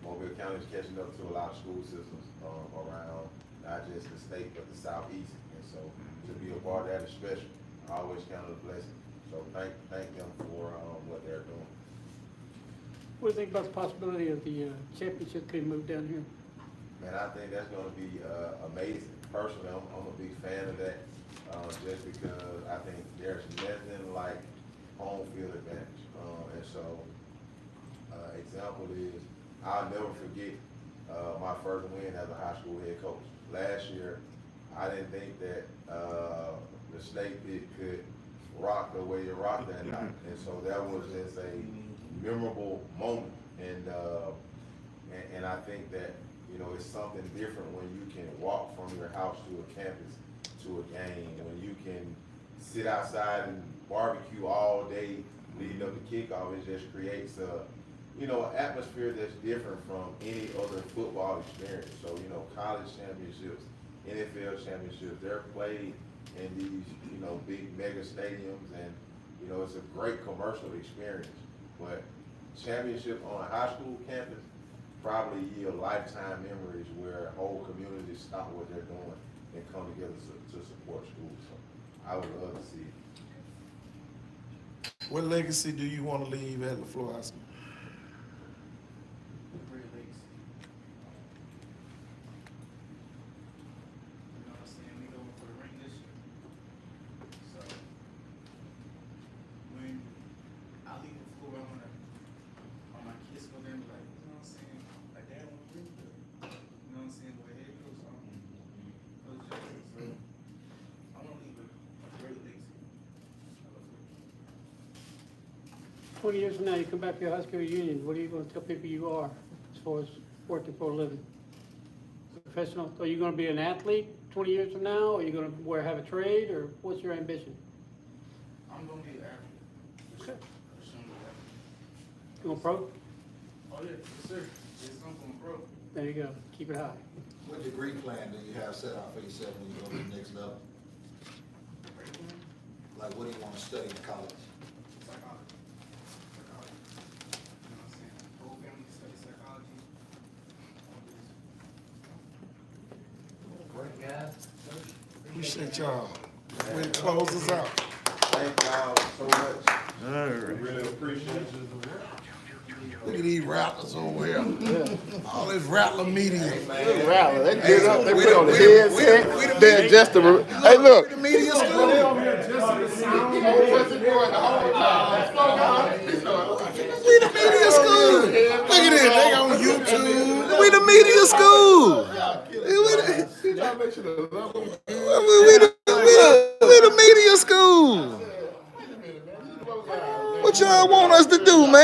Mobile County is catching up to a lot of school systems around not just the state, but the southeast. And so to be a part of that is special. I always count it a blessing. So thank them for what they're doing. What do you think about the possibility of the championship being moved down here? Man, I think that's going to be amazing. Personally, I'm a big fan of that, just because I think there's nothing like home field advantage. And so, example is, I'll never forget my first win as a high school head coach. Last year, I didn't think that the Snake Pit could rock the way it rocked that night. And so that was just a memorable moment. And I think that, it's something different when you can walk from your house to a campus to a game, when you can sit outside and barbecue all day leading up to kickoff. It just creates a, you know, an atmosphere that's different from any other football experience. So, you know, college championships, NFL championships, they're played in these, you know, big mega stadiums, and, you know, it's a great commercial experience. But championship on a high school campus probably yield lifetime memories where whole communities stop what they're doing and come together to support schools. So I would love to see it. What legacy do you want to leave at LaFleur High School? Great legacy. You know what I'm saying? We going for the ring this year. So when I leave the floor, I want my kids go there and be like, you know what I'm saying? Like, Dad, want to ring good. You know what I'm saying? Go ahead, go. So I want to leave a great legacy. 20 years from now, you come back to your high school reunion, what are you gonna tell people you are as far as working for a living? Professional, are you gonna be an athlete 20 years from now? Are you gonna have a trade, or what's your ambition? I'm going to be an athlete. Okay. For sure, I'm gonna be an athlete. You going pro? Oh, yeah, yes, sir. Yes, I'm going pro. There you go, keep it high. What degree plan do you have set out for yourself when you go to the next level? Like, what do you want to study in college? Psychology. Psychology. You know what I'm saying? Whole family study psychology. Great guys. Appreciate y'all. Way to close us out. Thank y'all so much. All right. We really appreciate you. Look at these rattlers over here. All this rattler media. Rattler, they get up, they put on the headset, they adjust the. Hey, look. The media school. We the media school. Look at this. They on YouTube. We the media school. We the media school. What y'all want us to do, man?